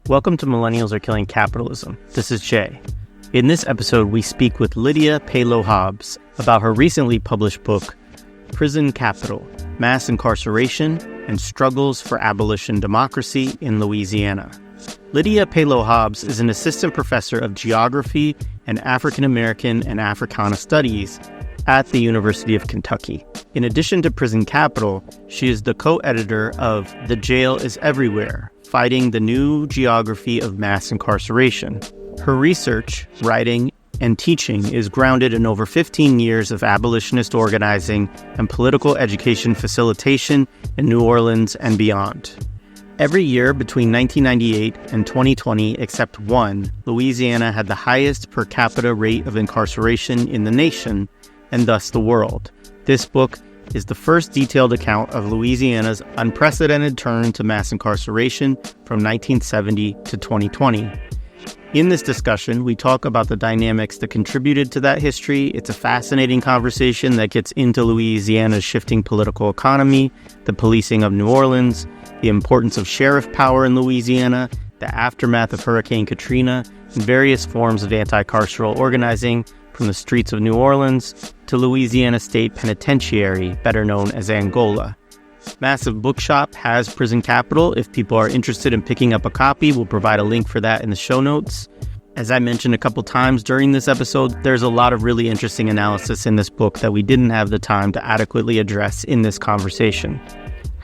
Welcome to Millennials Are Killing Capitalism. This is Jay. In this episode, we speak with Lydia Pelot-Hobbs about her recently published book, Prison Capital: Mass Incarceration and Struggles for Abolition Democracy in Louisiana. Lydia Pelot-Hobbs is an assistant professor of Geography and African American and Africana Studies at the University of Kentucky. In addition to Prison Capital, she is the co-editor of The Jail is Everywhere: Fighting the New Geography of Mass Incarceration. Her research, writing, and teaching is grounded in over 15 years of abolitionist organizing and political education facilitation in New Orleans and beyond. Every year between 1998 and 2020, except one, Louisiana had the highest per capita rate of incarceration in the nation, and thus the world. This book is the first detailed account of Louisiana's unprecedented turn to mass incarceration from 1970 to 2020. In this discussion, we talk about the dynamics that contributed to that history. It's a fascinating conversation that gets into Louisiana's shifting political economy, the policing of New Orleans, the importance of sheriff power in Louisiana, the aftermath of Hurricane Katrina, and various forms of anti-carceral organizing, from the streets of New Orleans to Louisiana State Penitentiary, better known as Angola. Massive Bookshop has Prison Capital. If people are interested in picking up a copy, we'll provide a link for that in the show notes. As I mentioned a couple times during this episode, there's a lot of really interesting analysis in this book that we didn't have the time to adequately address in this conversation.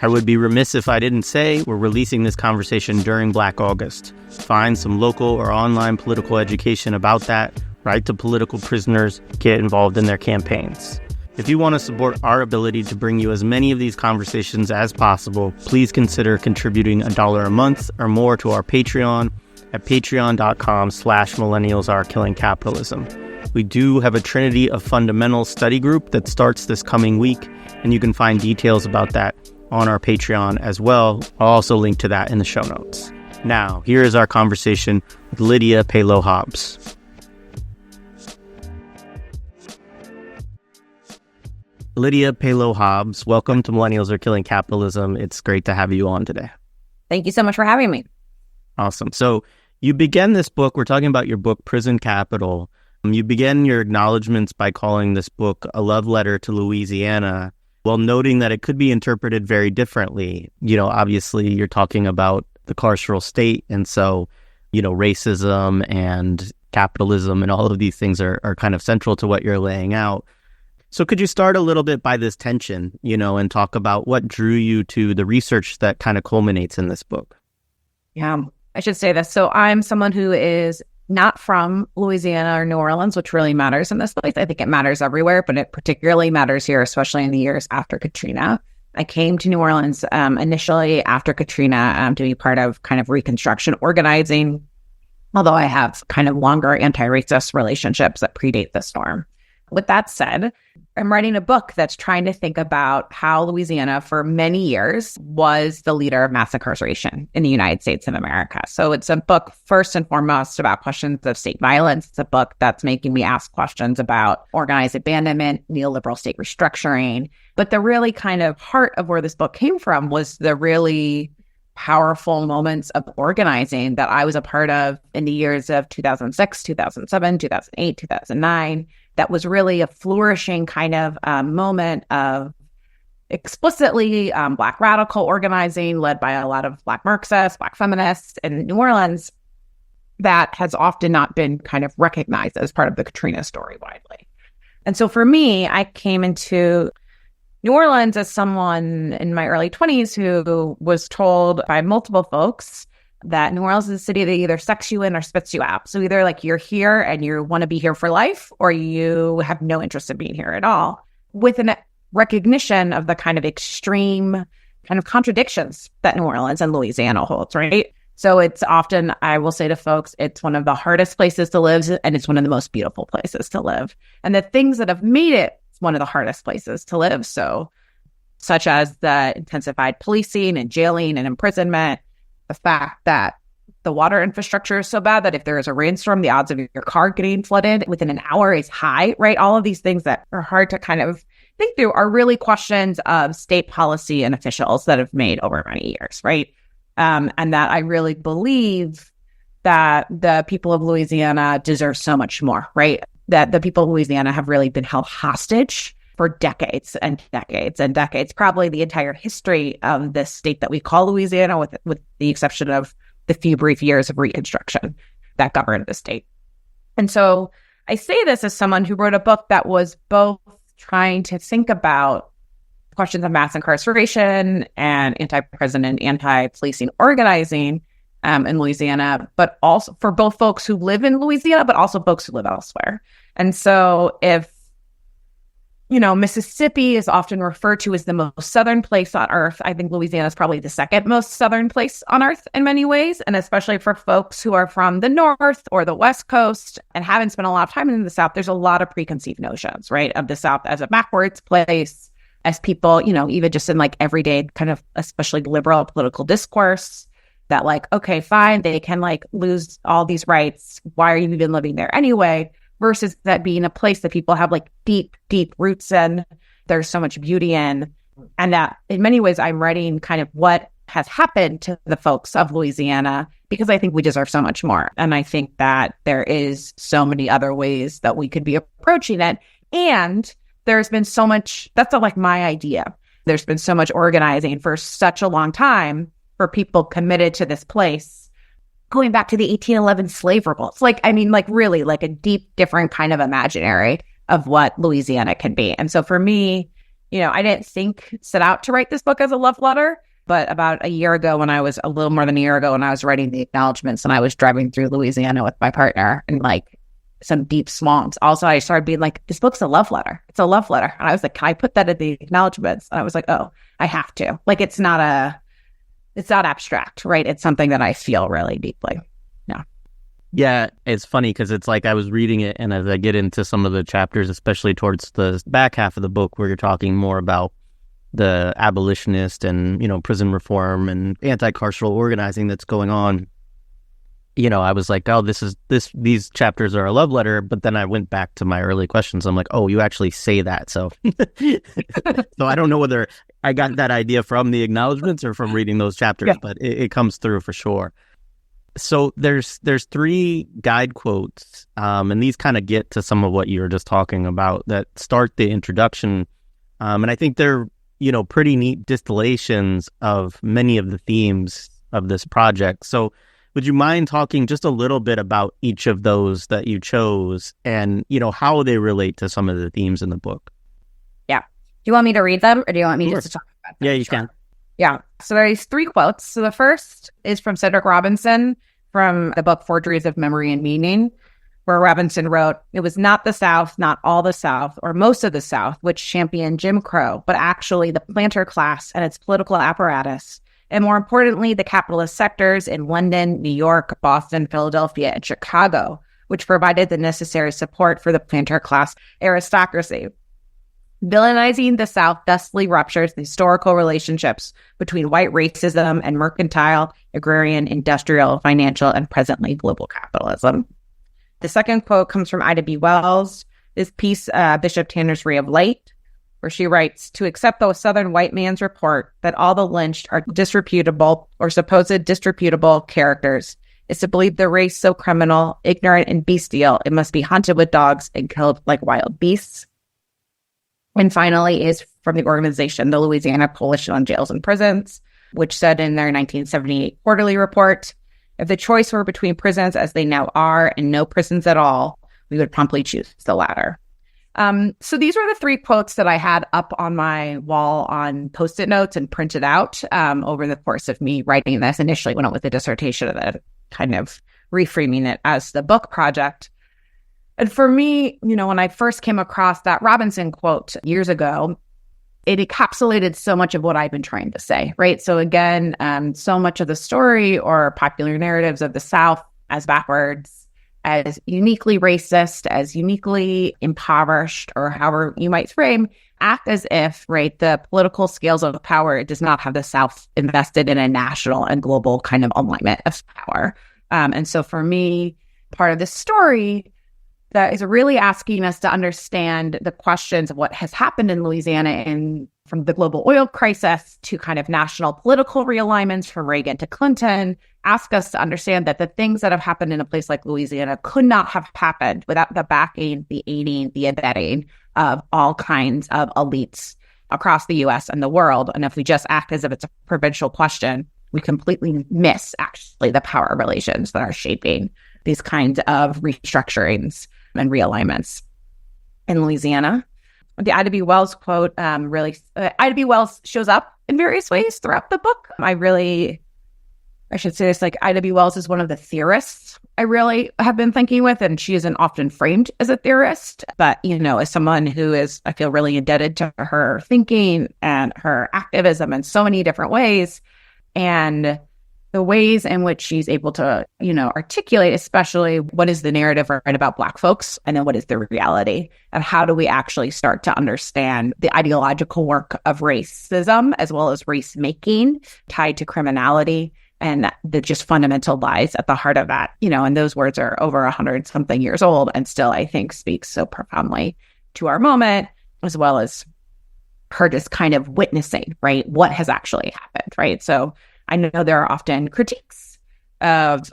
I would be remiss if I didn't say we're releasing this conversation during Black August. Find some local or online political education about that. Write to political prisoners, get involved in their campaigns. If you want to support our ability to bring you as many of these conversations as possible, please consider contributing $1 a month or more to our Patreon at patreon.com/millennialsarekillingcapitalism. We do have a Trinity of Fundamentals study group that starts this coming week, and you can find details about that on our Patreon as well. I'll also link to that in the show notes. Now, here is our conversation with Lydia Pelot-Hobbs. Lydia Pelot-Hobbs, welcome to Millennials Are Killing Capitalism. It's great to have you on today. Thank you so much for having me. Awesome. So you began this book, we're talking about your book, Prison Capital. You began your acknowledgments by calling this book a love letter to Louisiana, while noting that it could be interpreted very differently. You know, obviously you're talking about the carceral state, and so, you know, racism and capitalism and all of these things are kind of central to what you're laying out. So could you start a little bit by this tension, you know, and talk about what drew you to the research that kind of culminates in this book? Yeah, I should say this. So I'm someone who is not from Louisiana or New Orleans, which really matters in this place. I think it matters everywhere, but it particularly matters here, especially in the years after Katrina. I came to New Orleans initially after Katrina to be part of kind of Reconstruction organizing, although I have kind of longer anti-racist relationships that predate the storm. With that said, I'm writing a book that's trying to think about how Louisiana for many years was the leader of mass incarceration in the United States of America. So it's a book first and foremost about questions of state violence. It's a book that's making me ask questions about organized abandonment, neoliberal state restructuring. But the really kind of heart of where this book came from was the really powerful moments of organizing that I was a part of in the years of 2006, 2007, 2008, 2009. That was really a flourishing kind of moment of explicitly Black radical organizing led by a lot of Black Marxists, Black feminists in New Orleans that has often not been kind of recognized as part of the Katrina story widely. And so for me, I came into New Orleans as someone in my early 20s who was told by multiple folks that New Orleans is a city that either sucks you in or spits you out. So either like you're here and you want to be here for life, or you have no interest in being here at all, with a recognition of the kind of extreme kind of contradictions that New Orleans and Louisiana holds, right? So it's often, I will say to folks, it's one of the hardest places to live, and it's one of the most beautiful places to live. And the things that have made it one of the hardest places to live, so such as the intensified policing and jailing and imprisonment, the fact that the water infrastructure is so bad that if there is a rainstorm, the odds of your car getting flooded within an hour is high, right? All of these things that are hard to kind of think through are really questions of state policy and officials that have made over many years, right? And that I really believe that the people of Louisiana deserve so much more, right? That the people of Louisiana have really been held hostage for decades and decades and decades, probably the entire history of this state that we call Louisiana, with the exception of the few brief years of Reconstruction that governed the state. And so I say this as someone who wrote a book that was both trying to think about questions of mass incarceration and anti-prison and anti-policing organizing in Louisiana, but also for both folks who live in Louisiana, but also folks who live elsewhere. And so if, Mississippi is often referred to as the most southern place on earth, I think Louisiana is probably the second most southern place on earth in many ways. And especially for folks who are from the North or the West Coast and haven't spent a lot of time in the South, there's a lot of preconceived notions, right, of the South as a backwards place, as people, even just in like everyday kind of especially liberal political discourse, that like, okay, fine, they can like lose all these rights. Why are you even living there anyway? Versus that being a place that people have like deep, deep roots in, there's so much beauty in. And that in many ways, I'm writing kind of what has happened to the folks of Louisiana, because I think we deserve so much more. And I think that there is so many other ways that we could be approaching it. And there's been so much, that's not like my idea. There's been so much organizing for such a long time for people committed to this place, going back to the 1811 slave revolts. Really like a deep, different kind of imaginary of what Louisiana can be. And so for me, I didn't set out to write this book as a love letter, but about a little more than a year ago, when I was writing the acknowledgments and I was driving through Louisiana with my partner and like some deep swamps. Also, I started being like, this book's a love letter. It's a love letter. And I was like, can I put that in the acknowledgments? And I was like, oh, I have to. Like, it's not abstract, right? It's something that I feel really deeply. Yeah, it's funny because it's like I was reading it, and as I get into some of the chapters, especially towards the back half of the book, where you're talking more about the abolitionist and, prison reform and anti-carceral organizing that's going on, I was like, oh, these chapters are a love letter. But then I went back to my early questions. I'm like, oh, you actually say that. So, so I don't know whether I got that idea from the acknowledgments or from reading those chapters, but it comes through for sure. So there's three guide quotes, and these kind of get to some of what you were just talking about that start the introduction. And I think they're, pretty neat distillations of many of the themes of this project. So would you mind talking just a little bit about each of those that you chose and, how they relate to some of the themes in the book? Yeah. Do you want me to read them, or do you want me just to talk about them? Yeah, you can. Yeah. So there's three quotes. So the first is from Cedric Robinson from the book Forgeries of Memory and Meaning, where Robinson wrote, "It was not the South, not all the South, or most of the South, which championed Jim Crow, but actually the planter class and its political apparatus, and more importantly, the capitalist sectors in London, New York, Boston, Philadelphia, and Chicago, which provided the necessary support for the planter class aristocracy. Villainizing the South thusly ruptures the historical relationships between white racism and mercantile, agrarian, industrial, financial, and presently global capitalism." The second quote comes from Ida B. Wells, this piece, Bishop Tanner's Ray of Light, where she writes, "To accept the Southern white man's report that all the lynched are disreputable or supposed disreputable characters is to believe the race so criminal, ignorant, and bestial, it must be hunted with dogs and killed like wild beasts." And finally is from the organization, the Louisiana Coalition on Jails and Prisons, which said in their 1978 quarterly report, "If the choice were between prisons as they now are and no prisons at all, we would promptly choose the latter." So these were the three quotes that I had up on my wall on Post-it notes and printed out over the course of me writing this. Initially went out with a dissertation and then kind of reframing it as the book project. And for me, when I first came across that Robinson quote years ago, it encapsulated so much of what I've been trying to say, right? So again, so much of the story or popular narratives of the South as backwards, as uniquely racist, as uniquely impoverished, or however you might frame, act as if, right, the political scales of power does not have the South invested in a national and global kind of alignment of power. And so for me, part of this story that is really asking us to understand the questions of what has happened in Louisiana, and from the global oil crisis to kind of national political realignments from Reagan to Clinton, ask us to understand that the things that have happened in a place like Louisiana could not have happened without the backing, the aiding, the abetting of all kinds of elites across the U.S. and the world. And if we just act as if it's a provincial question, we completely miss actually the power relations that are shaping these kinds of restructurings and realignments in Louisiana. The Ida B. Wells quote Ida B. Wells shows up in various ways throughout the book. I should say this, like Ida B. Wells is one of the theorists I really have been thinking with, and she isn't often framed as a theorist, but, as someone who is, I feel really indebted to her thinking and her activism in so many different ways. And the ways in which she's able to, articulate, especially what is the narrative right about Black folks, and then what is the reality, and how do we actually start to understand the ideological work of racism as well as race making tied to criminality, and the just fundamental lies at the heart of that, and those words are over 100 something years old and still, I think, speaks so profoundly to our moment, as well as her just kind of witnessing, right, what has actually happened, right? So I know there are often critiques of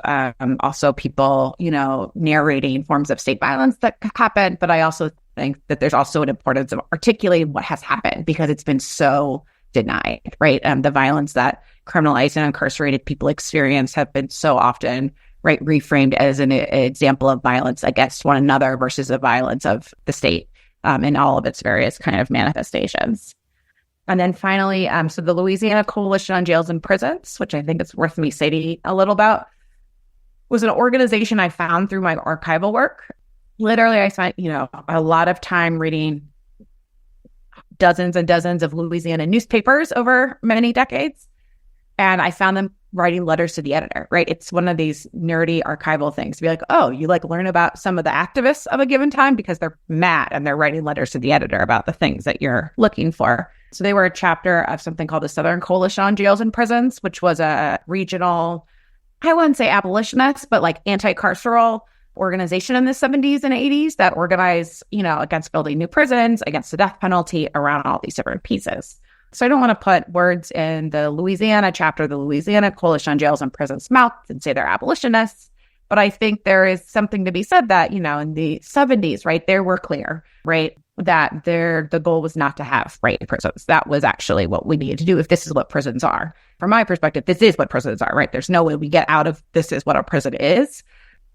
also people, narrating forms of state violence that happen, but I also think that there's also an importance of articulating what has happened because it's been so denied, right? The violence that criminalized and incarcerated people experience have been so often, right, reframed as an example of violence against one another versus the violence of the state in all of its various kind of manifestations. And then finally, so the Louisiana Coalition on Jails and Prisons, which I think it's worth me saying a little about, was an organization I found through my archival work. Literally, I spent, a lot of time reading dozens and dozens of Louisiana newspapers over many decades. And I found them writing letters to the editor, right? It's one of these nerdy archival things to be like, oh, you learn about some of the activists of a given time because they're mad and they're writing letters to the editor about the things that you're looking for. So they were a chapter of something called the Southern Coalition on Jails and Prisons, which was a regional, I wouldn't say abolitionist, but anti-carceral organization in the 70s and 80s that organized, against building new prisons, against the death penalty, around all these different pieces. So I don't want to put words in the Louisiana chapter, the Louisiana Coalition on Jails and Prisons mouth and say they're abolitionists. But I think there is something to be said that, in the 70s, right, they were clear, right, that the goal was not to have rape prisons. That was actually what we needed to do if this is what prisons are. From my perspective, this is what prisons are, right? There's no way we get out of this is what a prison is.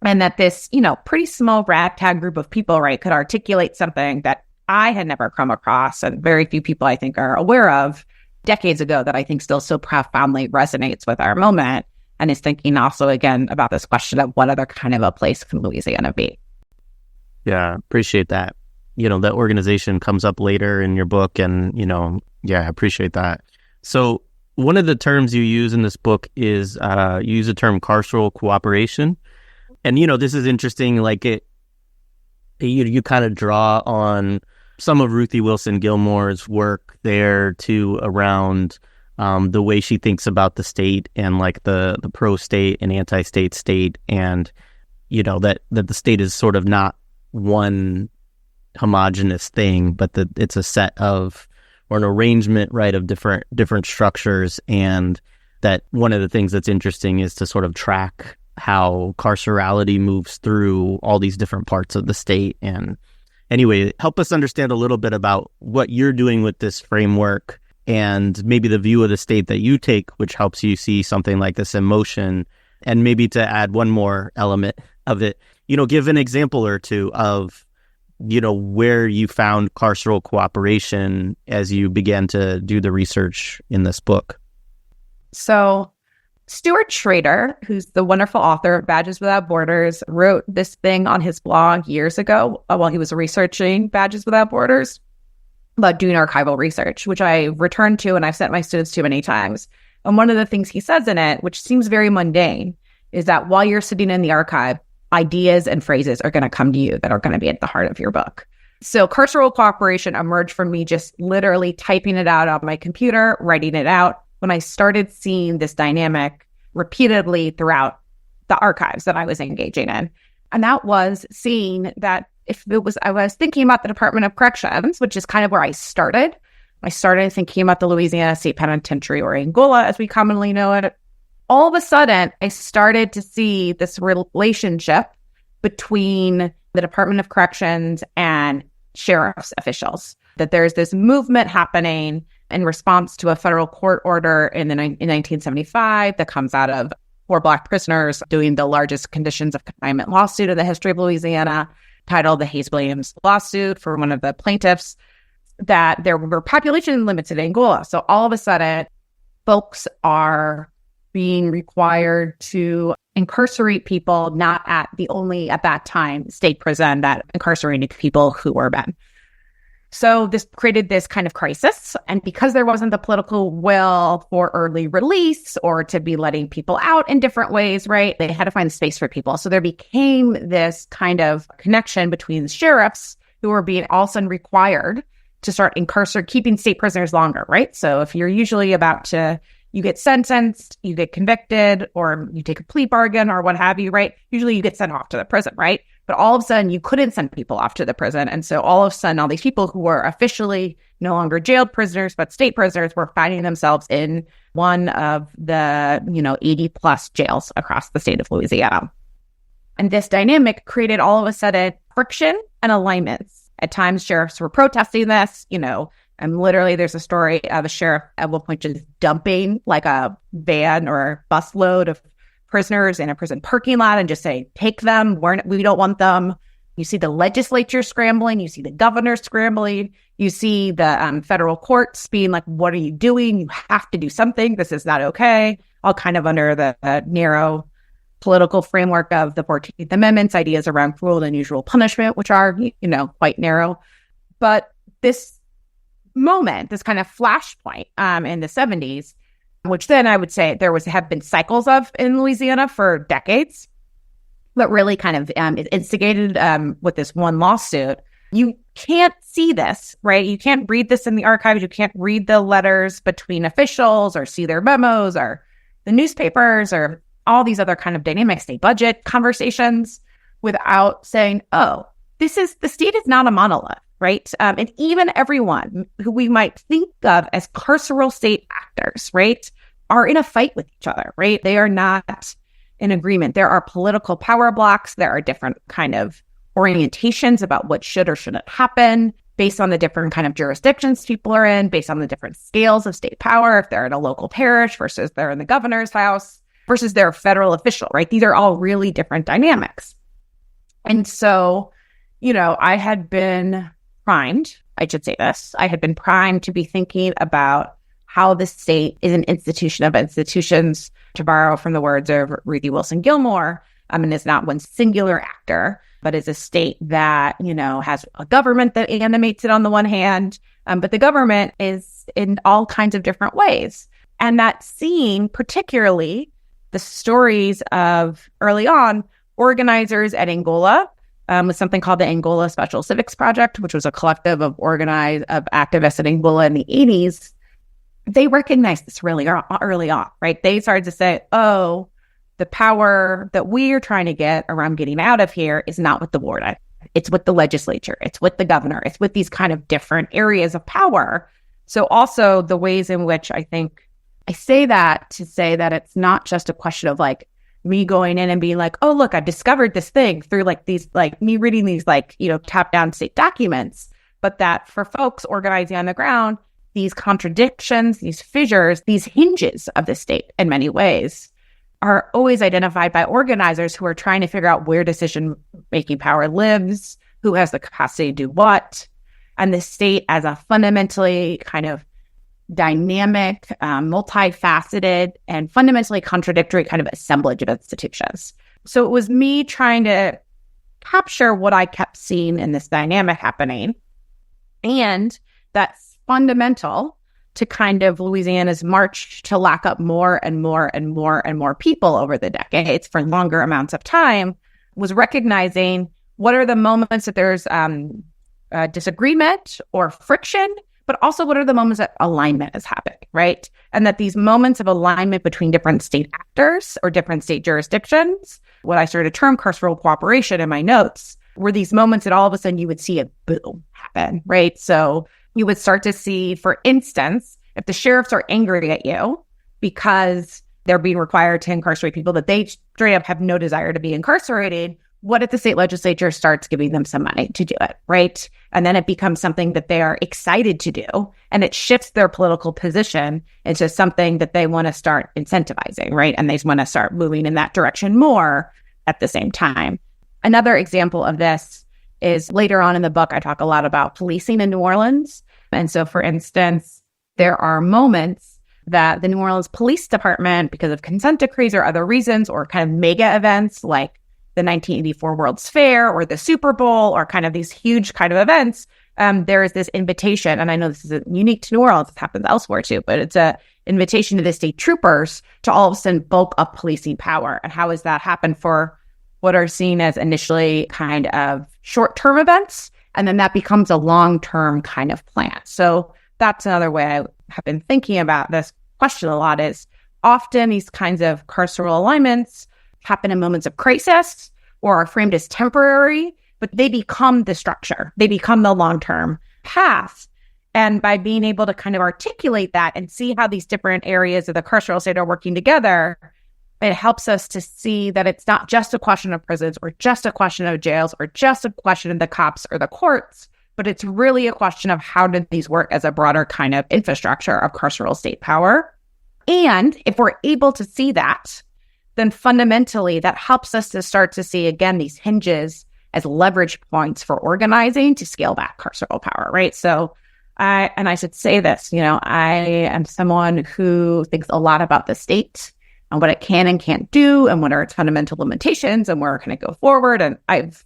And that this, pretty small ragtag group of people, right, could articulate something that I had never come across and very few people I think are aware of decades ago that I think still so profoundly resonates with our moment, and is thinking also again about this question of what other kind of a place can Louisiana be. Yeah, appreciate that. That organization comes up later in your book, and, I appreciate that. So one of the terms you use in this book is you use the term carceral cooperation. And, this is interesting, you kind of draw on some of Ruthie Wilson Gilmore's work there too around the way she thinks about the state and the pro-state and anti-state state, and that the state is sort of not one homogenous thing, but that it's a set of, or an arrangement, right, of different structures, and that one of the things that's interesting is to sort of track how carcerality moves through all these different parts of the state. And anyway, help us understand a little bit about what you're doing with this framework and maybe the view of the state that you take, which helps you see something like this in motion. And maybe to add one more element of it, give an example or two of, where you found carceral cooperation as you began to do the research in this book. So Stuart Schrader, who's the wonderful author of Badges Without Borders, wrote this thing on his blog years ago while he was researching Badges Without Borders about doing archival research, which I returned to and I've sent my students to many times. And one of the things he says in it, which seems very mundane, is that while you're sitting in the archive, ideas and phrases are going to come to you that are going to be at the heart of your book. So carceral cooperation emerged from me just literally typing it out on my computer, writing it out, when I started seeing this dynamic repeatedly throughout the archives that I was engaging in. And that was seeing that I was thinking about the Department of Corrections, which is kind of where I started. I started thinking about the Louisiana State Penitentiary, or Angola, as we commonly know it. All of a sudden, I started to see this relationship between the Department of Corrections and sheriff's officials, that there's this movement happening in response to a federal court order in 1975 that comes out of 4 Black prisoners doing the largest conditions of confinement lawsuit in the history of Louisiana, titled the Hayes-Williams lawsuit for one of the plaintiffs, that there were population limits in Angola. So all of a sudden, folks are being required to incarcerate people not at the only, at that time, state prison that incarcerated people who were men. So this created this kind of crisis. And because there wasn't the political will for early release or to be letting people out in different ways, right, they had to find space for people. So there became this kind of connection between the sheriffs, who were being all of a sudden required to start keeping state prisoners longer, right? So if you're usually you get sentenced, you get convicted, or you take a plea bargain or what have you, right? Usually you get sent off to the prison, right? But all of a sudden you couldn't send people off to the prison. And so all of a sudden, all these people who were officially no longer jailed prisoners, but state prisoners, were finding themselves in one of the, 80 plus jails across the state of Louisiana. And this dynamic created all of a sudden friction and alignments. At times, sheriffs were protesting this, and literally there's a story of a sheriff at one point just dumping like a van or a busload of prisoners in a prison parking lot and just saying, take them, we don't want them. You see the legislature scrambling, you see the governor scrambling, you see the federal courts being like, what are you doing? You have to do something. This is not okay. All kind of under the narrow political framework of the 14th Amendment's ideas around cruel and unusual punishment, which are, quite narrow. But this moment, this kind of flashpoint in the 70s, which then I would say have been cycles of in Louisiana for decades, but really kind of instigated with this one lawsuit. You can't see this, right? You can't read this in the archives. You can't read the letters between officials or see their memos or the newspapers or all these other kind of dynamic state budget conversations without saying, oh, the state is not a monolith. Right. And even everyone who we might think of as carceral state actors, right, are in a fight with each other, right? They are not in agreement. There are political power blocks. There are different kind of orientations about what should or shouldn't happen based on the different kind of jurisdictions people are in, based on the different scales of state power, if they're in a local parish versus they're in the governor's house versus they're a federal official, right? These are all really different dynamics. And so, I had been primed, I should say this, I had been primed to be thinking about how the state is an institution of institutions, to borrow from the words of Ruthie Wilson Gilmore, and is not one singular actor, but is a state that, has a government that animates it on the one hand, but the government is in all kinds of different ways. And that seeing particularly the stories of early on organizers at Angola, with something called the Angola Special Civics Project, which was a collective of activists in Angola in the 80s. They recognized this really early on, right? They started to say, oh, the power that we are trying to get around getting out of here is not with the warden. It's with the legislature. It's with the governor. It's with these kind of different areas of power. So also the ways in which I think I say that to say that it's not just a question of like me going in and being like, oh, look, I discovered this thing through like these, like me reading these like, top down state documents, but that for folks organizing on the ground, these contradictions, these fissures, these hinges of the state in many ways are always identified by organizers who are trying to figure out where decision-making power lives, who has the capacity to do what, and the state as a fundamentally kind of dynamic, multifaceted, and fundamentally contradictory kind of assemblage of institutions. So it was me trying to capture what I kept seeing in this dynamic happening. And that's fundamental to kind of Louisiana's march to lock up more and more and more and more people over the decades for longer amounts of time, was recognizing what are the moments that there's disagreement or friction, but also what are the moments that alignment is happening, right? And that these moments of alignment between different state actors or different state jurisdictions, what I started to term carceral cooperation in my notes, were these moments that all of a sudden you would see a boom happen, right? So you would start to see, for instance, if the sheriffs are angry at you because they're being required to incarcerate people that they straight up have no desire to be incarcerated, what if the state legislature starts giving them some money to do it, right? And then it becomes something that they are excited to do, and it shifts their political position into something that they want to start incentivizing, right? And they want to start moving in that direction more at the same time. Another example of this is later on in the book, I talk a lot about policing in New Orleans. And so, for instance, there are moments that the New Orleans Police Department, because of consent decrees or other reasons, or kind of mega events like the 1984 World's Fair or the Super Bowl, or kind of these huge kind of events, there is this invitation. And I know this is unique to New Orleans, it happens elsewhere too, but it's an invitation to the state troopers to all of a sudden bulk up policing power. And how does that happen for what are seen as initially kind of short-term events? And then that becomes a long-term kind of plan. So that's another way I have been thinking about this question a lot, is often these kinds of carceral alignments happen in moments of crisis or are framed as temporary, but they become the structure. They become the long-term path. And by being able to kind of articulate that and see how these different areas of the carceral state are working together, it helps us to see that it's not just a question of prisons or just a question of jails or just a question of the cops or the courts, but it's really a question of how did these work as a broader kind of infrastructure of carceral state power. And if we're able to see that, then fundamentally that helps us to start to see, again, these hinges as leverage points for organizing to scale back carceral power, right? So I should say this, I am someone who thinks a lot about the state and what it can and can't do and what are its fundamental limitations and where it can go forward. And I've,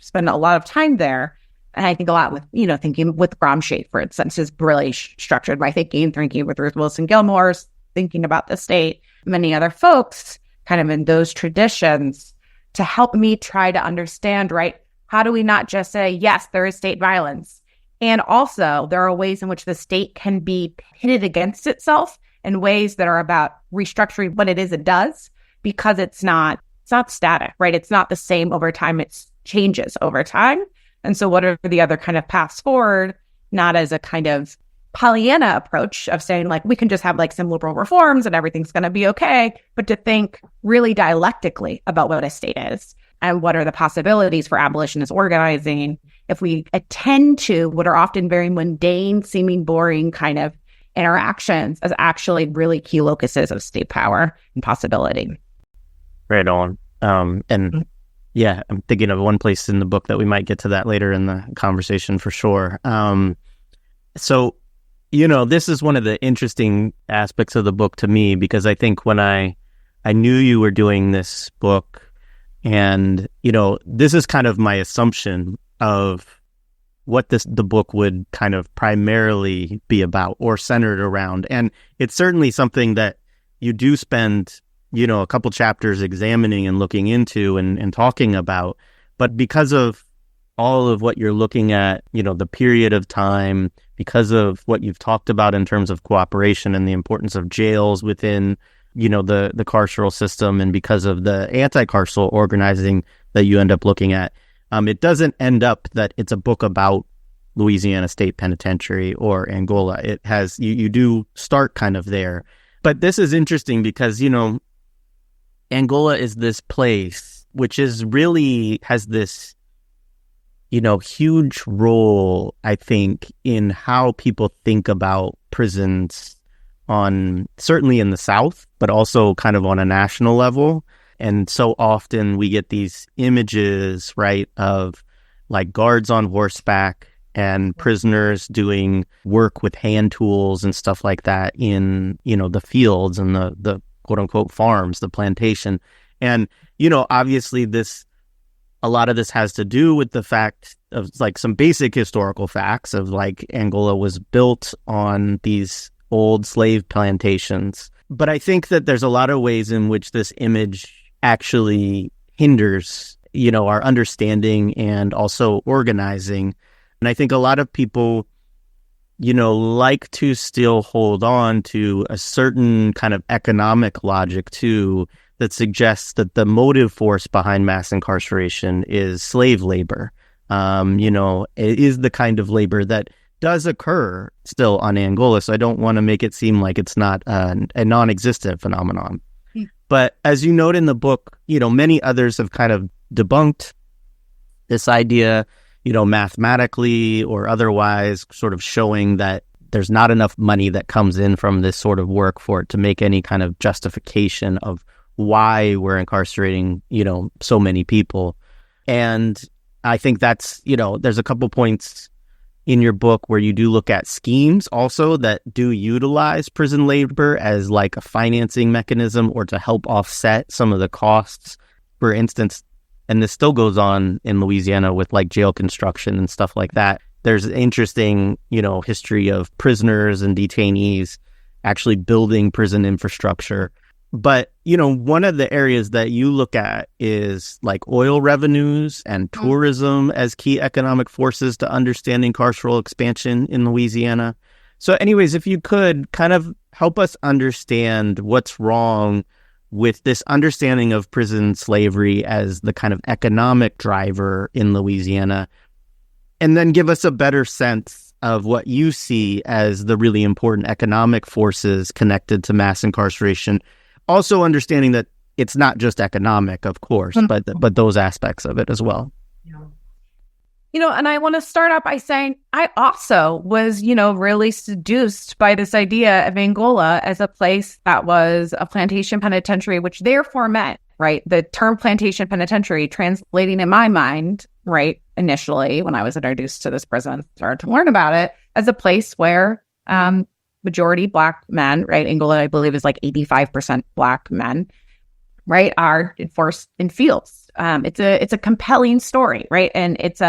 spent a lot of time there. And I think a lot with, thinking with Gramsci, for instance, has really structured my thinking with Ruth Wilson Gilmore's thinking about the state, many other folks kind of in those traditions, to help me try to understand, right, how do we not just say, yes, there is state violence, and also there are ways in which the state can be pitted against itself in ways that are about restructuring what it is it does, because it's not static, right? It's not the same over time. It changes over time. And so what are the other kind of paths forward, not as a kind of Pollyanna approach of saying, like, we can just have like some liberal reforms and everything's going to be okay, but to think really dialectically about what a state is and what are the possibilities for abolitionist organizing if we attend to what are often very mundane, seeming boring kind of interactions as actually really key locuses of state power and possibility. Right on. Yeah, I'm thinking of one place in the book that we might get to that later in the conversation for sure. So, this is one of the interesting aspects of the book to me, because I think when I knew you were doing this book, and, this is kind of my assumption of what the book would kind of primarily be about or centered around. And it's certainly something that you do spend, a couple chapters examining and looking into and talking about. But because of all of what you're looking at, the period of time, because of what you've talked about in terms of cooperation and the importance of jails within, the carceral system, and because of the anti-carceral organizing that you end up looking at, it doesn't end up that it's a book about Louisiana State Penitentiary or Angola. It has, you do start kind of there. But this is interesting because, Angola is this place which is really has this, huge role, I think, in how people think about prisons certainly in the South, but also kind of on a national level. And so often we get these images, right, of like guards on horseback and prisoners doing work with hand tools and stuff like that in, the fields and the quote unquote farms, the plantation. And, obviously a lot of this has to do with the fact of like some basic historical facts of like Angola was built on these old slave plantations. But I think that there's a lot of ways in which this image actually hinders, our understanding and also organizing. And I think a lot of people, like to still hold on to a certain kind of economic logic to that suggests that the motive force behind mass incarceration is slave labor. It is the kind of labor that does occur still on Angola. So I don't want to make it seem like it's not a non-existent phenomenon. Mm. But as you note in the book, many others have kind of debunked this idea, mathematically or otherwise, sort of showing that there's not enough money that comes in from this sort of work for it to make any kind of justification of why we're incarcerating, so many people. And I think that's, there's a couple points in your book where you do look at schemes also that do utilize prison labor as like a financing mechanism or to help offset some of the costs. For instance, and this still goes on in Louisiana with like jail construction and stuff like that. There's an interesting, history of prisoners and detainees actually building prison infrastructure. But, one of the areas that you look at is like oil revenues and tourism as key economic forces to understanding carceral expansion in Louisiana. So anyways, if you could kind of help us understand what's wrong with this understanding of prison slavery as the kind of economic driver in Louisiana, and then give us a better sense of what you see as the really important economic forces connected to mass incarceration. Also understanding that it's not just economic, of course, but those aspects of it as well. And I want to start out by saying I also was, really seduced by this idea of Angola as a place that was a plantation penitentiary, which therefore meant, right, the term plantation penitentiary translating in my mind, right, initially when I was introduced to this prison, started to learn about it as a place where majority Black men, right, Angola, I believe, is like 85% Black men, right, are enforced in fields. It's a compelling story, right? And it's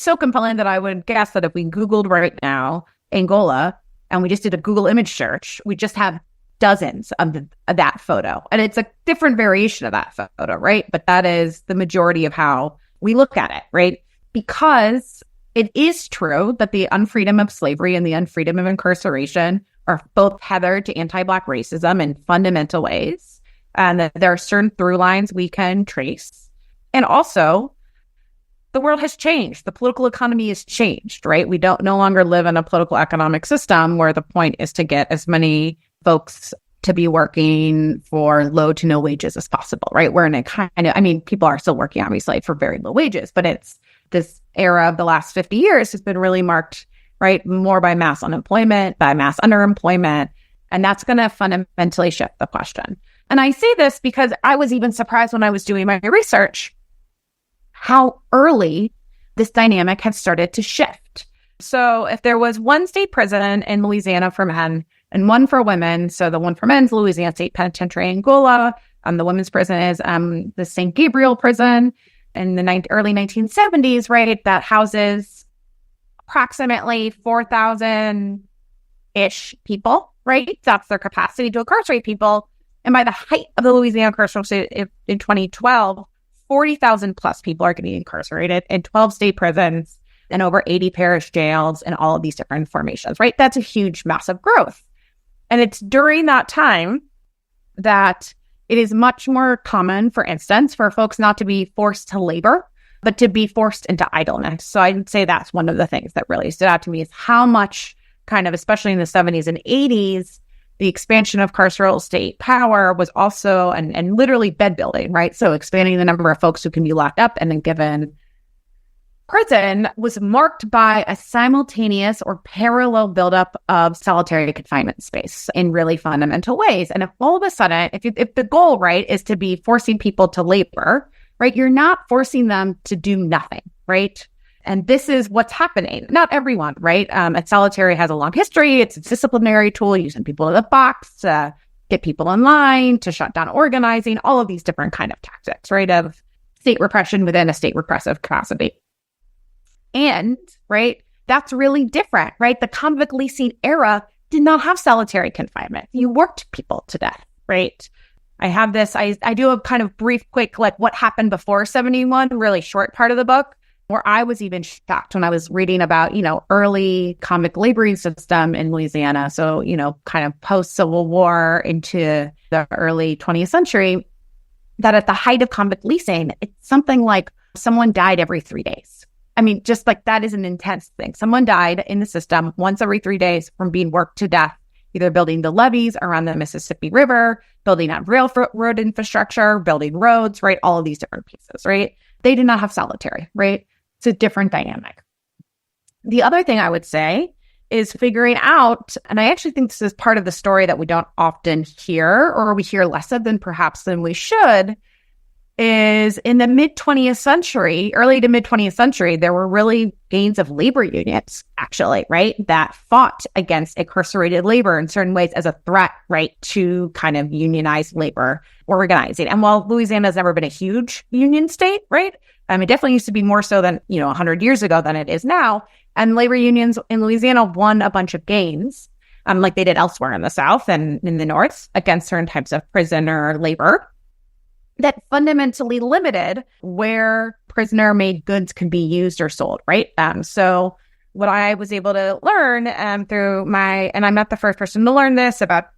so compelling that I would guess that if we Googled right now Angola and we just did a Google image search, we just have dozens of that photo. And it's a different variation of that photo, right? But that is the majority of how we look at it, right? Because it is true that the unfreedom of slavery and the unfreedom of incarceration are both tethered to anti-Black racism in fundamental ways, and that there are certain through lines we can trace. And also, the world has changed. The political economy has changed, right? We don't no longer live in a political economic system where the point is to get as many folks to be working for low to no wages as possible, right? We're in a kind of, people are still working, obviously, for very low wages, but it's this era of the last 50 years has been really marked, right, more by mass unemployment, by mass underemployment, and that's going to fundamentally shift the question. And I say this because I was even surprised when I was doing my research how early this dynamic had started to shift. So if there was one state prison in Louisiana for men and one for women, so the one for men is Louisiana State Penitentiary Angola, the women's prison is the St. Gabriel prison in the early 1970s, right, that houses approximately 4,000-ish people, right? That's their capacity to incarcerate people. And by the height of the Louisiana carceral state in 2012, 40,000 plus people are getting incarcerated in 12 state prisons and over 80 parish jails and all of these different formations, right? That's a huge, massive growth. And it's during that time that it is much more common, for instance, for folks not to be forced to labor, but to be forced into idleness. So I'd say that's one of the things that really stood out to me is how much kind of, especially in the 70s and 80s, the expansion of carceral state power was also, and literally bed building, right? So expanding the number of folks who can be locked up and then given prison was marked by a simultaneous or parallel buildup of solitary confinement space in really fundamental ways. And if all of a sudden, if the goal, right, is to be forcing people to labor, right, you're not forcing them to do nothing, right? And this is what's happening. Not everyone, right? And solitary has a long history. It's a disciplinary tool using people in the box to get people in line, to shut down organizing, all of these different kind of tactics, right, of state repression within a state repressive capacity. And, right, that's really different, right? The convict leasing era did not have solitary confinement. You worked people to death, right? I have this, I do a kind of brief, quick, like what happened before 71, really short part of the book, where I was even shocked when I was reading about, early convict laboring system in Louisiana. So, kind of post-Civil War into the early 20th century, that at the height of convict leasing, it's something like someone died every 3 days. I mean, just like that is an intense thing. Someone died in the system once every 3 days from being worked to death, either building the levees around the Mississippi River, building out railroad infrastructure, building roads, right? All of these different pieces, right? They did not have solitary, right? It's a different dynamic. The other thing I would say is figuring out, and I actually think this is part of the story that we don't often hear, or we hear less of than we should, is in the mid-20th century, early to mid-20th century, there were really gains of labor unions, actually, right, that fought against incarcerated labor in certain ways as a threat, right, to kind of unionized labor organizing. And while Louisiana has never been a huge union state, right, it definitely used to be more so than, 100 years ago than it is now. And labor unions in Louisiana won a bunch of gains, like they did elsewhere in the South and in the North, against certain types of prisoner labor that fundamentally limited where prisoner-made goods could be used or sold, right? So what I was able to learn through and I'm not the first person to learn this about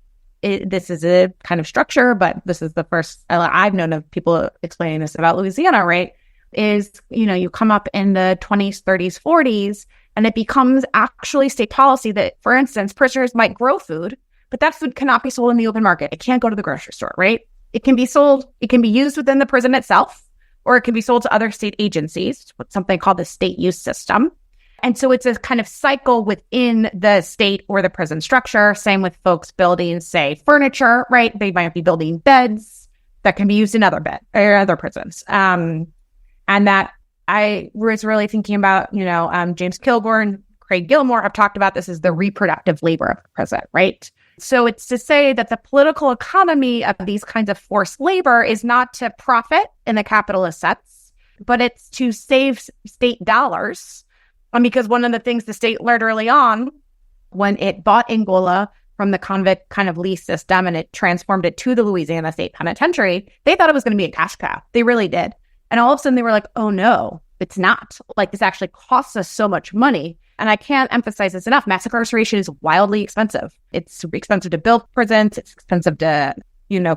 it, this is a kind of structure, but this is the first I've known of people explaining this about Louisiana, right? Is, you come up in the 20s, 30s, 40s, and it becomes actually state policy that, for instance, prisoners might grow food, but that food cannot be sold in the open market. It can't go to the grocery store, right? It can be sold, it can be used within the prison itself, or it can be sold to other state agencies, what's something called the state use system. And so it's a kind of cycle within the state or the prison structure. Same with folks building, say, furniture, right? They might be building beds that can be used in other prisons. And that I was really thinking about, James Kilgore, Craig Gilmore have talked about this as the reproductive labor of the prison, right? So it's to say that the political economy of these kinds of forced labor is not to profit in the capitalist sense, but it's to save state dollars. Because one of the things the state learned early on when it bought Angola from the convict kind of lease system and it transformed it to the Louisiana State Penitentiary, they thought it was going to be a cash cow. They really did. And all of a sudden they were like, oh no, it's not. Like, this actually costs us so much money. And I can't emphasize this enough. Mass incarceration is wildly expensive. It's expensive to build prisons. It's expensive to,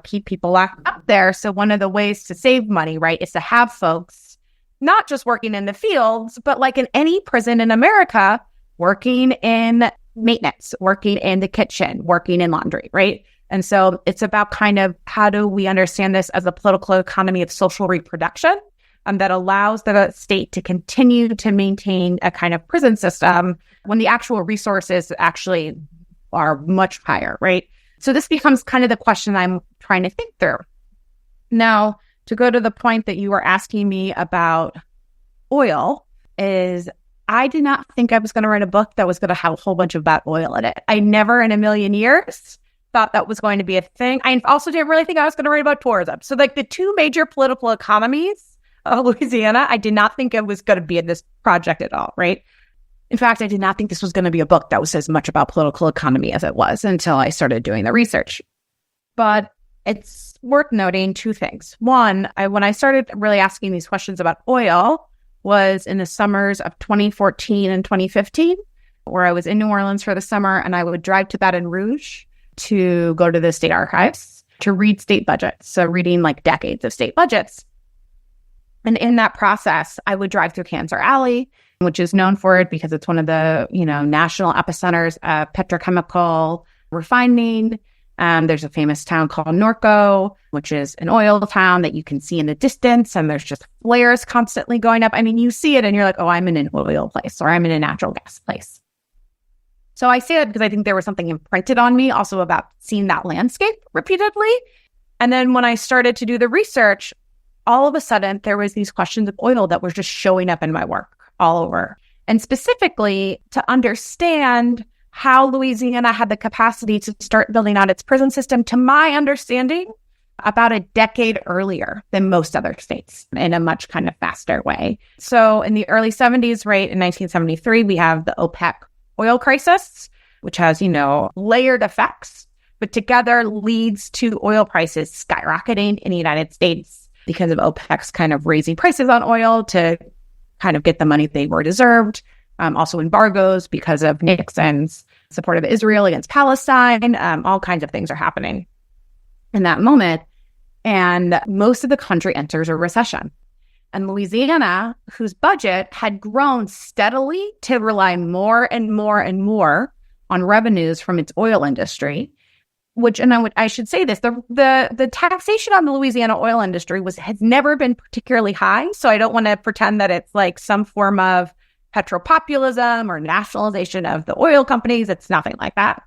keep people locked up there. So one of the ways to save money, right, is to have folks not just working in the fields, but like in any prison in America, working in maintenance, working in the kitchen, working in laundry, right? And so it's about kind of how do we understand this as a political economy of social reproduction that allows the state to continue to maintain a kind of prison system when the actual resources actually are much higher, right? So this becomes kind of the question I'm trying to think through. Now, to go to the point that you were asking me about oil, is I did not think I was going to write a book that was going to have a whole bunch about oil in it. I never in a million years thought that was going to be a thing. I also didn't really think I was going to write about tourism. So like the two major political economies of Louisiana, I did not think it was going to be in this project at all, right? In fact, I did not think this was going to be a book that was as much about political economy as it was until I started doing the research. But it's worth noting two things. One, when I started really asking these questions about oil was in the summers of 2014 and 2015, where I was in New Orleans for the summer, and I would drive to Baton Rouge to go to the state archives to read state budgets. So reading like decades of state budgets. And in that process, I would drive through Cancer Alley, which is known for it because it's one of the, national epicenters of petrochemical refining. There's a famous town called Norco, which is an oil town that you can see in the distance. And there's just flares constantly going up. I mean, you see it and you're like, oh, I'm in an oil place or I'm in a natural gas place. So I say that because I think there was something imprinted on me also about seeing that landscape repeatedly. And then when I started to do the research, all of a sudden there was these questions of oil that were just showing up in my work all over. And specifically to understand how Louisiana had the capacity to start building out its prison system, to my understanding, about a decade earlier than most other states in a much kind of faster way. So in the early 70s, right, in 1973, we have the OPEC oil crisis, which has, layered effects, but together leads to oil prices skyrocketing in the United States because of OPEC's kind of raising prices on oil to kind of get the money they were deserved. Also embargoes because of Nixon's support of Israel against Palestine. All kinds of things are happening in that moment. and most of the country enters a recession. And Louisiana, whose budget had grown steadily to rely more and more and more on revenues from its oil industry, I should say this, the taxation on the Louisiana oil industry has never been particularly high. So I don't want to pretend that it's like some form of petropopulism or nationalization of the oil companies. It's nothing like that.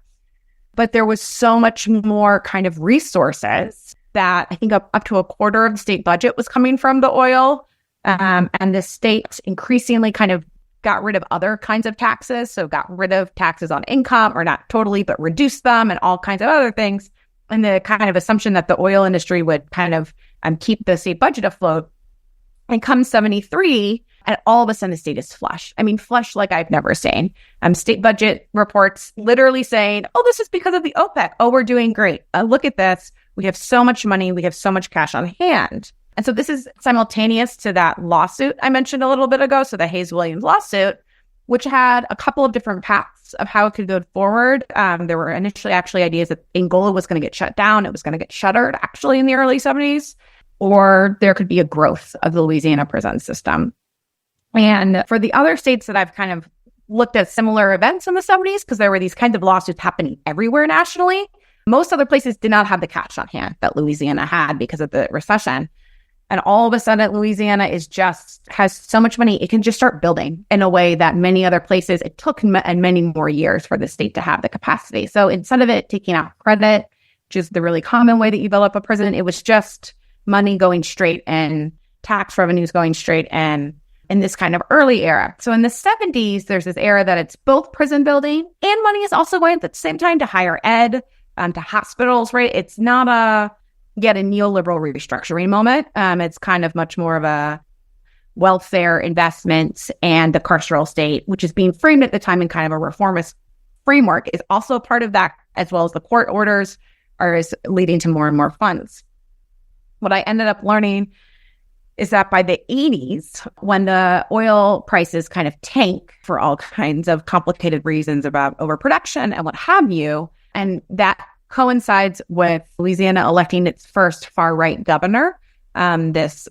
But there was so much more kind of resources that I think up to a quarter of the state budget was coming from the oil. And the state increasingly kind of got rid of other kinds of taxes. So got rid of taxes on income, or not totally, but reduced them and all kinds of other things. And the kind of assumption that the oil industry would kind of keep the state budget afloat. And come 73, and all of a sudden the state is flush. I mean, flush like I've never seen. State budget reports literally saying, oh, this is because of the OPEC. Oh, we're doing great. Look at this. We have so much money. We have so much cash on hand. And so this is simultaneous to that lawsuit I mentioned a little bit ago. So the Hayes-Williams lawsuit, which had a couple of different paths of how it could go forward. There were initially actually ideas that Angola was going to get shut down. It was going to get shuttered actually in the early 70s, or there could be a growth of the Louisiana prison system. And for the other states that I've kind of looked at similar events in the 70s, because there were these kinds of lawsuits happening everywhere nationally, most other places did not have the cash on hand that Louisiana had because of the recession. And all of a sudden, Louisiana has so much money, it can just start building in a way that many other places, it took many more years for the state to have the capacity. So instead of it taking out credit, which is the really common way that you build up a prison, it was just money going straight and tax revenues going straight in this kind of early era. So in the 70s, there's this era that it's both prison building and money is also going at the same time to higher ed, to hospitals, right? It's not yet a neoliberal restructuring moment. It's kind of much more of a welfare investments, and the carceral state, which is being framed at the time in kind of a reformist framework, is also part of that, as well as the court orders is leading to more and more funds. What I ended up learning is that by the 80s, when the oil prices kind of tank for all kinds of complicated reasons about overproduction and what have you, and that coincides with Louisiana electing its first far-right governor, this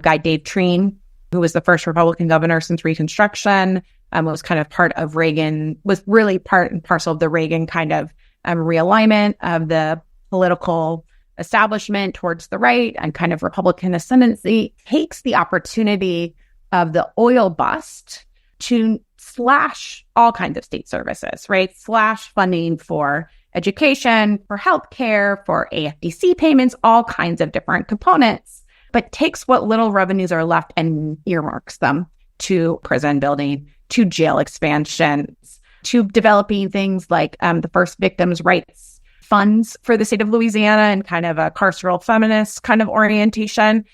guy, Dave Treen, who was the first Republican governor since Reconstruction, was kind of part of Reagan, was really part and parcel of the Reagan kind of realignment of the political establishment towards the right and kind of Republican ascendancy, takes the opportunity of the oil bust to slash all kinds of state services, right? Slash funding for education, for healthcare, for AFDC payments, all kinds of different components, but takes what little revenues are left and earmarks them to prison building, to jail expansions, to developing things like the first victims' rights funds for the state of Louisiana and kind of a carceral feminist kind of orientation,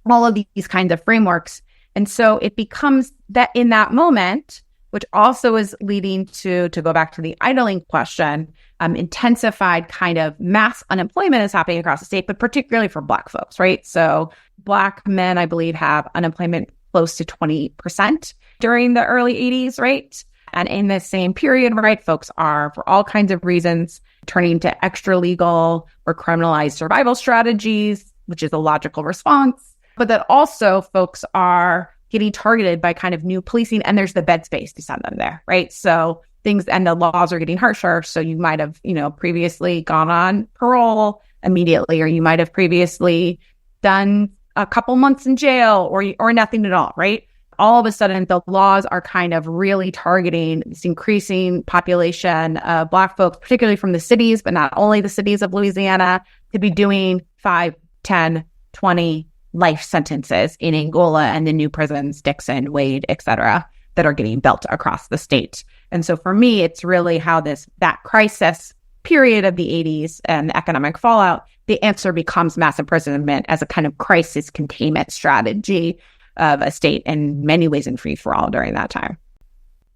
all of these kinds of frameworks. And so it becomes that in that moment, which also is leading to go back to the idling question, intensified kind of mass unemployment is happening across the state, but particularly for Black folks, right? So Black men, I believe, have unemployment close to 20% during the early 80s, right? And in the same period, right, folks are, for all kinds of reasons, turning to extra legal or criminalized survival strategies, which is a logical response, but that also folks are getting targeted by kind of new policing, and there's the bed space to send them there, right? So things, and the laws are getting harsher. So you might have, previously gone on parole immediately, or you might have previously done a couple months in jail or nothing at all, right? All of a sudden, the laws are kind of really targeting this increasing population of Black folks, particularly from the cities, but not only the cities of Louisiana, to be doing 5, 10, 20 life sentences in Angola and the new prisons, Dixon, Wade, et cetera, that are getting built across the state. And so for me, it's really how that crisis period of the 80s and the economic fallout, the answer becomes mass imprisonment as a kind of crisis containment strategy of a state in many ways in free for all during that time.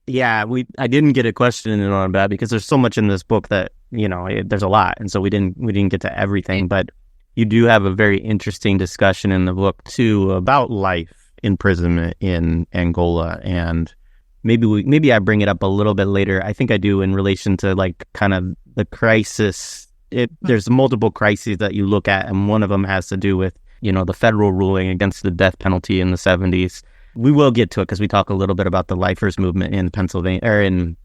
Yeah, I didn't get a question in on that because there's so much in this book that, there's a lot. And so we didn't get to everything, but you do have a very interesting discussion in the book too about life imprisonment in Angola. And maybe I bring it up a little bit later. I think I do in relation to like kind of the crisis there's multiple crises that you look at, and one of them has to do with, the federal ruling against the death penalty in the 70s. We will get to it because we talk a little bit about the lifers movement in Pennsylvania,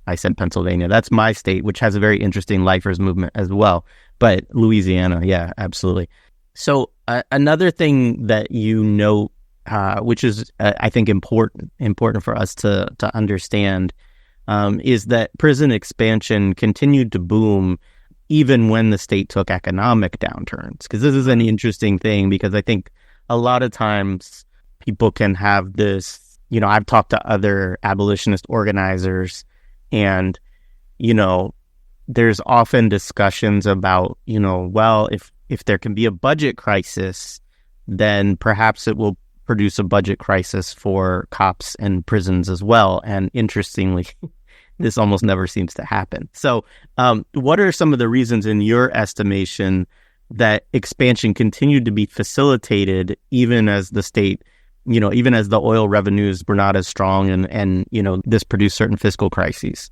I said Pennsylvania. That's my state, which has a very interesting lifers movement as well. But Louisiana, yeah, absolutely. So another thing that you note, which is, I think, important for us to understand, is that prison expansion continued to boom even when the state took economic downturns. Because this is an interesting thing, because I think a lot of times people can have this, I've talked to other abolitionist organizers, and, there's often discussions about, well, if there can be a budget crisis, then perhaps it will produce a budget crisis for cops and prisons as well. And interestingly, this almost never seems to happen. So what are some of the reasons in your estimation that expansion continued to be facilitated even as the state, even as the oil revenues were not as strong and this produced certain fiscal crises?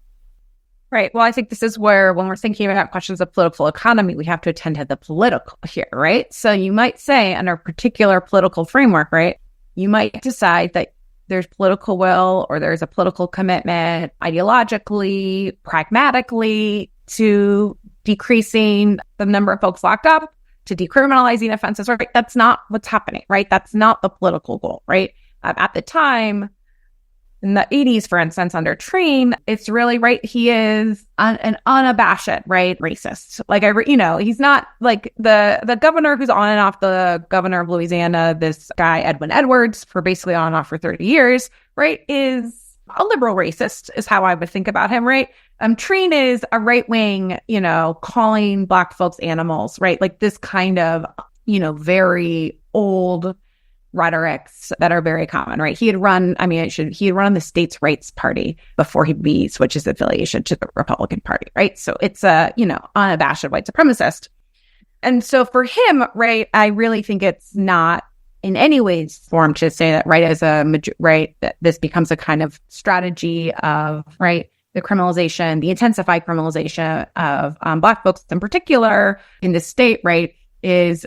Right. Well, I think this is where, when we're thinking about questions of political economy, we have to attend to the political here, right? So you might say, under a particular political framework, right, you might decide that there's political will or there's a political commitment ideologically, pragmatically, to decreasing the number of folks locked up, to decriminalizing offenses, right? That's not what's happening, right? That's not the political goal, right? At the time, in the 80s, for instance, under Treen, it's really, right, he is an unabashed, right, racist. Like, he's not like the governor who's on and off, the governor of Louisiana, this guy, Edwin Edwards, for basically on and off for 30 years, right, is a liberal racist, is how I would think about him, right? Treen is a right-wing, calling Black folks animals, right? Like this kind of, very old rhetorics that are very common, right? He had run the states' rights party before he switched his affiliation to the Republican Party, right? So it's a, unabashed white supremacist. And so for him, right, I really think it's not in any ways formed to say that, right, that this becomes a kind of strategy of, right, the criminalization, the intensified criminalization of Black folks in particular in the state, right, is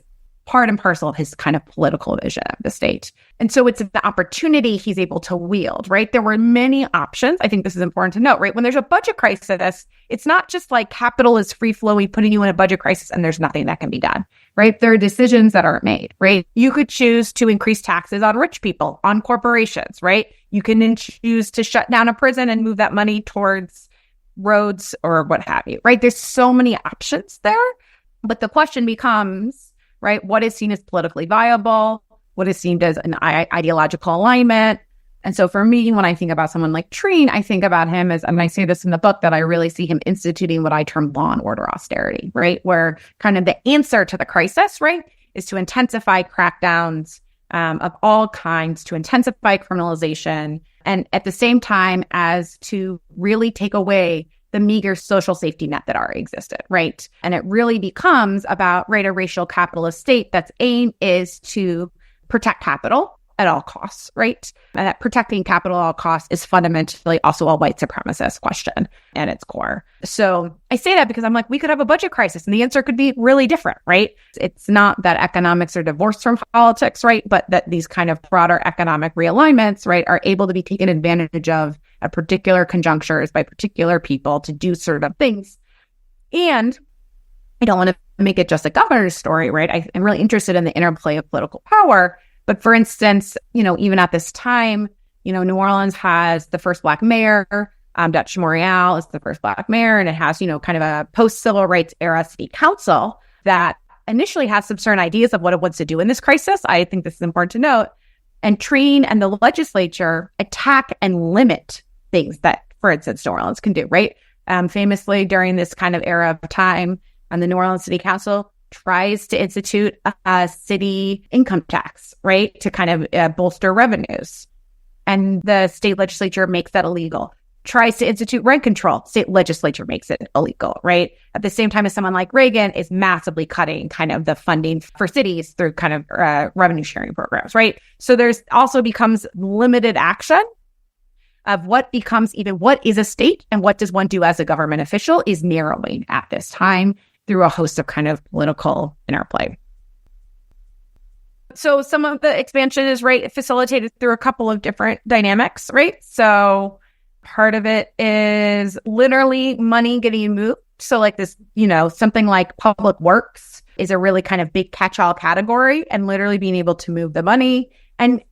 part and parcel of his kind of political vision of the state. And so it's the opportunity he's able to wield, right? There were many options. I think this is important to note, right? When there's a budget crisis, it's not just like capital is free flowing, putting you in a budget crisis and there's nothing that can be done, right? There are decisions that are made, right? You could choose to increase taxes on rich people, on corporations, right? You can then choose to shut down a prison and move that money towards roads or what have you, right? There's so many options there. But the question becomes, right, what is seen as politically viable? What is seen as an ideological alignment? And so for me, when I think about someone like Treen, I think about him as, and I say this in the book, that I really see him instituting what I term law and order austerity, right? Where kind of the answer to the crisis, right, is to intensify crackdowns of all kinds, to intensify criminalization, and at the same time as to really take away the meager social safety net that already existed, right? And it really becomes about, right, a racial capitalist state that's aim is to protect capital at all costs, right? And that protecting capital at all costs is fundamentally also a white supremacist question at its core. So I say that because I'm like, we could have a budget crisis and the answer could be really different, right? It's not that economics are divorced from politics, right? But that these kind of broader economic realignments, right, are able to be taken advantage of at particular conjunctures by particular people to do certain things. And I don't want to make it just a governor's story, right? I'm really interested in the interplay of political power. But for instance, even at this time, New Orleans has the first Black mayor. Dutch Morial is the first Black mayor, and it has, kind of a post-civil rights era city council that initially has some certain ideas of what it wants to do in this crisis. I think this is important to note. And Treen and the legislature attack and limit things that, for instance, New Orleans can do, right? Famously, during this kind of era of time, the New Orleans City Council tries to institute a city income tax, right, to kind of bolster revenues. And the state legislature makes that illegal. Tries to institute rent control. State legislature makes it illegal, right? At the same time as someone like Reagan is massively cutting kind of the funding for cities through kind of revenue sharing programs, right? So there's also becomes limited action of what becomes even what is a state and what does one do as a government official is narrowing at this time. through a host of kind of political interplay. So some of the expansion is, right, facilitated through a couple of different dynamics, right? So part of it is literally money getting moved. So like this, something like public works is a really kind of big catch-all category, and literally being able to move the money. And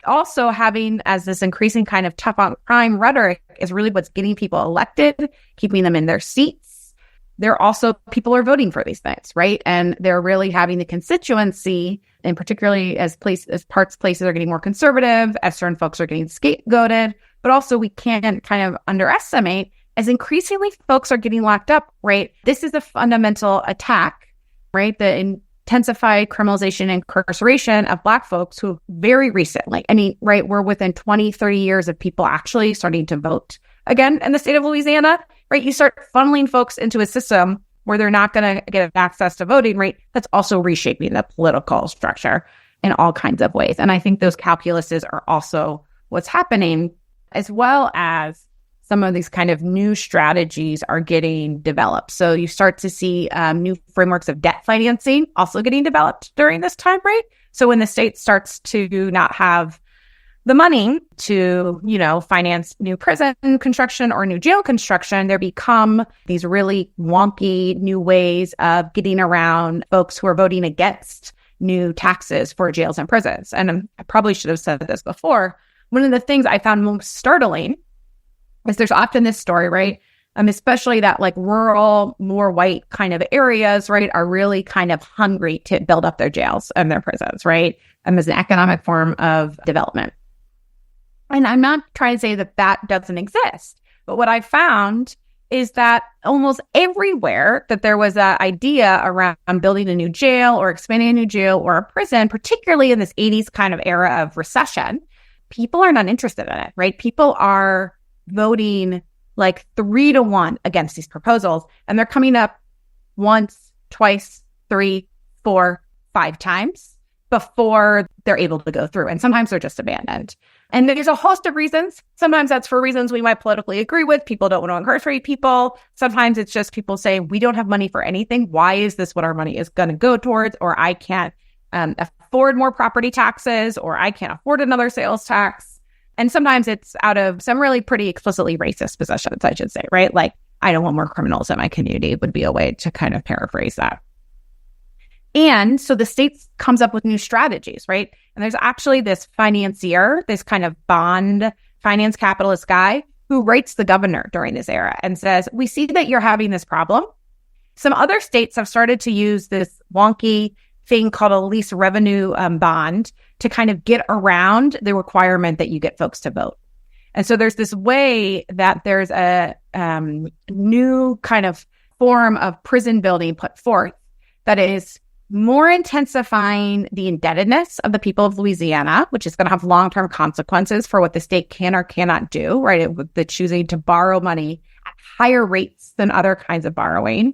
also having as this increasing kind of tough on crime rhetoric is really what's getting people elected, keeping them in their seats. People are voting for these things, right? And they're really having the constituency, and particularly as places are getting more conservative, as certain folks are getting scapegoated. But also we can't kind of underestimate, as increasingly folks are getting locked up, right? This is a fundamental attack, right? The intensified criminalization and incarceration of Black folks who very recently, right, we're within 20, 30 years of people actually starting to vote again in the state of Louisiana, right? You start funneling folks into a system where they're not going to get access to voting, right? That's also reshaping the political structure in all kinds of ways. And I think those calculuses are also what's happening, as well as some of these kind of new strategies are getting developed. So you start to see new frameworks of debt financing also getting developed during this time, right? So when the state starts to not have the money to, finance new prison construction or new jail construction, there become these really wonky new ways of getting around folks who are voting against new taxes for jails and prisons. And I probably should have said this before. One of the things I found most startling is there's often this story, right? Especially that like rural, more white kind of areas, right, are really kind of hungry to build up their jails and their prisons, right? As an economic form of development. And I'm not trying to say that doesn't exist, but what I found is that almost everywhere that there was an idea around building a new jail or expanding a new jail or a prison, particularly in this 80s kind of era of recession, people are not interested in it, right? People are voting like 3-1 against these proposals, and they're coming up once, twice, 3, 4, 5 times before they're able to go through. And sometimes they're just abandoned. And there's a host of reasons. Sometimes that's for reasons we might politically agree with. People don't want to incarcerate people. Sometimes it's just people saying, we don't have money for anything. Why is this what our money is going to go towards? Or I can't afford more property taxes, or I can't afford another sales tax. And sometimes it's out of some really pretty explicitly racist positions, I should say, right? Like, I don't want more criminals in my community would be a way to kind of paraphrase that. And so the state comes up with new strategies, right? And there's actually this financier, this kind of bond finance capitalist guy who writes the governor during this era and says, we see that you're having this problem. Some other states have started to use this wonky thing called a lease revenue bond to kind of get around the requirement that you get folks to vote. And so there's this way that there's a new kind of form of prison building put forth that is more intensifying the indebtedness of the people of Louisiana, which is going to have long-term consequences for what the state can or cannot do, right? With the choosing to borrow money at higher rates than other kinds of borrowing,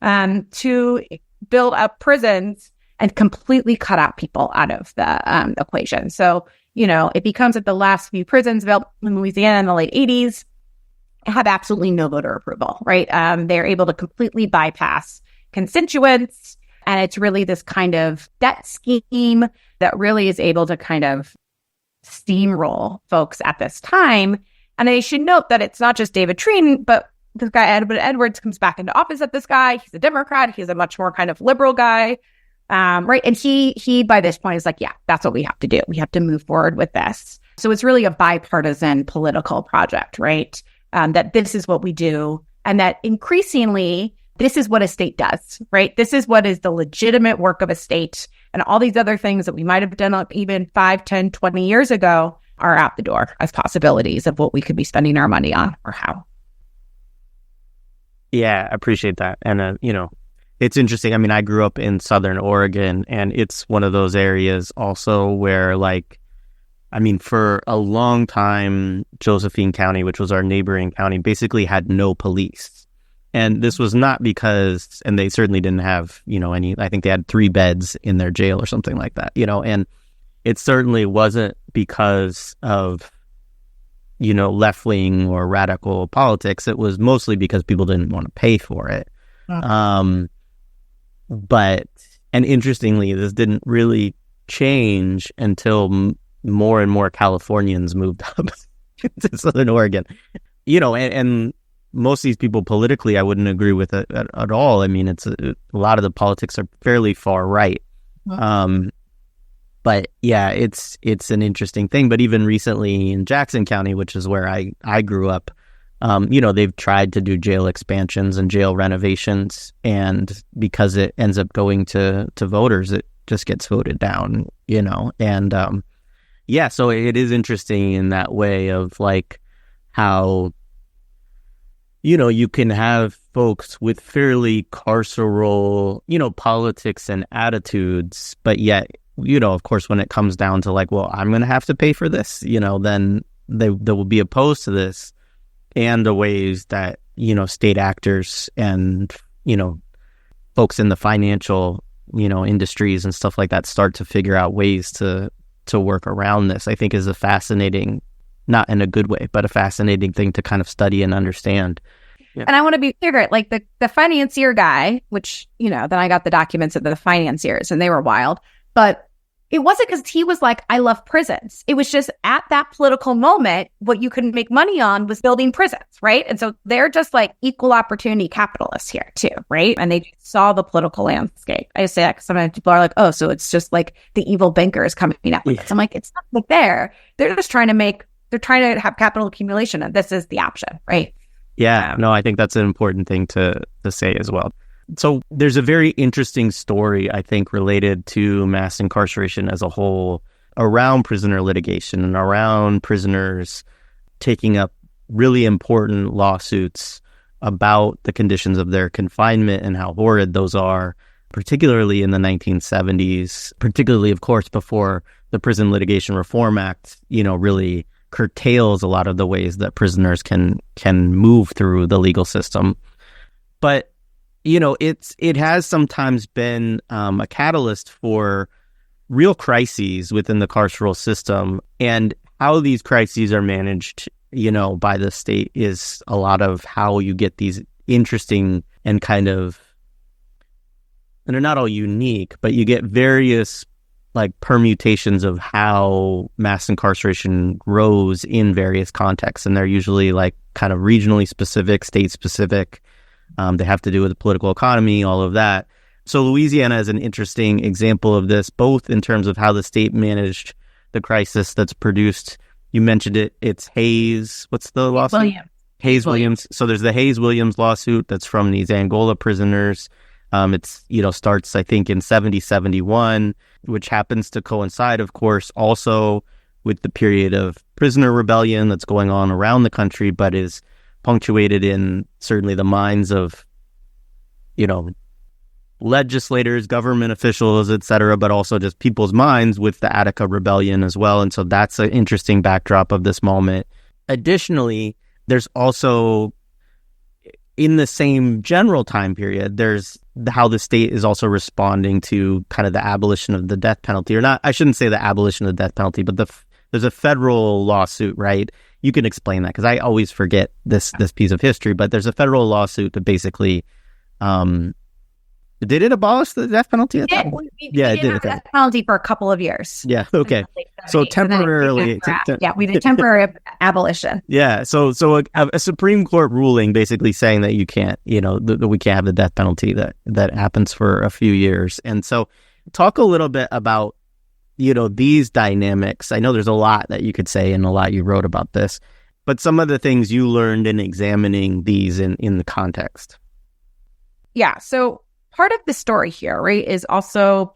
to build up prisons and completely cut out people out of the equation. So, it becomes that the last few prisons built in Louisiana in the late 80s have absolutely no voter approval, right? They're able to completely bypass constituents. And it's really this kind of debt scheme that really is able to kind of steamroll folks at this time. And I should note that it's not just David Treen, but this guy, Edwards, comes back into office at this guy. He's a Democrat. He's a much more kind of liberal guy. Right. And he by this point is like, yeah, that's what we have to do. We have to move forward with this. So it's really a bipartisan political project, right? That this is what we do. And that increasingly, this is what a state does, right? This is what is the legitimate work of a state. And all these other things that we might have done even 5, 10, 20 years ago are out the door as possibilities of what we could be spending our money on or how. Yeah, I appreciate that. And, it's interesting. I mean, I grew up in Southern Oregon, and it's one of those areas also where, for a long time, Josephine County, which was our neighboring county, basically had no police. And this was not because, and they certainly didn't have, any, I think they had 3 beds in their jail or something like that, and it certainly wasn't because of, left-wing or radical politics. It was mostly because people didn't want to pay for it. and interestingly, this didn't really change until more and more Californians moved up to Southern Oregon. And most of these people politically, I wouldn't agree with it at all. I mean, it's a lot of the politics are fairly far right. But yeah, it's an interesting thing. But even recently in Jackson County, which is where I grew up, they've tried to do jail expansions and jail renovations, and because it ends up going to voters, it just gets voted down, and so it is interesting in that way of like how, you can have folks with fairly carceral, politics and attitudes, but yet, of course, when it comes down to like, well, I'm going to have to pay for this, then they will be opposed to this, and the ways that, state actors and, folks in the financial, industries and stuff like that start to figure out ways to work around this, I think is a fascinating, not in a good way, but a fascinating thing to kind of study and understand. Yeah. And I want to be clear, like the financier guy, which, then I got the documents of the financiers and they were wild, but it wasn't because he was like, I love prisons. It was just at that political moment, what you could make money on was building prisons, right? And so they're just like equal opportunity capitalists here too, right? And they saw the political landscape. I say that because sometimes people are like, oh, so it's just like the evil bankers coming up with this. I'm like, it's not like they're just trying to have capital accumulation, and this is the option, right? Yeah, no, I think that's an important thing to say as well. So there's a very interesting story, I think, related to mass incarceration as a whole around prisoner litigation and around prisoners taking up really important lawsuits about the conditions of their confinement and how horrid those are, particularly in the 1970s, particularly, of course, before the Prison Litigation Reform Act, really curtails a lot of the ways that prisoners can move through the legal system. But it has sometimes been a catalyst for real crises within the carceral system, and how these crises are managed, by the state is a lot of how you get these interesting and kind of, and they're not all unique, but you get various like permutations of how mass incarceration grows in various contexts, and they're usually like kind of regionally specific, state specific. They have to do with the political economy, all of that. So Louisiana is an interesting example of this, both in terms of how the state managed the crisis that's produced. You mentioned it. It's Hayes. What's the lawsuit? Hayes-Williams. So there's the Hayes-Williams lawsuit that's from these Angola prisoners. It's, starts, I think, in 71, which happens to coincide, of course, also with the period of prisoner rebellion that's going on around the country, but is punctuated in certainly the minds of, legislators, government officials, etc., but also just people's minds with the Attica Rebellion as well. And so that's an interesting backdrop of this moment. Additionally, there's also, in the same general time period, there's how the state is also responding to kind of the abolition of the death penalty, or not, I shouldn't say the abolition of the death penalty, but there's a federal lawsuit, right? You can explain that because I always forget this piece of history, but there's a federal lawsuit that basically, did it abolish the death penalty at that point? Yeah, it did. The death penalty for a couple of years. Yeah, okay. So temporarily. We did temporary abolition. Yeah, so a Supreme Court ruling basically saying that you can't, that we can't have the death penalty that happens for a few years. And so talk a little bit about, these dynamics. I know there's a lot that you could say and a lot you wrote about this, but some of the things you learned in examining these in the context. Yeah, so part of the story here, right, is also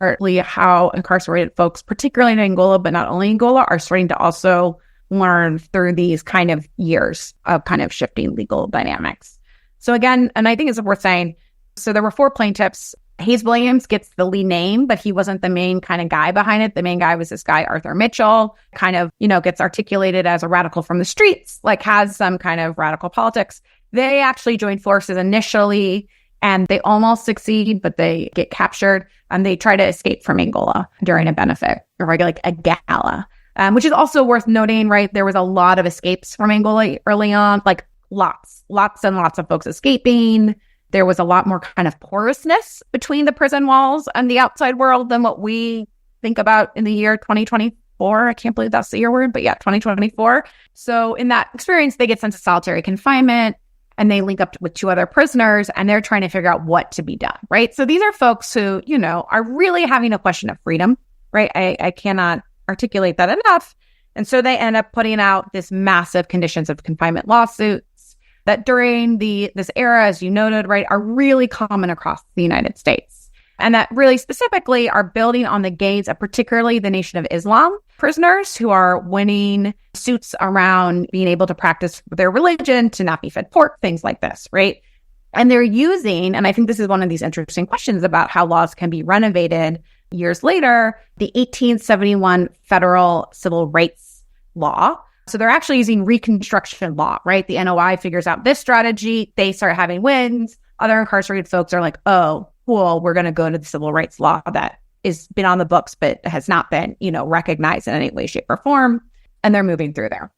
partly how incarcerated folks, particularly in Angola, but not only Angola, are starting to also learn through these kind of years of kind of shifting legal dynamics. So again, and I think it's worth saying, so there were 4 plaintiffs. Hayes-Williams gets the lead name, but he wasn't the main kind of guy behind it. The main guy was this guy, Arthur Mitchell, kind of, gets articulated as a radical from the streets, like has some kind of radical politics. They actually joined forces initially, and they almost succeed, but they get captured, and they try to escape from Angola during a benefit, or like a gala, which is also worth noting, right? There was a lot of escapes from Angola early on, like lots and lots of folks escaping. there was a lot more kind of porousness between the prison walls and the outside world than what we think about in the year 2024. I can't believe that's the year word, but yeah, 2024. So in that experience, they get sent to solitary confinement and they link up with two other prisoners and they're trying to figure out what to be done, right? So these are folks who, are really having a question of freedom, right? I cannot articulate that enough. And so they end up putting out this massive conditions of confinement lawsuits that during this era, as you noted, right, are really common across the United States. And that really specifically are building on the gains of particularly the Nation of Islam prisoners who are winning suits around being able to practice their religion, to not be fed pork, things like this, right? And they're using, and I think this is one of these interesting questions about how laws can be renovated years later, the 1871 federal civil rights law. So they're actually using Reconstruction law, right? The NOI figures out this strategy. They start having wins. Other incarcerated folks are like, oh, cool, we're going to go to the civil rights law that has been on the books, but has not been, recognized in any way, shape, or form. And they're moving through there.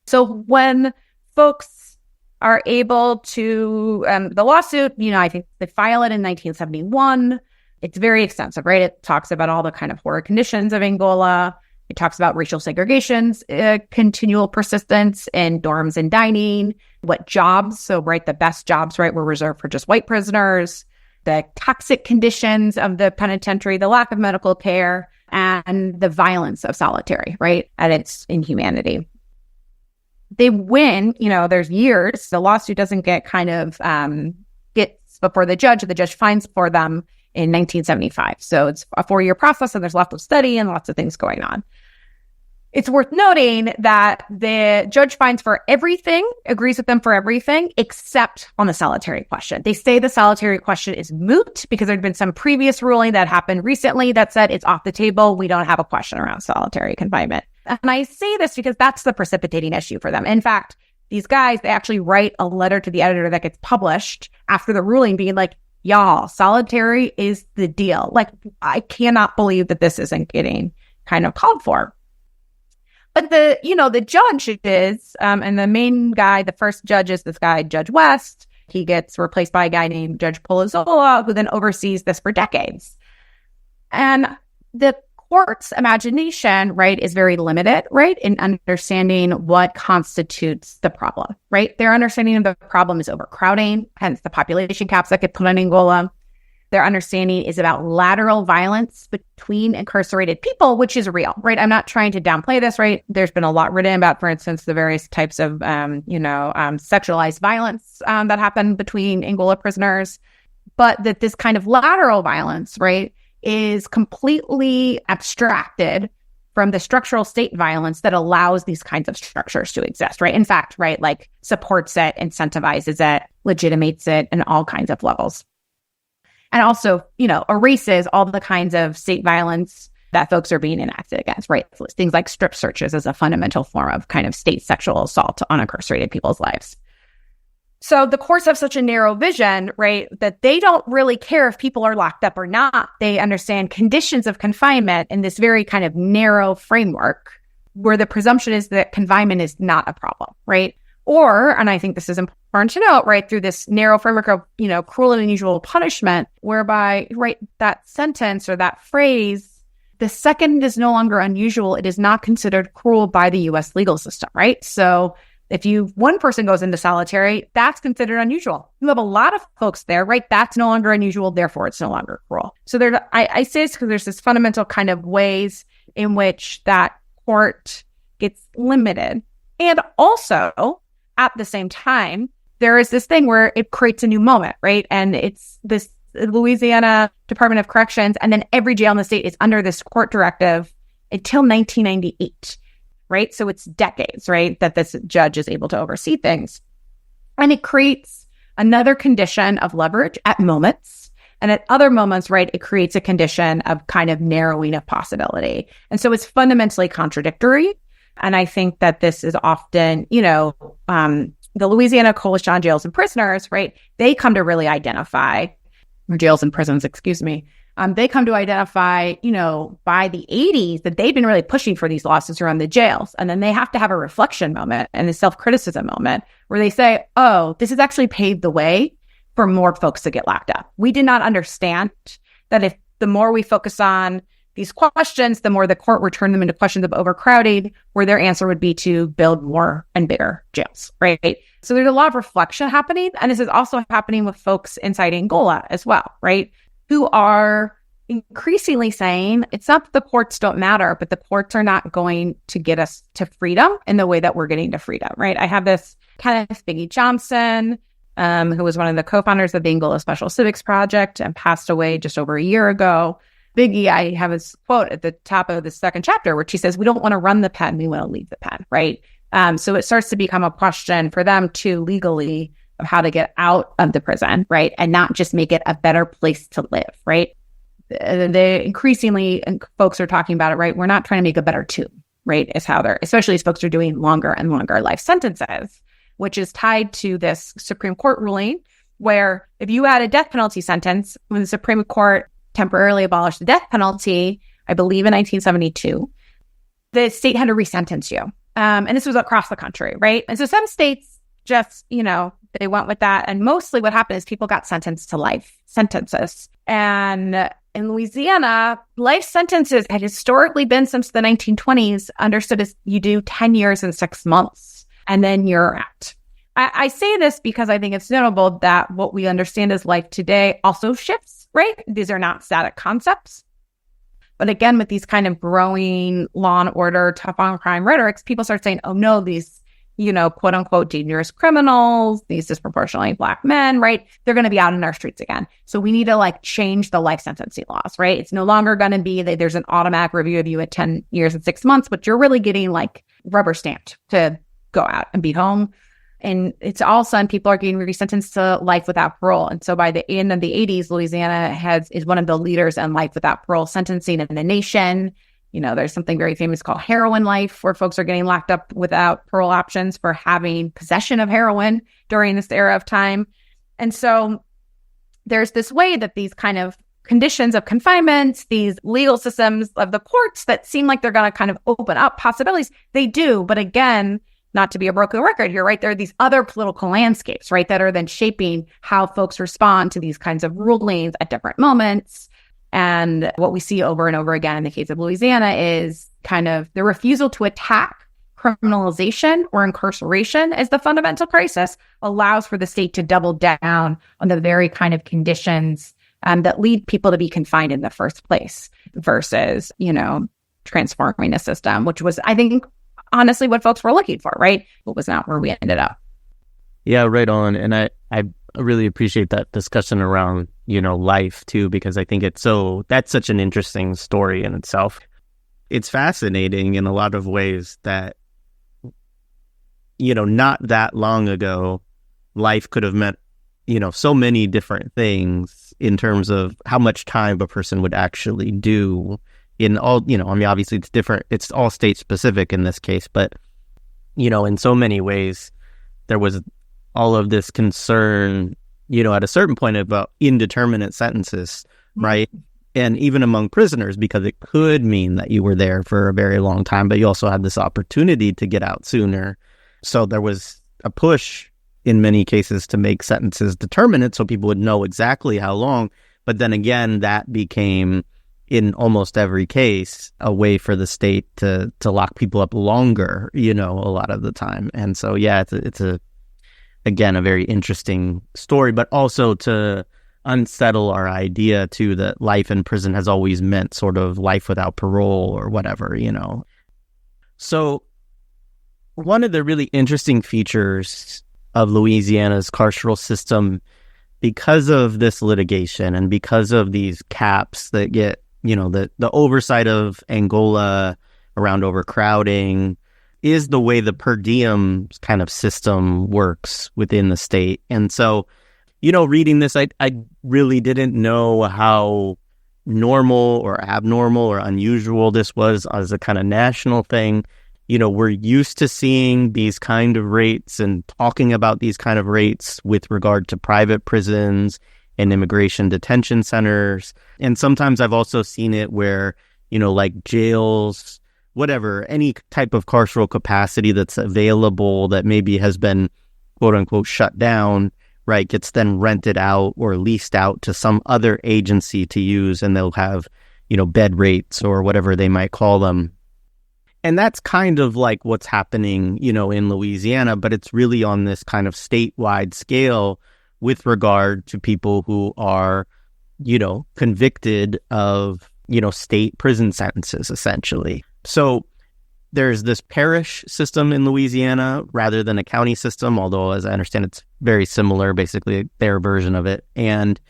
So when folks are able to, the lawsuit, I think they file it in 1971. It's very extensive, right? It talks about all the kind of horror conditions of Angola. It talks about racial segregation's continual persistence in dorms and dining, what jobs, so right, the best jobs, right, were reserved for just white prisoners, the toxic conditions of the penitentiary, the lack of medical care, and the violence of solitary, right, and its inhumanity. They win, there's years. The lawsuit doesn't get gets before the judge finds for them in 1975. So it's a 4-year process and there's lots of study and lots of things going on. It's worth noting that the judge finds for everything, agrees with them for everything, except on the solitary question. They say the solitary question is moot because there'd been some previous ruling that happened recently that said it's off the table. We don't have a question around solitary confinement. And I say this because that's the precipitating issue for them. In fact, these guys, they actually write a letter to the editor that gets published after the ruling being like, y'all, solitary is the deal. Like, I cannot believe that this isn't getting kind of called for. But the judge is, and the main guy, the first judge is this guy, Judge West. He gets replaced by a guy named Judge Polizzola, who then oversees this for decades. And the court's imagination, right, is very limited, right, in understanding what constitutes the problem, right? Their understanding of the problem is overcrowding, hence the population caps that get put on Angola. Their understanding is about lateral violence between incarcerated people, which is real, right? I'm not trying to downplay this, right? There's been a lot written about, for instance, the various types of, sexualized violence that happen between Angola prisoners, but that this kind of lateral violence, right, is completely abstracted from the structural state violence that allows these kinds of structures to exist, right? In fact, right, like supports it, incentivizes it, legitimates it in all kinds of levels. And also, erases all the kinds of state violence that folks are being enacted against, right? So things like strip searches as a fundamental form of kind of state sexual assault on incarcerated people's lives. So the courts have such a narrow vision, right, that they don't really care if people are locked up or not. They understand conditions of confinement in this very kind of narrow framework where the presumption is that confinement is not a problem, right? Or, and I think this is important to note, right, through this narrow framework of, cruel and unusual punishment, whereby, right, that sentence or that phrase, the second is no longer unusual, it is not considered cruel by the U.S. legal system, right? So if one person goes into solitary, that's considered unusual. You have a lot of folks there, right? That's no longer unusual, therefore it's no longer cruel. So I say this because there's this fundamental kind of ways in which that court gets limited. And also, at the same time, there is this thing where it creates a new moment, right? And it's this Louisiana Department of Corrections, and then every jail in the state is under this court directive until 1998, right? So it's decades, right, that this judge is able to oversee things. And it creates another condition of leverage at moments. And at other moments, right, it creates a condition of kind of narrowing of possibility. And so it's fundamentally contradictory. And I think that this is often, the Louisiana Coalition on Jails and Prisoners, right, they come to really identify, or jails and prisons, excuse me, they come to identify, by the 80s that they've been really pushing for these lawsuits around the jails. And then they have to have a reflection moment and a self-criticism moment where they say, oh, this has actually paved the way for more folks to get locked up. We did not understand that if the more we focus on these questions, the more the court would turn them into questions of overcrowding, where their answer would be to build more and bigger jails, right? So there's a lot of reflection happening. And this is also happening with folks inside Angola as well, right? Who are increasingly saying it's not that the courts don't matter, but the courts are not going to get us to freedom in the way that we're getting to freedom, right? I have this Kenneth Biggie Johnson, who was one of the co-founders of the Angola Special Civics Project and passed away just over a year ago. Biggie, I have his quote at the top of the second chapter where she says, we don't want to run the pen, we want to leave the pen, right? So it starts to become a question for them too, legally, of how to get out of the prison, right? And not just make it a better place to live, right? They increasingly, and folks are talking about it, right? We're not trying to make a better tomb, right? Is how they're, especially as folks are doing longer and longer life sentences, which is tied to this Supreme Court ruling where if you had a death penalty sentence, when the Supreme Court temporarily abolished the death penalty, I believe in 1972, the state had to resentence you. And this was across the country, right? And so some states just, they went with that. And mostly what happened is people got sentenced to life sentences. And in Louisiana, life sentences had historically been since the 1920s understood as you do 10 years and 6 months. And then you're out. I say this because I think it's notable that what we understand as life today also shifts, right? These are not static concepts. But again, with these kind of growing law and order, tough on crime rhetorics, people start saying, oh no, these, quote unquote, dangerous criminals, these disproportionately Black men, right? They're going to be out in our streets again. So we need to change the life sentencing laws, right? It's no longer going to be that there's an automatic review of you at 10 years and 6 months, but you're really getting rubber stamped to go out and be home. And it's all of a sudden people are getting resentenced to life without parole. And so by the end of the 80s, Louisiana is one of the leaders in life without parole sentencing in the nation. There's something very famous called heroin life, where folks are getting locked up without parole options for having possession of heroin during this era of time. And so there's this way that these kind of conditions of confinement, these legal systems of the courts that seem like they're going to kind of open up possibilities, they do. But again, not to be a broken record here, right? There are these other political landscapes, right, that are then shaping how folks respond to these kinds of rulings at different moments. And what we see over and over again in the case of Louisiana is kind of the refusal to attack criminalization or incarceration as the fundamental crisis allows for the state to double down on the very kind of conditions that lead people to be confined in the first place versus, transforming a system, which was, I think, honestly what folks were looking for, right? But was not where we ended up. Yeah, right on. And I really appreciate that discussion around, life too, because I think that's such an interesting story in itself. It's fascinating in a lot of ways that, not that long ago, life could have meant, so many different things in terms of how much time a person would actually do in all, obviously it's different. It's all state specific in this case, but, in so many ways, there was all of this concern, at a certain point about indeterminate sentences, right? And even among prisoners, because it could mean that you were there for a very long time, but you also had this opportunity to get out sooner. So there was a push in many cases to make sentences determinate so people would know exactly how long. But then again, that became, in almost every case, a way for the state to lock people up longer, a lot of the time. And so, yeah, it's again, a very interesting story, but also to unsettle our idea, too, that life in prison has always meant sort of life without parole or whatever, So one of the really interesting features of Louisiana's carceral system, because of this litigation and because of these caps that get, the oversight of Angola around overcrowding, is the way the per diem kind of system works within the state. And so, reading this, I really didn't know how normal or abnormal or unusual this was as a kind of national thing. We're used to seeing these kind of rates and talking about these kind of rates with regard to private prisons and immigration detention centers. And sometimes I've also seen it where, like jails, whatever, any type of carceral capacity that's available that maybe has been, quote unquote, shut down, right, gets then rented out or leased out to some other agency to use, and they'll have, bed rates or whatever they might call them. And that's kind of like what's happening, in Louisiana, but it's really on this kind of statewide scale with regard to people who are, convicted of, state prison sentences, essentially. So there's this parish system in Louisiana rather than a county system, although, as I understand, it's very similar, basically their version of it. And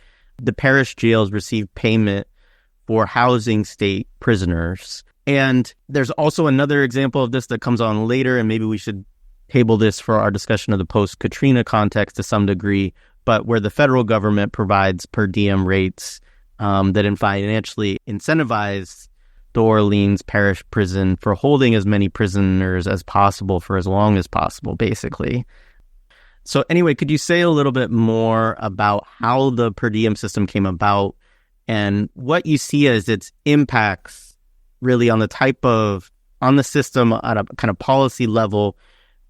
the parish jails receive payment for housing state prisoners. And there's also another example of this that comes on later, and maybe we should table this for our discussion of the post-Katrina context to some degree, but where the federal government provides per diem rates that financially incentivize the Orleans Parish Prison for holding as many prisoners as possible for as long as possible, basically. So anyway, could you say a little bit more about how the per diem system came about and what you see as its impacts really on the system at a kind of policy level,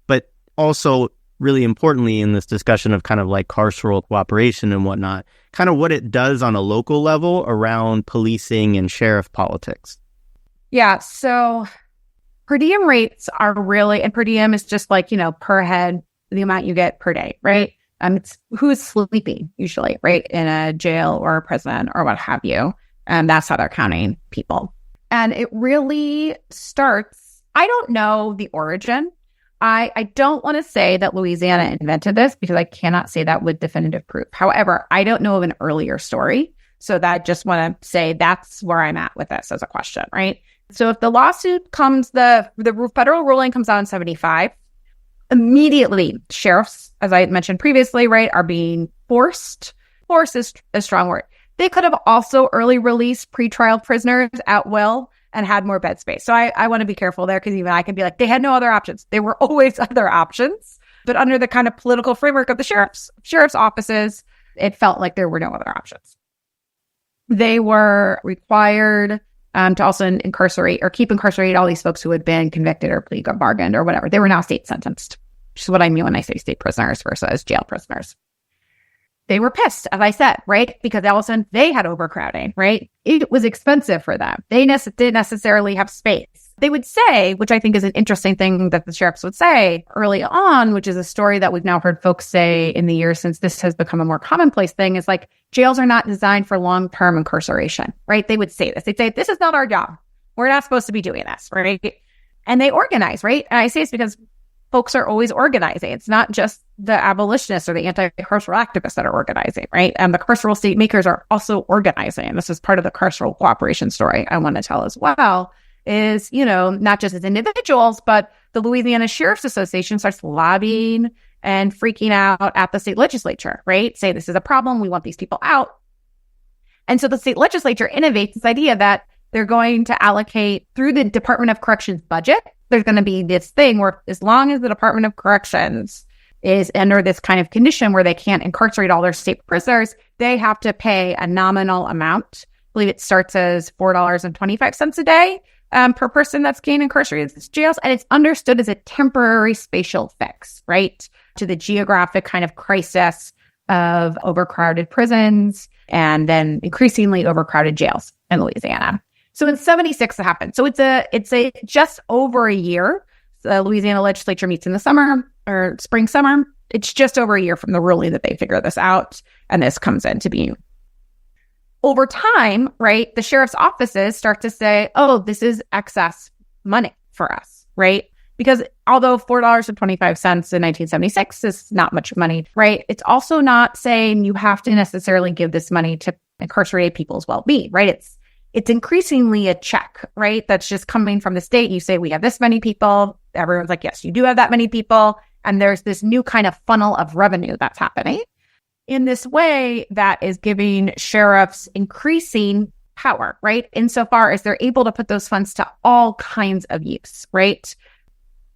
but also really importantly in this discussion of kind of like carceral cooperation and whatnot, kind of what it does on a local level around policing and sheriff politics? Yeah, so per diem rates are really, and per diem is just like, per head, the amount you get per day, right? It's who's sleeping usually, right? In a jail or a prison or what have you. And that's how they're counting people. And it really starts, I don't know the origin. I don't want to say that Louisiana invented this because I cannot say that with definitive proof. However, I don't know of an earlier story. So that I just want to say that's where I'm at with this as a question, right? So if the lawsuit comes, the federal ruling comes out in 1975, immediately sheriffs, as I mentioned previously, right, are being forced. Force is a strong word. They could have also early released pretrial prisoners at will and had more bed space. So I want to be careful there because even I can be like, they had no other options. There were always other options. But under the kind of political framework of the sheriff's offices, it felt like there were no other options. They were required to also incarcerate or keep incarcerated all these folks who had been convicted or plea bargained or whatever. They were now state sentenced, which is what I mean when I say state prisoners versus jail prisoners. They were pissed, as I said, right? Because all of a sudden they had overcrowding, right? It was expensive for them. They didn't necessarily have space. They would say, which I think is an interesting thing that the sheriffs would say early on, which is a story that we've now heard folks say in the years since this has become a more commonplace thing, is like jails are not designed for long-term incarceration, right? They would say this. They'd say, this is not our job. We're not supposed to be doing this, right? And they organize, right? And I say this because folks are always organizing. It's not just the abolitionists or the anti-carceral activists that are organizing, right? And the carceral state makers are also organizing. And this is part of the carceral cooperation story I want to tell as well, is, not just as individuals, but the Louisiana Sheriff's Association starts lobbying and freaking out at the state legislature, right? Say, this is a problem. We want these people out. And so the state legislature innovates this idea that they're going to allocate through the Department of Corrections budget. There's going to be this thing where as long as the Department of Corrections is under this kind of condition where they can't incarcerate all their state prisoners, they have to pay a nominal amount. I believe it starts as $4.25 a day per person that's being incarcerated in jails. And it's understood as a temporary spatial fix, right, to the geographic kind of crisis of overcrowded prisons and then increasingly overcrowded jails in Louisiana. So in 1976 it happened. So it's a just over a year. The Louisiana legislature meets in the summer or spring, summer. It's just over a year from the ruling that they figure this out. And this comes into being. Over time, right, the sheriff's offices start to say, oh, this is excess money for us, right? Because although $4.25 in 1976 is not much money, right? It's also not saying you have to necessarily give this money to incarcerated people's well-being, right? It's increasingly a check, right? That's just coming from the state. You say, we have this many people. Everyone's like, yes, you do have that many people. And there's this new kind of funnel of revenue that's happening in this way that is giving sheriffs increasing power, right? Insofar as they're able to put those funds to all kinds of use, right?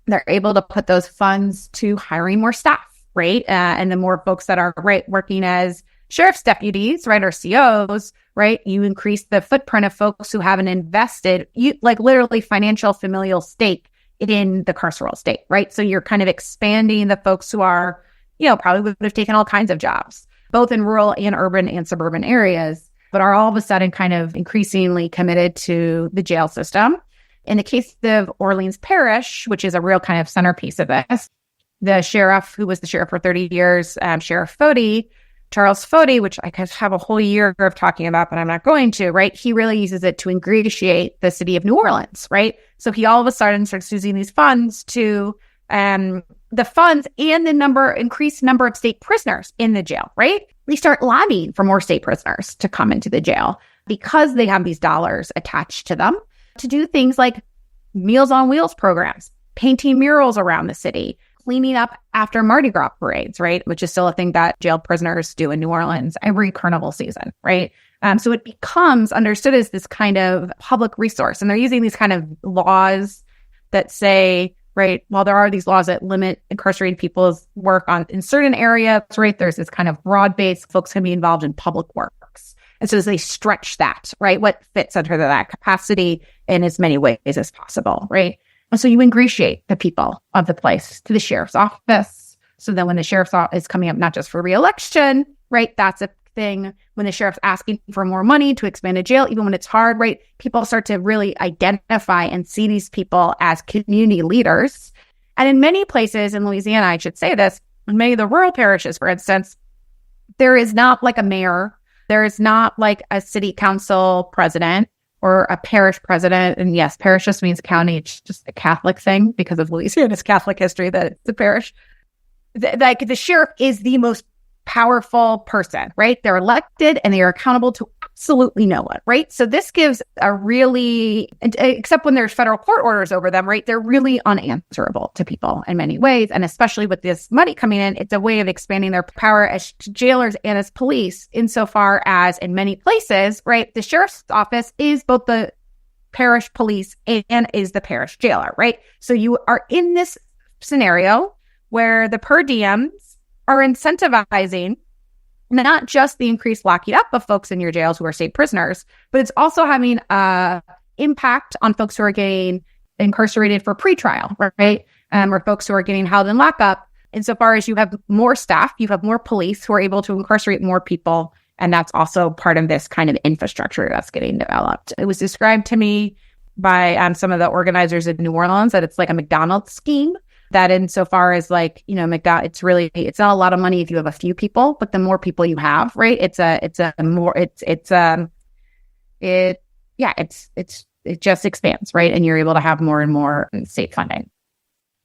They're able to put those funds to hiring more staff, right? And the more folks that are working as sheriff's deputies, right, or COs, right? You increase the footprint of folks who have an invested, literally financial familial stake in the carceral state, right? So you're kind of expanding the folks who are probably would have taken all kinds of jobs, both in rural and urban and suburban areas, but are all of a sudden kind of increasingly committed to the jail system. In the case of Orleans Parish, which is a real kind of centerpiece of this, the sheriff, who was the sheriff for 30 years, Sheriff Fody, Charles Fody, which I could have a whole year of talking about, but I'm not going to, right? He really uses it to ingratiate the city of New Orleans, right? So he all of a sudden starts using these funds to the funds and the increased number of state prisoners in the jail, right? They start lobbying for more state prisoners to come into the jail because they have these dollars attached to them to do things like Meals on Wheels programs, painting murals around the city, cleaning up after Mardi Gras parades, right? Which is still a thing that jail prisoners do in New Orleans every carnival season, right? So it becomes understood as this kind of public resource. And they're using these kind of laws that say, right, while there are these laws that limit incarcerated people's work in certain areas, right, there's this kind of broad-based folks can be involved in public works. And so as they stretch that, right, what fits under that capacity in as many ways as possible, right? And so you ingratiate the people of the place to the sheriff's office. So then when the sheriff's office is coming up, not just for re-election, right, that's a thing. When the sheriff's asking for more money to expand a jail, even when it's hard, right, people start to really identify and see these people as community leaders. And in many places in Louisiana, I should say this, in many of the rural parishes, for instance, there is not like a mayor. There is not like a city council president or a parish president. And yes, parish just means county. It's just a Catholic thing because of Louisiana's Catholic history that it's a parish. Like the sheriff is the most powerful person, right? They're elected and they are accountable to absolutely no one, right? So this gives a really, except when there's federal court orders over them, right? They're really unanswerable to people in many ways. And especially with this money coming in, it's a way of expanding their power as jailers and as police, insofar as in many places, right? The sheriff's office is both the parish police and is the parish jailer, right? So you are in this scenario where the per diems are incentivizing not just the increased locking up of folks in your jails who are state prisoners, but it's also having an impact on folks who are getting incarcerated for pretrial, right? Or folks who are getting held in lockup. Insofar as you have more staff, you have more police who are able to incarcerate more people. And that's also part of this kind of infrastructure that's getting developed. It was described to me by some of the organizers in New Orleans that it's like a McDonald's scheme. That insofar as like, it's not a lot of money if you have a few people, but the more people you have, right? It just expands, right? And you're able to have more and more state funding.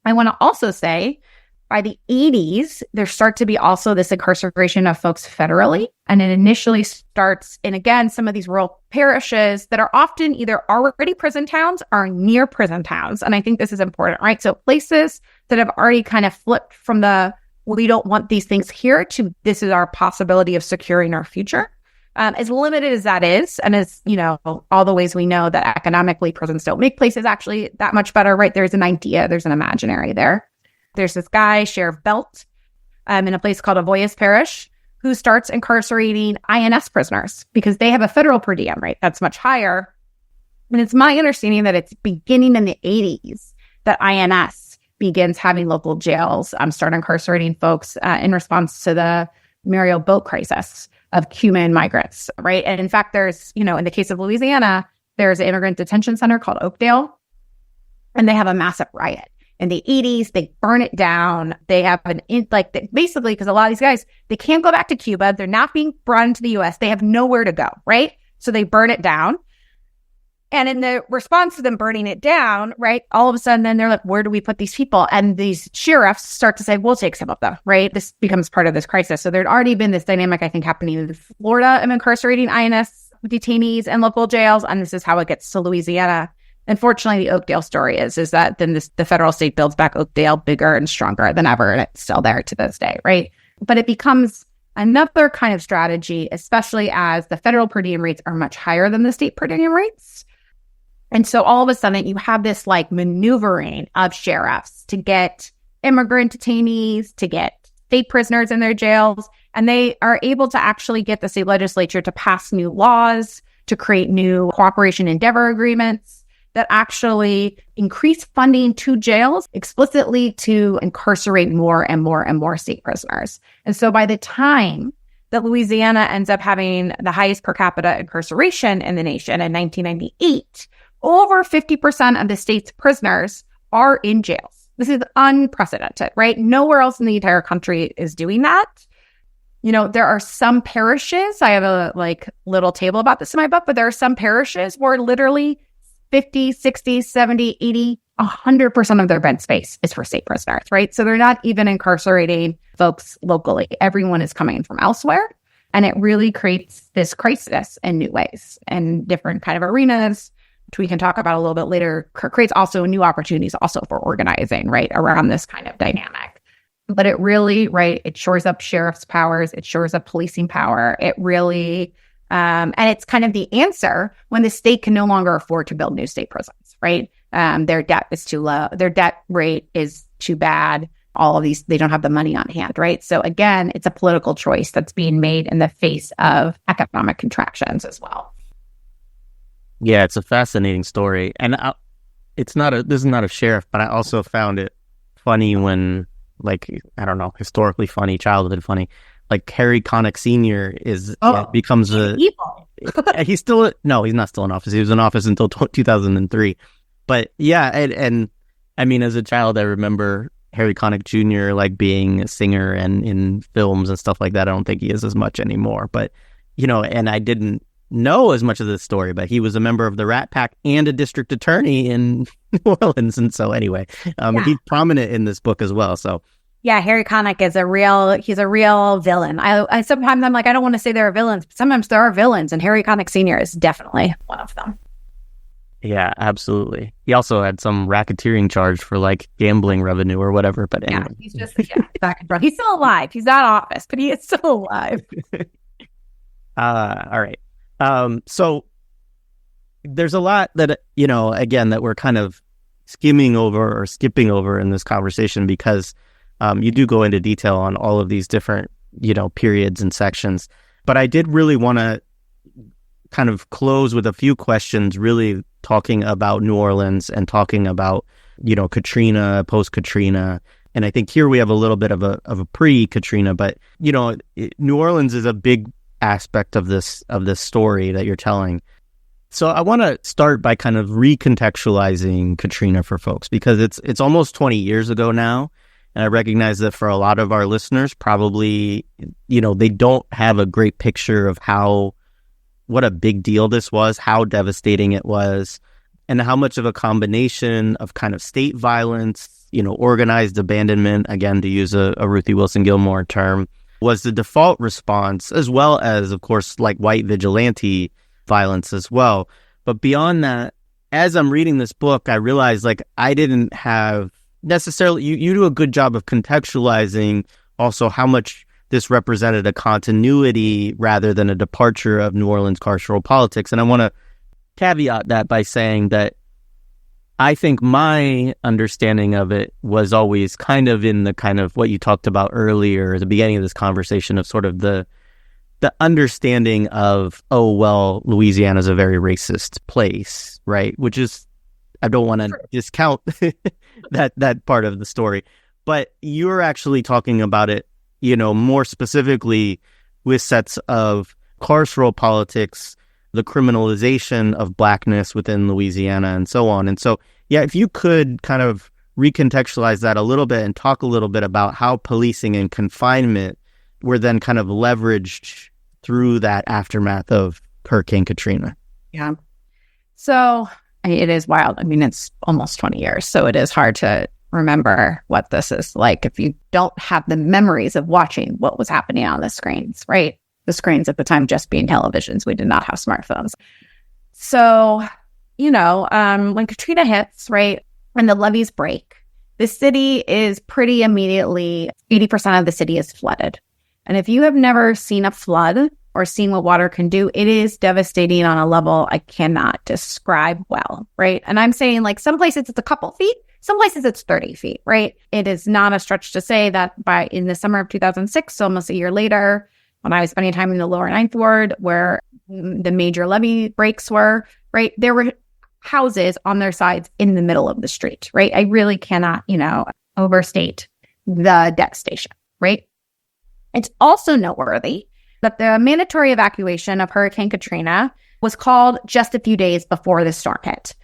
I want to also say by the 80s, there starts to be also this incarceration of folks federally. And it initially starts in, again, some of these rural parishes that are often either already prison towns or near prison towns. And I think this is important, right? So places that have already kind of flipped from we don't want these things here to this is our possibility of securing our future. As limited as that is, and as, all the ways we know that economically prisons don't make places actually that much better, right? There's an idea, there's an imaginary there. There's this guy, Sheriff Belt, in a place called Avoyas Parish, who starts incarcerating INS prisoners because they have a federal per diem rate that's much higher. And it's my understanding that it's beginning in the 80s that INS begins having local jails start incarcerating folks in response to the Mariel boat crisis of Cuban migrants, right? And in fact, there's, in the case of Louisiana, there's an immigrant detention center called Oakdale, and they have a massive riot. In the 80s, they burn it down. They have basically, because a lot of these guys, they can't go back to Cuba. They're not being brought into the U.S. They have nowhere to go, right? So they burn it down. And in the response to them burning it down, right, all of a sudden, then they're like, where do we put these people? And these sheriffs start to say, we'll take some of them, right? This becomes part of this crisis. So there'd already been this dynamic, I think, happening in Florida of incarcerating INS detainees in local jails. And this is how it gets to Louisiana. Unfortunately, the Oakdale story is that then the federal state builds back Oakdale bigger and stronger than ever, and it's still there to this day, right? But it becomes another kind of strategy, especially as the federal per diem rates are much higher than the state per diem rates. And so all of a sudden, you have this maneuvering of sheriffs to get immigrant detainees, to get state prisoners in their jails, and they are able to actually get the state legislature to pass new laws, to create new cooperation endeavor agreements that actually increase funding to jails explicitly to incarcerate more and more and more state prisoners. And so by the time that Louisiana ends up having the highest per capita incarceration in the nation in 1998, over 50% of the state's prisoners are in jails. This is unprecedented, right? Nowhere else in the entire country is doing that. You know, there are some parishes, I have a little table about this in my book, but there are some parishes where literally 50, 60, 70, 80, 100% of their bed space is for state prisoners, right? So they're not even incarcerating folks locally. Everyone is coming from elsewhere. And it really creates this crisis in new ways and different kind of arenas, which we can talk about a little bit later, creates also new opportunities also for organizing, right, around this kind of dynamic. But it really, right, it shores up sheriff's powers, it shores up policing power. It really, and it's kind of the answer when the state can no longer afford to build new state prisons, right? Their debt is too low, their debt rate is too bad. All of these, they don't have the money on hand, right? So again, it's a political choice that's being made in the face of economic contractions as well. Yeah, it's a fascinating story. And this is not a sheriff, but I also found it funny when, I don't know, historically funny, childhood funny, Harry Connick Sr. becomes evil. He's not still in office. He was in office until 2003. But yeah, and I mean, as a child, I remember Harry Connick Jr. Being a singer and in films and stuff like that. I don't think he is as much anymore. But, and I didn't know as much of this story, but he was a member of the Rat Pack and a district attorney in New Orleans. And so anyway, he's prominent in this book as well. So yeah, Harry Connick is he's a real villain. I sometimes I'm I don't want to say there are villains, but sometimes there are villains, and Harry Connick Sr. is definitely one of them. Yeah, absolutely. He also had some racketeering charge for gambling revenue or whatever. But anyway. Yeah, he's just back and forth. He's still alive. He's out of office, but he is still alive. All right. So there's a lot that, again, that we're kind of skimming over or skipping over in this conversation because you do go into detail on all of these different, periods and sections. But I did really want to kind of close with a few questions, really talking about New Orleans and talking about, Katrina, post-Katrina. And I think here we have a little bit of a pre-Katrina, but, New Orleans is a big aspect of this story that you're telling. So I want to start by kind of recontextualizing Katrina for folks, because it's almost 20 years ago now. And I recognize that for a lot of our listeners, probably, they don't have a great picture of what a big deal this was, how devastating it was, and how much of a combination of kind of state violence, organized abandonment, again, to use a Ruthie Wilson Gilmore term, was the default response, as well as, of course, white vigilante violence as well. But beyond that, as I'm reading this book, I realized I didn't have necessarily, you do a good job of contextualizing also how much this represented a continuity rather than a departure of New Orleans carceral politics. And I want to caveat that by saying that I think my understanding of it was always kind of in the kind of what you talked about earlier at the beginning of this conversation of sort of the understanding of, Louisiana's a very racist place, right? Which is, I don't want to discount that part of the story, but you're actually talking about it, more specifically with sets of carceral politics, the criminalization of Blackness within Louisiana and so on. And so, yeah, if you could kind of recontextualize that a little bit and talk a little bit about how policing and confinement were then kind of leveraged through that aftermath of Hurricane Katrina. Yeah. So it is wild. I mean, it's almost 20 years, so it is hard to remember what this is like if you don't have the memories of watching what was happening on the screens, right? The screens at the time just being televisions. We did not have smartphones. So, when Katrina hits, right, and the levees break, the city is pretty immediately, 80% of the city is flooded. And if you have never seen a flood or seen what water can do, it is devastating on a level I cannot describe well, right? And I'm saying some places it's a couple feet, some places it's 30 feet, right? It is not a stretch to say that in the summer of 2006, so almost a year later, when I was spending time in the lower Ninth Ward, where the major levee breaks were, right, there were houses on their sides in the middle of the street, right? I really cannot, overstate the devastation, right? It's also noteworthy that the mandatory evacuation of Hurricane Katrina was called just a few days before the storm hit.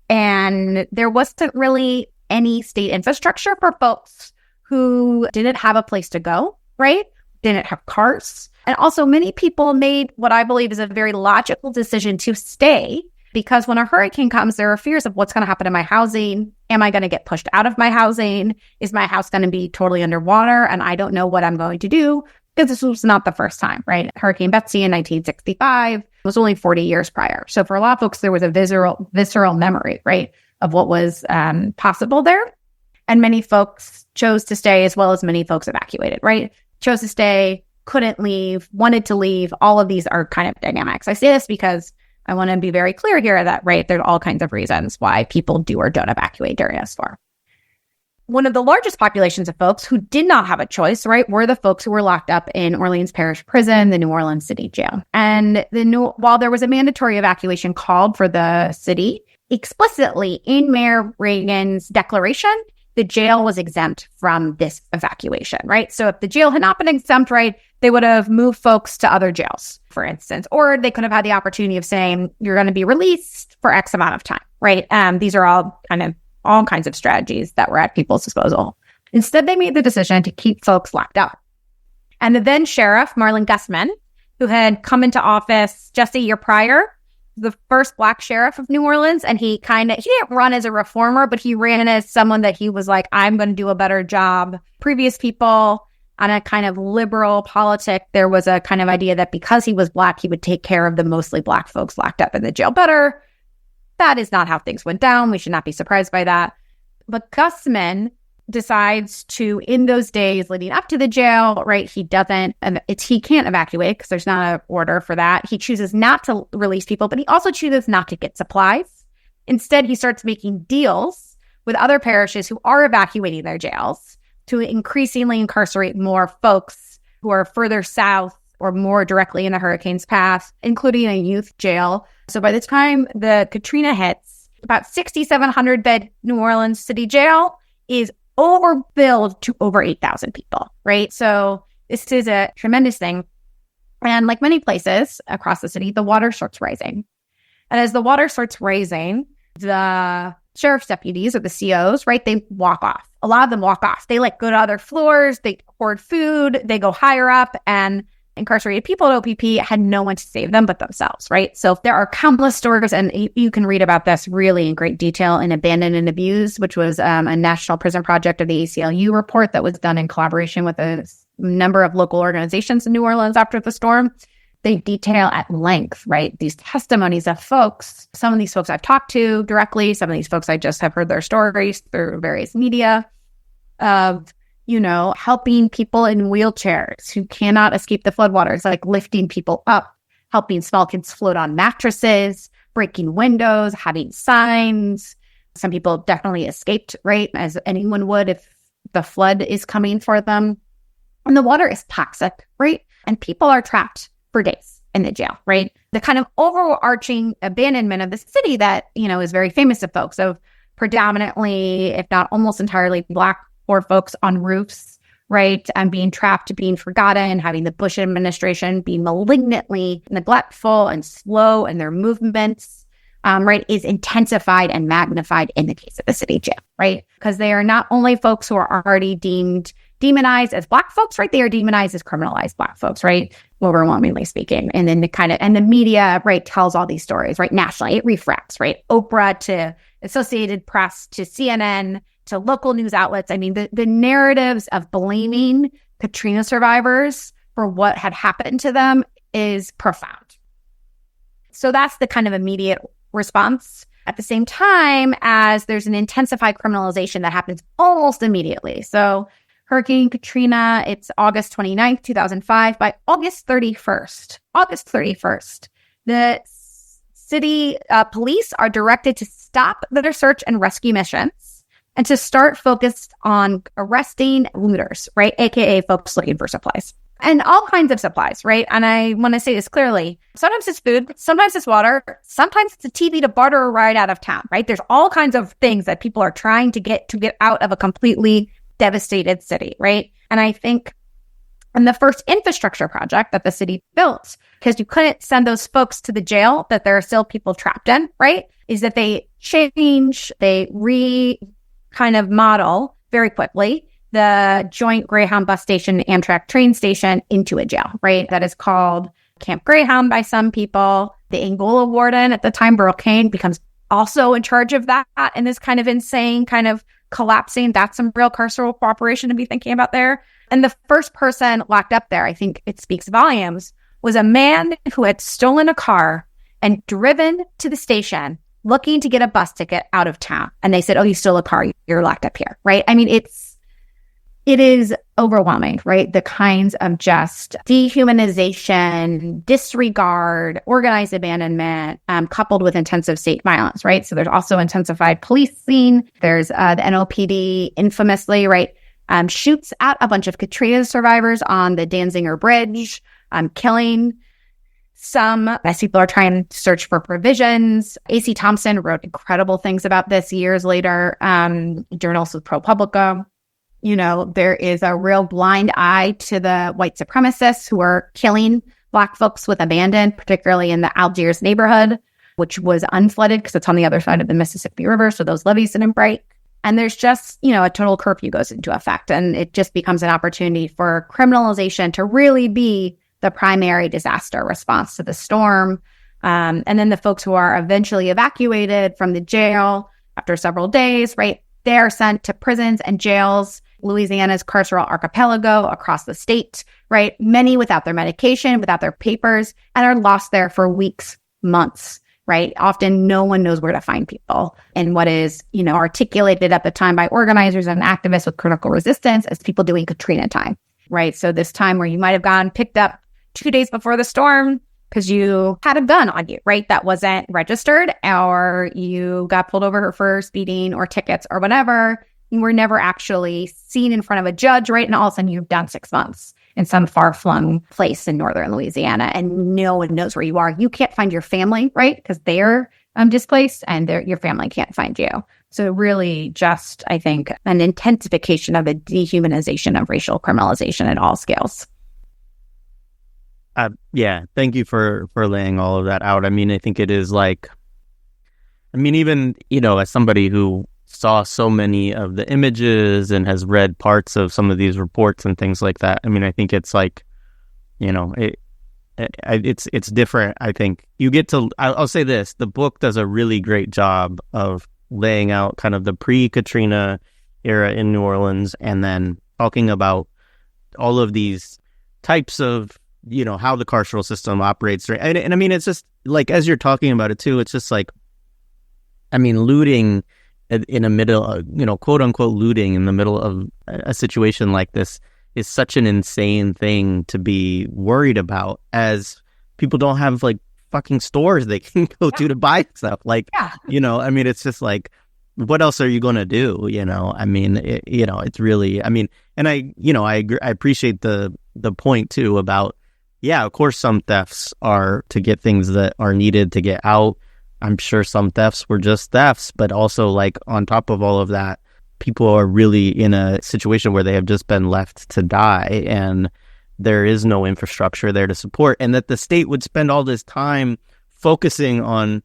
And there wasn't really any state infrastructure for folks who didn't have a place to go, right? Didn't have cars. And also many people made what I believe is a very logical decision to stay, because when a hurricane comes, there are fears of what's going to happen to my housing. Am I going to get pushed out of my housing? Is my house going to be totally underwater? And I don't know what I'm going to do, because this was not the first time, right? Hurricane Betsy in 1965 was only 40 years prior. So for a lot of folks, there was a visceral memory, right, of what was possible there. And many folks chose to stay, as well as many folks evacuated, right? Chose to stay, couldn't leave, wanted to leave. All of these are kind of dynamics. I say this because I want to be very clear here that, right, there's all kinds of reasons why people do or don't evacuate during a storm. One of the largest populations of folks who did not have a choice, right, were the folks who were locked up in Orleans Parish Prison, the New Orleans City Jail. And while there was a mandatory evacuation called for the city, explicitly in Mayor Reagan's declaration, the jail was exempt from this evacuation, right? So if the jail had not been exempt, right, they would have moved folks to other jails, for instance, or they could have had the opportunity of saying, you're going to be released for X amount of time, right? These are all kinds of strategies that were at people's disposal. Instead, they made the decision to keep folks locked up. And the then sheriff, Marlin Gusman, who had come into office just a year prior, the first Black sheriff of New Orleans, and he didn't run as a reformer, but he ran as someone that he was like, I'm going to do a better job. Previous people on a kind of liberal politic, there was a kind of idea that because he was Black, he would take care of the mostly Black folks locked up in the jail better. That is not how things went down. We should not be surprised by that. But Gusman decides to, in those days leading up to the jail, right, he can't evacuate because there's not an order for that. He chooses not to release people, but he also chooses not to get supplies. Instead, he starts making deals with other parishes who are evacuating their jails to increasingly incarcerate more folks who are further south or more directly in the hurricane's path, including a youth jail. So by the time the Katrina hits, about 6,700 bed New Orleans City Jail is overfilled to over 8,000 people, right? So this is a tremendous thing. And like many places across the city, the water starts rising. And as the water starts rising, the sheriff's deputies or the COs, right, they walk off. A lot of them walk off. They go to other floors, they hoard food, they go higher up, and incarcerated people at OPP had no one to save them but themselves, right? So there are countless stories, and you can read about this really in great detail in Abandoned and Abused, which was a national prison project of the ACLU report that was done in collaboration with a number of local organizations in New Orleans after the storm. They detail at length, right, these testimonies of folks. Some of these folks I've talked to directly, some of these folks I just have heard their stories through various media of helping people in wheelchairs who cannot escape the floodwaters, like lifting people up, helping small kids float on mattresses, breaking windows, having signs. Some people definitely escaped, right, as anyone would if the flood is coming for them. And the water is toxic, right? And people are trapped for days in the jail, right? The kind of overarching abandonment of the city that, is very famous to folks of predominantly, if not almost entirely Black poor folks on roofs, right? And being trapped, being forgotten, having the Bush administration be malignantly neglectful and slow in their movements, right, is intensified and magnified in the case of the city jail, right? Because they are not only folks who are already demonized as Black folks, right? They are demonized as criminalized Black folks, right? Overwhelmingly speaking. And then the media, right, tells all these stories, right? Nationally, it refracts, right? Oprah to Associated Press to CNN to local news outlets. I mean, the narratives of blaming Katrina survivors for what had happened to them is profound. So that's the kind of immediate response. At the same time as there's an intensified criminalization that happens almost immediately. So Hurricane Katrina, it's August 29th, 2005. By August 31st, the city police are directed to stop their search and rescue missions and to start focused on arresting looters, right? AKA folks looking for supplies. and all kinds of supplies, right? And I want to say this clearly. Sometimes it's food, sometimes it's water, sometimes it's a TV to barter a ride out of town, right? There's all kinds of things that people are trying to get out of a completely devastated city, right? And I think in the first infrastructure project that the city built, because you couldn't send those folks to the jail that there are still people trapped in, right? Is that they kind of model very quickly the joint Greyhound bus station, Amtrak train station into a jail, right? That is called Camp Greyhound by some people. The Angola warden at the time, Burl Kane, becomes also in charge of that and this kind of insane kind of collapsing. That's some real carceral cooperation to be thinking about there. And the first person locked up there, I think it speaks volumes, was a man who had stolen a car and driven to the station looking to get a bus ticket out of town. And they said, "Oh, you stole a car. You're locked up here," right? I mean, it is overwhelming, right? The kinds of just dehumanization, disregard, organized abandonment, coupled with intensive state violence, right? So there's also intensified policing. There's the NOPD infamously, right, shoots at a bunch of Katrina survivors on the Danziger Bridge, killing some as people are trying to search for provisions. A.C. Thompson wrote incredible things about this years later, journals with ProPublica. You know, there is a real blind eye to the white supremacists who are killing Black folks with abandon, particularly in the Algiers neighborhood, which was unflooded because it's on the other side of the Mississippi River, so those levees didn't break. And there's just, you know, a total curfew goes into effect, and it just becomes an opportunity for criminalization to really be the primary disaster response to the storm. And then the folks who are eventually evacuated from the jail after several days, right, they are sent to prisons and jails, Louisiana's carceral archipelago across the state, right? Many without their medication, without their papers, and are lost there for weeks, months, right? Often no one knows where to find people. And what is, you know, articulated at the time by organizers and activists with critical resistance as people doing Katrina time, right? So this time where you might have gone picked up 2 days before the storm because you had a gun on you, right? That wasn't registered, or you got pulled over for speeding or tickets or whatever. You were never actually seen in front of a judge, right? And all of a sudden you've done 6 months in some far-flung place in northern Louisiana, and no one knows where you are. You can't find your family, right? Because they're displaced, and your family can't find you. So really just, I think, an intensification of the dehumanization of racial criminalization at all scales. Yeah, thank you for laying all of that out. I mean, I think it is like, I mean, even, you know, as somebody who saw so many of the images and has read parts of some of these reports and things like that, I mean, I think it's like, you know, it's different. I think you get to, I'll say this, the book does a really great job of laying out kind of the pre-Katrina era in New Orleans, and then talking about all of these types of, you know, how the carceral system operates. And I mean, it's just like, as you're talking about it too, it's just like, I mean, looting in the middle of, you know, quote unquote looting in the middle of a situation like this is such an insane thing to be worried about, as people don't have like fucking stores they can go to buy stuff. Like, you know, I mean, it's just like, what else are you going to do? You know, I mean, you know, it's really, I mean, and I agree, I appreciate the point too about, yeah, of course, some thefts are to get things that are needed to get out. I'm sure some thefts were just thefts, but also, like, on top of all of that, people are really in a situation where they have just been left to die, and there is no infrastructure there to support, and that the state would spend all this time focusing on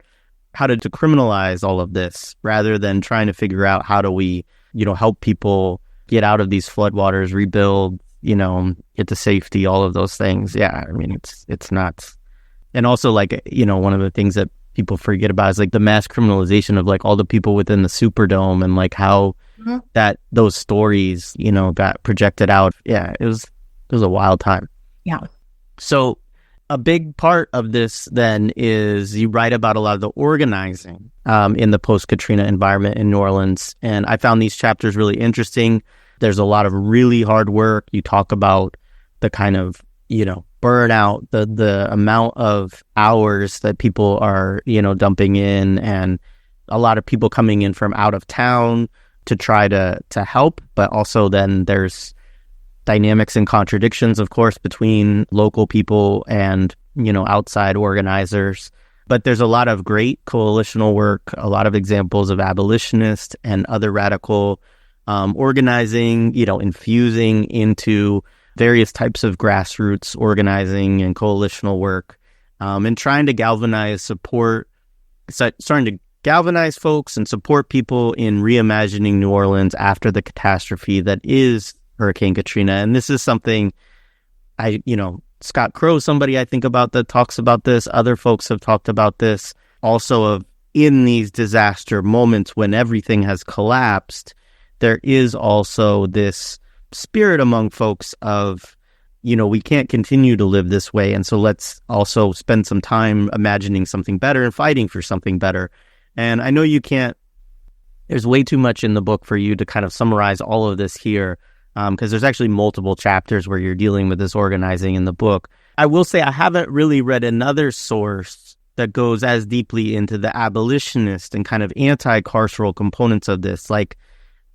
how to decriminalize all of this rather than trying to figure out how do we, you know, help people get out of these floodwaters, rebuild, you know, get to safety, all of those things. Yeah, I mean, it's nuts. And also, like, you know, one of the things that people forget about is like the mass criminalization of like all the people within the Superdome, and like how that those stories, you know, got projected out. Yeah, it was a wild time. Yeah. So a big part of this then is you write about a lot of the organizing in the post-Katrina environment in New Orleans, and I found these chapters really interesting. There's a lot of really hard work. You talk about the kind of, you know, burnout, the amount of hours that people are, you know, dumping in, and a lot of people coming in from out of town to try to help. But also then there's dynamics and contradictions, of course, between local people and, outside organizers. But there's a lot of great coalitional work, a lot of examples of abolitionist and other radical organizing, infusing into various types of grassroots organizing and coalitional work, and trying to galvanize folks and support people in reimagining New Orleans after the catastrophe that is Hurricane Katrina. And this is something Scott Crow, somebody I think about that talks about this. Other folks have talked about this also, of in these disaster moments when everything has collapsed, there is also this spirit among folks of, we can't continue to live this way. And so let's also spend some time imagining something better and fighting for something better. And I know there's way too much in the book for you to kind of summarize all of this here, because there's actually multiple chapters where you're dealing with this organizing in the book. I will say I haven't really read another source that goes as deeply into the abolitionist and kind of anti-carceral components of this. Like,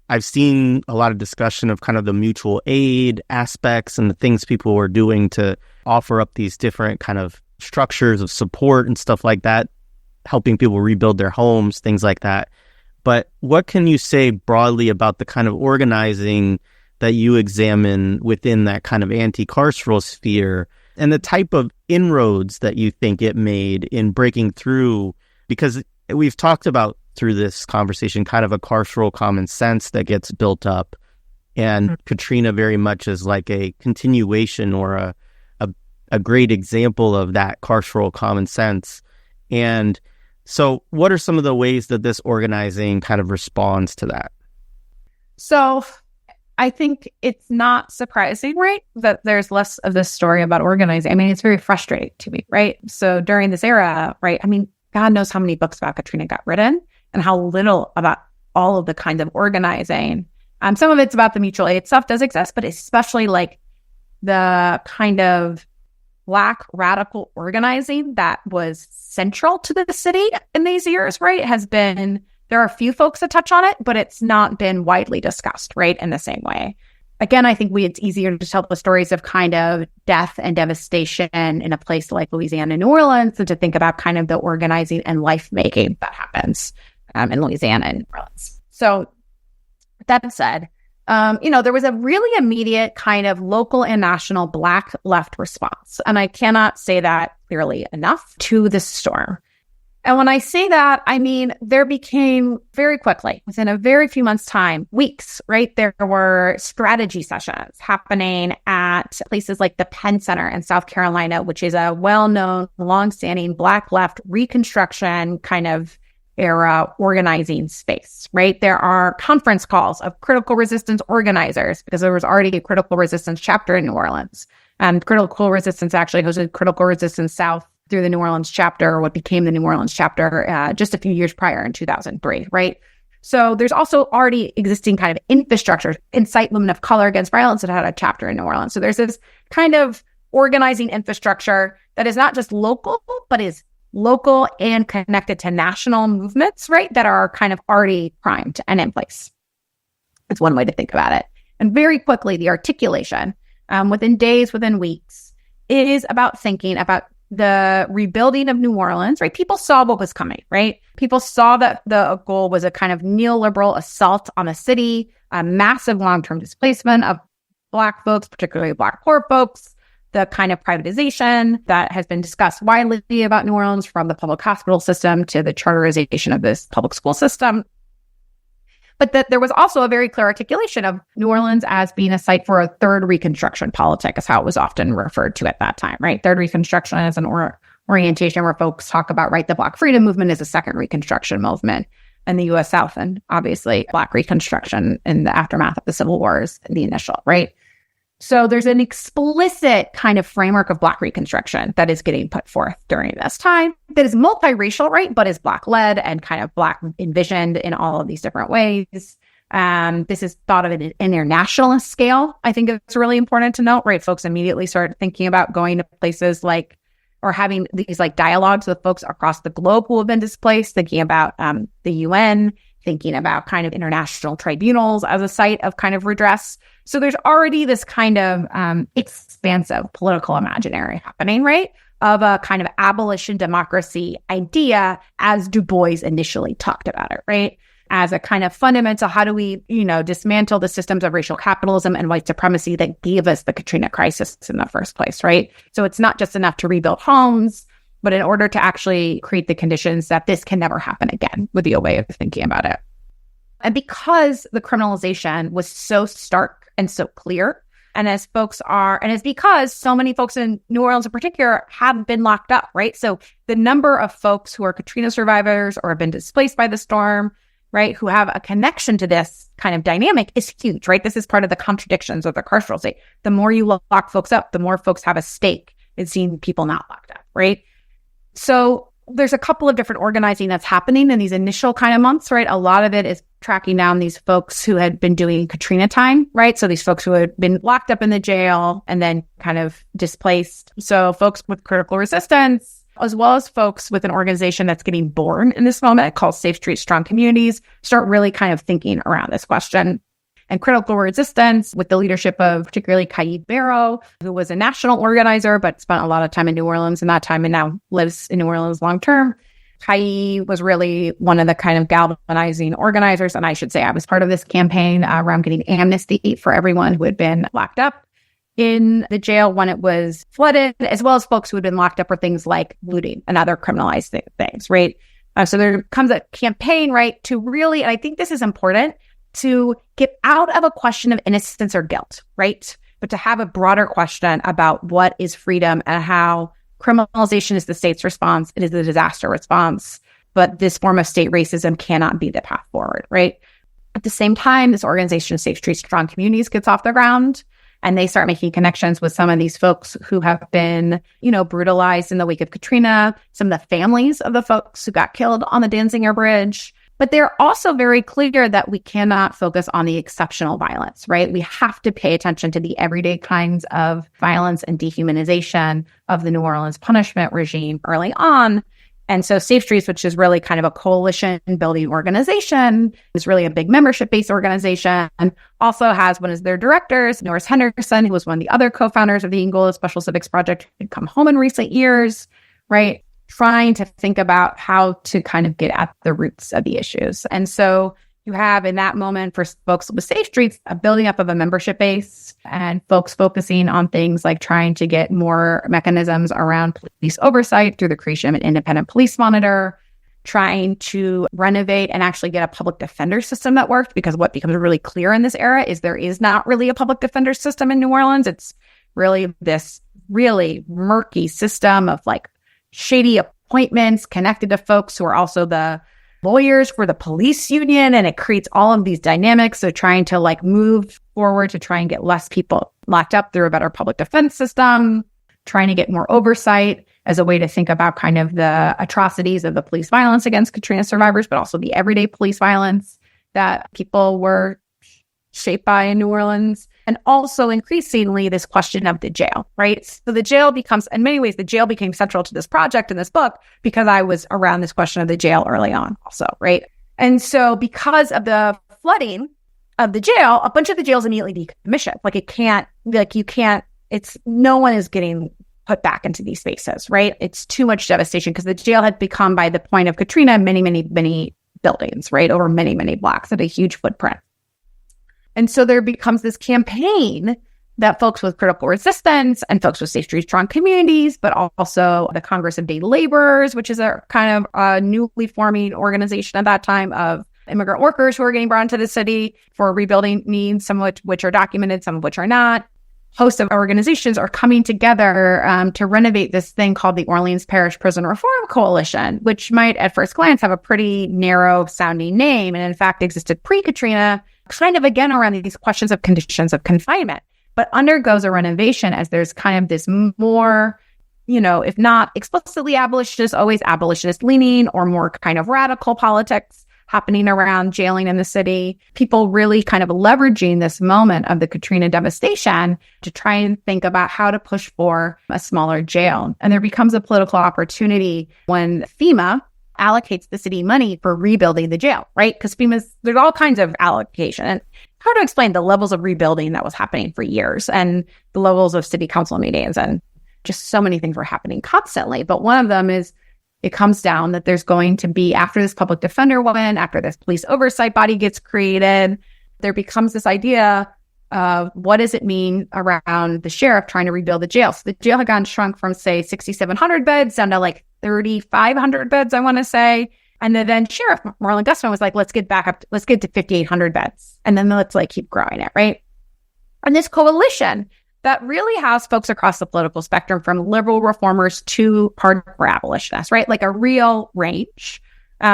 I've seen a lot of discussion of kind of the mutual aid aspects and the things people were doing to offer up these different kind of structures of support and stuff like that, helping people rebuild their homes, things like that. But what can you say broadly about the kind of organizing that you examine within that kind of anti-carceral sphere and the type of inroads that you think it made in breaking through? Because we've talked about through this conversation kind of a carceral common sense that gets built up. And Katrina very much is like a continuation or a great example of that carceral common sense. And so what are some of the ways that this organizing kind of responds to that? So I think it's not surprising, right, that there's less of this story about organizing. I mean, it's very frustrating to me, right? So during this era, right, I mean, God knows how many books about Katrina got written and how little about all of the kinds of organizing. Some of it's about the mutual aid stuff does exist, but especially like the kind of Black radical organizing that was central to the city in these years, right, there are a few folks that touch on it, but it's not been widely discussed, right, in the same way. Again, I think it's easier to tell the stories of kind of death and devastation in a place like Louisiana and New Orleans than to think about kind of the organizing and life-making that happens in Louisiana and New Orleans. So that said, there was a really immediate kind of local and national Black left response. And I cannot say that clearly enough to this storm. And when I say that, I mean, there became very quickly, within a very few months' time, weeks, right? There were strategy sessions happening at places like the Penn Center in South Carolina, which is a well-known, long-standing Black left Reconstruction kind of era organizing space, right? There are conference calls of critical resistance organizers because there was already a critical resistance chapter in New Orleans. And critical resistance actually hosted Critical Resistance South through the New Orleans chapter, or what became the New Orleans chapter just a few years prior in 2003, right? So there's also already existing kind of infrastructure, Incite Women of Color Against Violence that had a chapter in New Orleans. So there's this kind of organizing infrastructure that is not just local, but is local and connected to national movements, right, that are kind of already primed and in place. It's one way to think about it. And very quickly, the articulation within days, within weeks, is about thinking about the rebuilding of New Orleans, right? People saw what was coming, right? People saw that the goal was a kind of neoliberal assault on the city, a massive long-term displacement of Black folks, particularly Black poor folks, the kind of privatization that has been discussed widely about New Orleans, from the public hospital system to the charterization of this public school system. But that there was also a very clear articulation of New Orleans as being a site for a third Reconstruction politic, is how it was often referred to at that time, right? Third Reconstruction is an orientation where folks talk about, right, the Black freedom movement is a second Reconstruction movement in the U.S. South, and obviously Black Reconstruction in the aftermath of the Civil War is the initial, right? So there's an explicit kind of framework of Black Reconstruction that is getting put forth during this time that is multiracial, right, but is Black-led and kind of Black envisioned in all of these different ways. This is thought of at an internationalist scale. I think it's really important to note, right? Folks immediately start thinking about going to places like, or having these like dialogues with folks across the globe who have been displaced, thinking about the UN, thinking about kind of international tribunals as a site of kind of redress. So there's already this kind of expansive political imaginary happening, right? Of a kind of abolition democracy idea as Du Bois initially talked about it, right? As a kind of fundamental, how do we, dismantle the systems of racial capitalism and white supremacy that gave us the Katrina crisis in the first place, right? So it's not just enough to rebuild homes, but in order to actually create the conditions that this can never happen again, would be a way of thinking about it. And because the criminalization was so stark and so clear, and it's because so many folks in New Orleans in particular have been locked up, right? So the number of folks who are Katrina survivors or have been displaced by the storm, right, who have a connection to this kind of dynamic is huge, right? This is part of the contradictions of the carceral state. The more you lock folks up, the more folks have a stake in seeing people not locked up, right? So there's a couple of different organizing that's happening in these initial kind of months, right? A lot of it is tracking down these folks who had been doing Katrina time, right? So these folks who had been locked up in the jail and then kind of displaced. So folks with critical resistance, as well as folks with an organization that's getting born in this moment called Safe Streets, Strong Communities, start really kind of thinking around this question. And critical resistance, with the leadership of particularly Kaid Barrow, who was a national organizer, but spent a lot of time in New Orleans in that time and now lives in New Orleans long term. Kaid was really one of the kind of galvanizing organizers. And I should say I was part of this campaign around getting amnesty for everyone who had been locked up in the jail when it was flooded, as well as folks who had been locked up for things like looting and other criminalized things, right? So there comes a campaign, right, to really, and I think this is important, to get out of a question of innocence or guilt, right? But to have a broader question about what is freedom and how criminalization is the state's response. It is a disaster response, but this form of state racism cannot be the path forward, right? At the same time, this organization, Safe Streets, Strong Communities, gets off the ground and they start making connections with some of these folks who have been, brutalized in the wake of Katrina, some of the families of the folks who got killed on the Danziger Bridge. But they're also very clear that we cannot focus on the exceptional violence, right? We have to pay attention to the everyday kinds of violence and dehumanization of the New Orleans punishment regime early on. And so Safe Streets, which is really kind of a coalition building organization, is really a big membership-based organization, and also has one of their directors, Norris Henderson, who was one of the other co-founders of the Angola Special Civics Project, who'd come home in recent years, right? Trying to think about how to kind of get at the roots of the issues. And so you have in that moment for folks with Safe Streets, a building up of a membership base and folks focusing on things like trying to get more mechanisms around police oversight through the creation of an independent police monitor, trying to renovate and actually get a public defender system that worked, because what becomes really clear in this era is there is not really a public defender system in New Orleans. It's really this really murky system of like shady appointments connected to folks who are also the lawyers for the police union. And it creates all of these dynamics. So trying to like move forward to try and get less people locked up through a better public defense system, trying to get more oversight as a way to think about kind of the atrocities of the police violence against Katrina survivors, but also the everyday police violence that people were shaped by in New Orleans. And also increasingly this question of the jail, right? So the jail becomes, in many ways, the jail became central to this project in this book because I was around this question of the jail early on also, right? And so because of the flooding of the jail, a bunch of the jails immediately decommissioned. No one is getting put back into these spaces, right? It's too much devastation because the jail had become, by the point of Katrina, many, many, many buildings, right? Over many, many blocks at a huge footprint. And so there becomes this campaign that folks with critical resistance and folks with Safe Streets, Strong Communities, but also the Congress of Day Laborers, which is a kind of a newly forming organization at that time of immigrant workers who are getting brought into the city for rebuilding needs, some of which are documented, some of which are not. Hosts of organizations are coming together to renovate this thing called the Orleans Parish Prison Reform Coalition, which might at first glance have a pretty narrow sounding name and in fact existed pre-Katrina, kind of again around these questions of conditions of confinement, but undergoes a renovation as there's kind of this more, if not explicitly abolitionist, always abolitionist leaning or more kind of radical politics happening around jailing in the city. People really kind of leveraging this moment of the Katrina devastation to try and think about how to push for a smaller jail. And there becomes a political opportunity when FEMA, allocates the city money for rebuilding the jail, right? Because there's all kinds of allocation. And hard to explain the levels of rebuilding that was happening for years and the levels of city council meetings, and just so many things were happening constantly. But one of them is it comes down that there's going to be, after this public defender win, after this police oversight body gets created, there becomes this idea of what does it mean around the sheriff trying to rebuild the jail. So the jail had gotten shrunk from, say, 6,700 beds down to like 3,500 beds, I want to say. And the then sheriff, Marlon Gustman, was like, let's get to 5,800 beds. And then let's like keep growing it, right? And this coalition that really has folks across the political spectrum, from liberal reformers to hardcore abolitionists, right? Like a real range,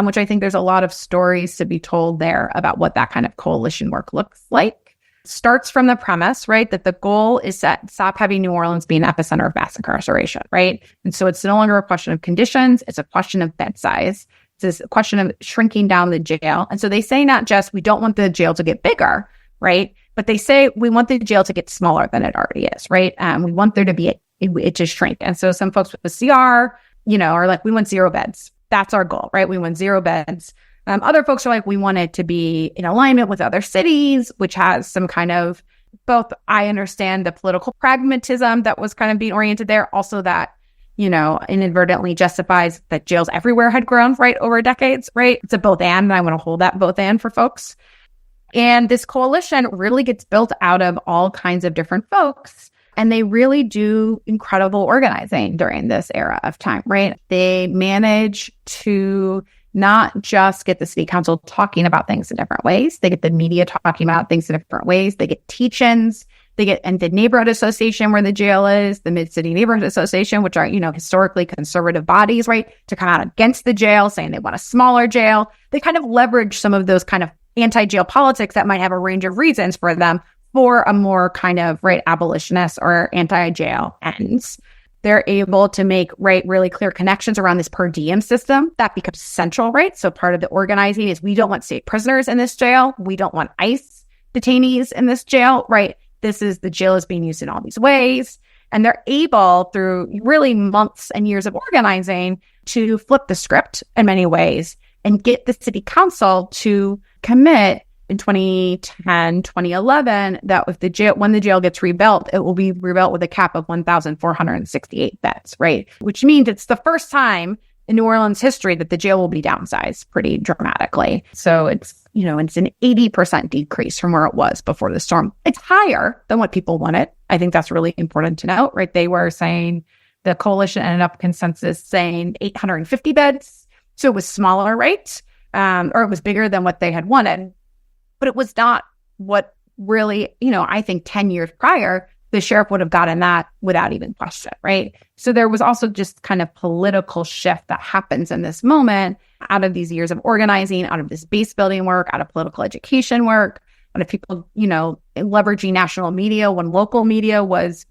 which I think there's a lot of stories to be told there about what that kind of coalition work looks like. Starts from the premise, right, that the goal is to stop having New Orleans be an epicenter of mass incarceration, right? And so it's no longer a question of conditions, it's a question of bed size. It's a question of shrinking down the jail. And so they say not just we don't want the jail to get bigger, right? But they say we want the jail to get smaller than it already is, right? We want there to be it to shrink. And so some folks with the CR, are like, we want 0 beds. That's our goal, right? We want 0 beds. Other folks are like, we want it to be in alignment with other cities, which has some kind of both, I understand the political pragmatism that was kind of being oriented there. Also that, inadvertently justifies that jails everywhere had grown, right, over decades, right? It's a both and I want to hold that both and for folks. And this coalition really gets built out of all kinds of different folks. And they really do incredible organizing during this era of time, right? They manage to not just get the city council talking about things in different ways. They get the media talking about things in different ways. They get teach-ins. And the neighborhood association where the jail is, the Mid-City Neighborhood Association, which are, historically conservative bodies, right, to come out against the jail, saying they want a smaller jail. They kind of leverage some of those kind of anti-jail politics that might have a range of reasons for them for a more kind of, right, abolitionist or anti-jail ends. They're able to make, right, really clear connections around this per diem system. That becomes central, right? So part of the organizing is we don't want state prisoners in this jail. We don't want ICE detainees in this jail, right? The jail is being used in all these ways. And they're able, through really months and years of organizing, to flip the script in many ways and get the city council to commit in 2010, 2011, that when the jail gets rebuilt, it will be rebuilt with a cap of 1,468 beds, right? Which means it's the first time in New Orleans history that the jail will be downsized pretty dramatically. So it's an 80% decrease from where it was before the storm. It's higher than what people wanted. I think that's really important to note, right? They were saying, the coalition ended up consensus saying 850 beds. So it was smaller, right? Or it was bigger than what they had wanted. But it was not what really, I think 10 years prior, the sheriff would have gotten that without even question, right? So there was also just kind of political shift that happens in this moment out of these years of organizing, out of this base building work, out of political education work, out of people, leveraging national media when local media was,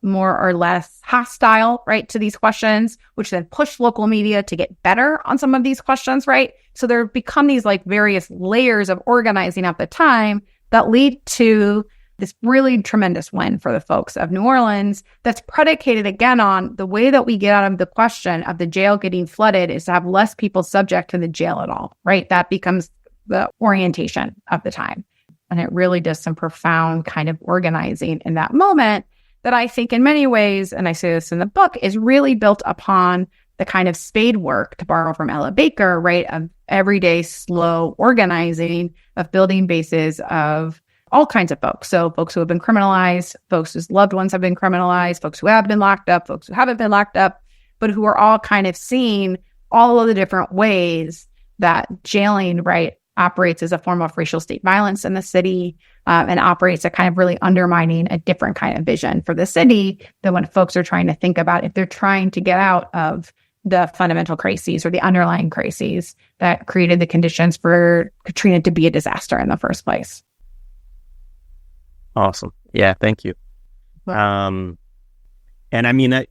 more or less hostile, right, to these questions, which then pushed local media to get better on some of these questions, right? So there become these like various layers of organizing at the time that lead to this really tremendous win for the folks of New Orleans that's predicated again on the way that we get out of the question of the jail getting flooded is to have less people subject to the jail at all, right? That becomes the orientation of the time. And it really does some profound kind of organizing in that moment that I think in many ways, and I say this in the book, is really built upon the kind of spade work, to borrow from Ella Baker, right, of everyday slow organizing of building bases of all kinds of folks. So folks who have been criminalized, folks whose loved ones have been criminalized, folks who have been locked up, folks who haven't been locked up, but who are all kind of seeing all of the different ways that jailing, right, operates as a form of racial state violence in the city, and operates at kind of really undermining a different kind of vision for the city than when folks are trying to think about if they're trying to get out of the fundamental crises or the underlying crises that created the conditions for Katrina to be a disaster in the first place. Awesome. Yeah, thank you. And I mean,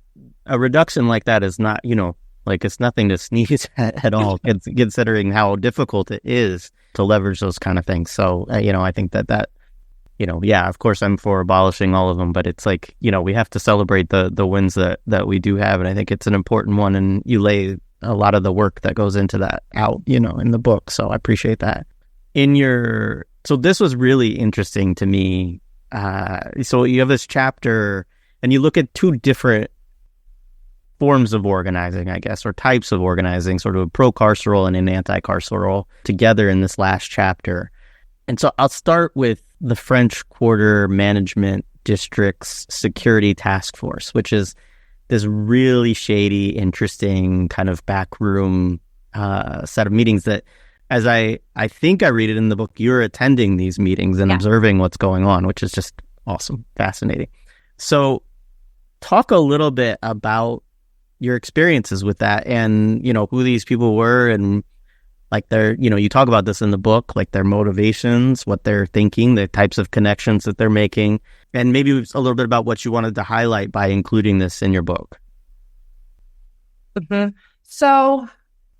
a reduction like that is not, it's nothing to sneeze at all, considering how difficult it is to leverage those kind of things. So, I think that, of course I'm for abolishing all of them, but it's like, we have to celebrate the wins that we do have. And I think it's an important one. And you lay a lot of the work that goes into that out, in the book. So I appreciate that. So this was really interesting to me. So you have this chapter and you look at two different forms of organizing, I guess, or types of organizing, sort of a pro-carceral and an anti-carceral together in this last chapter. And so I'll start with the French Quarter Management District's Security Task Force, which is this really shady, interesting kind of backroom set of meetings that, as I think I read it in the book, you're attending these meetings and observing what's going on, which is just awesome, fascinating. So talk a little bit about your experiences with that and, who these people were and like their, you talk about this in the book, like their motivations, what they're thinking, the types of connections that they're making, and maybe a little bit about what you wanted to highlight by including this in your book. Mm-hmm. So,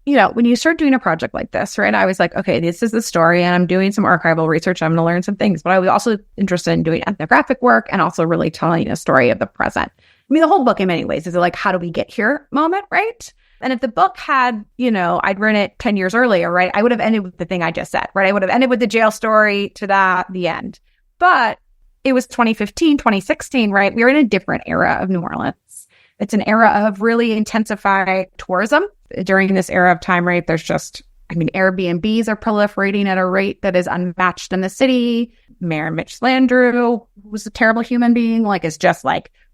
when you start doing a project like this, right, I was like, okay, this is the story and I'm doing some archival research. I'm going to learn some things, but I was also interested in doing ethnographic work and also really telling a story of the present. I mean, the whole book in many ways is like, how do we get here moment, right? And if the book had, I'd written it 10 years earlier, right, I would have ended with the thing I just said, right? I would have ended with the jail story to the end. But it was 2015, 2016, right? We were in a different era of New Orleans. It's an era of really intensified tourism. During this era of time, right, there's just, Airbnbs are proliferating at a rate that is unmatched in the city. Mayor Mitch Landrieu, who was a terrible human being, is just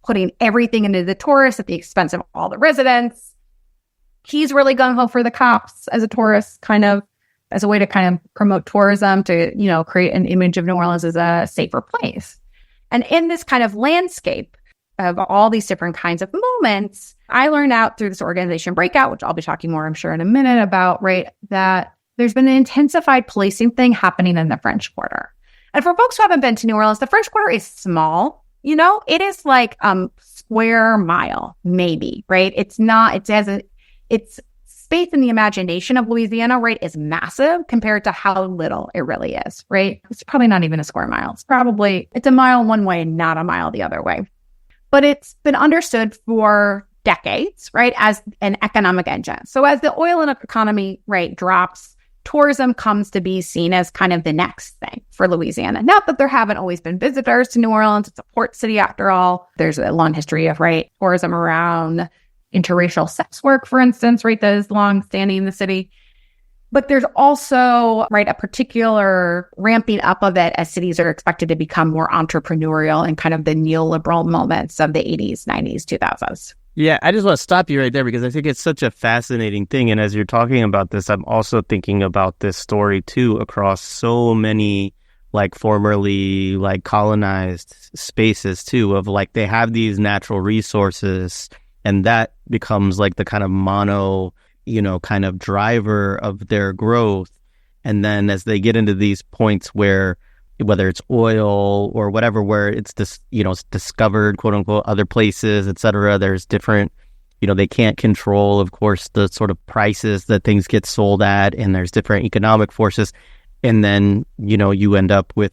putting everything into the tourists at the expense of all the residents. He's really gung-ho for the cops as a tourist, as a way to promote tourism, to, create an image of New Orleans as a safer place. And in this kind of landscape of all these different kinds of moments, I learned out through this organization Breakout, which I'll be talking more, I'm sure, in a minute about, right, that there's been an intensified policing thing happening in the French Quarter. And for folks who haven't been to New Orleans, the French Quarter is small. It is like square mile, maybe, right? It's not, it's space in the imagination of Louisiana, right, is massive compared to how little it really is, right? It's probably not even a square mile. It's a mile one way, not a mile the other way. But it's been understood for decades, right, as an economic engine. So as the oil economy, right, drops, tourism comes to be seen as kind of the next thing for Louisiana. Not that there haven't always been visitors to New Orleans. It's a port city after all. There's a long history of, right, tourism around interracial sex work, for instance, right, that is long standing in the city. But there's also, right, a particular ramping up of it as cities are expected to become more entrepreneurial in kind of the neoliberal moments of the 80s, 90s, 2000s. Yeah, I just want to stop you right there because I think it's such a fascinating thing. And as you're talking about this, I'm also thinking about this story too across so many formerly colonized spaces too, of they have these natural resources and that becomes the kind of mono, kind of driver of their growth. And then as they get into these points where whether it's oil or whatever, where it's it's discovered, quote unquote, other places, et cetera. There's different, they can't control, of course, the sort of prices that things get sold at, and there's different economic forces. And then, you end up with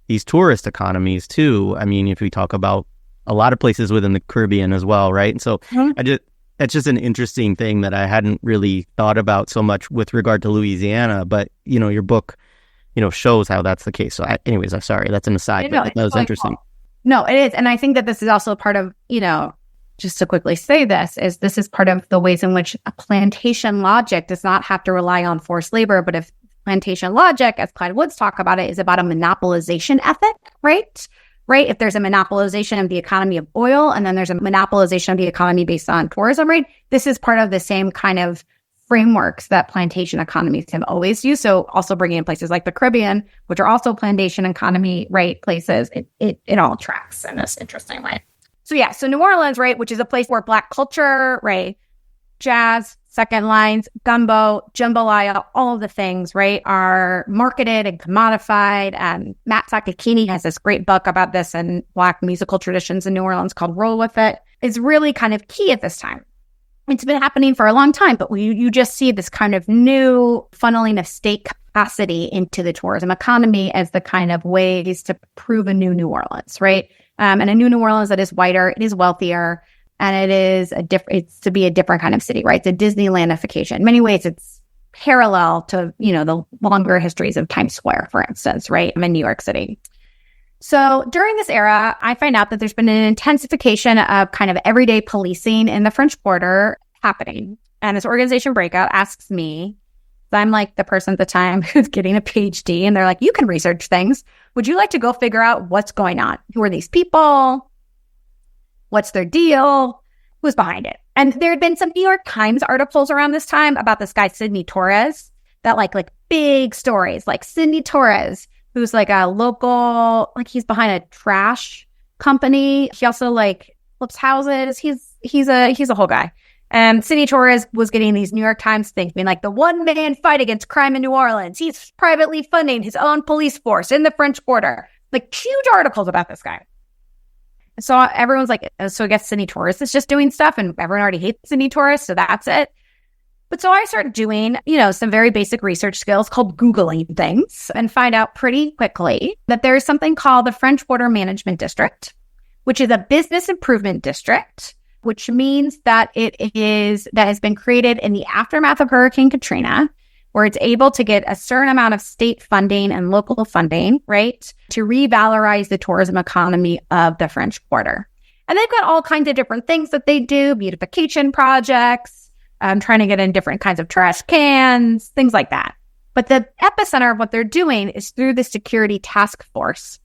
these tourist economies too. If we talk about a lot of places within the Caribbean as well, right? And so that's just an interesting thing that I hadn't really thought about so much with regard to Louisiana, but, your book shows how that's the case. So anyways, I'm sorry, that's an aside, but that was interesting. No, it is. And I think that this is also part of, just to quickly say this is part of the ways in which a plantation logic does not have to rely on forced labor, but if plantation logic, as Clyde Woods talk about it, is about a monopolization ethic, right? Right? If there's a monopolization of the economy of oil, and then there's a monopolization of the economy based on tourism, right? This is part of the same kind of frameworks that plantation economies have always used. So also bringing in places like the Caribbean, which are also plantation economy, right, places, it all tracks in this interesting way. So New Orleans, right, which is a place where Black culture, right, jazz, second lines, gumbo, jambalaya, all of the things, right, are marketed and commodified. And Matt Sakakini has this great book about this and Black musical traditions in New Orleans called Roll With It. It's really kind of key at this time. It's been happening for a long time, but you just see this kind of new funneling of state capacity into the tourism economy as the kind of ways to prove a new New Orleans, right? And a new New Orleans that is whiter, it is wealthier, And it's to be a different kind of city, right? It's a Disneylandification. In many ways, it's parallel to, the longer histories of Times Square, for instance, right? I'm in New York City. So during this era, I find out that there's been an intensification of kind of everyday policing in the French Quarter happening. And this organization, Breakout, asks me, I'm like the person at the time who's getting a PhD, and they're like, you can research things. Would you like to go figure out what's going on? Who are these people? What's their deal? Who's behind it? And there had been some New York Times articles around this time about this guy, Sidney Torres, that like big stories, like Sidney Torres, who's like a local, like he's behind a trash company. He also like flips houses. He's a whole guy. And Sidney Torres was getting these New York Times things, being like the one-man fight against crime in New Orleans. He's privately funding his own police force in the French Quarter. Like huge articles about this guy. So everyone's like, so I guess Sidney Torres is just doing stuff, and everyone already hates Sidney Torres, so that's it. But so I started doing, some very basic research skills called Googling things, and find out pretty quickly that there's something called the French Quarter Management District, which is a business improvement district, which means that that has been created in the aftermath of Hurricane Katrina, where it's able to get a certain amount of state funding and local funding, right, to revalorize the tourism economy of the French Quarter. And they've got all kinds of different things that they do, beautification projects, trying to get in different kinds of trash cans, things like that. But the epicenter of what they're doing is through the security task force,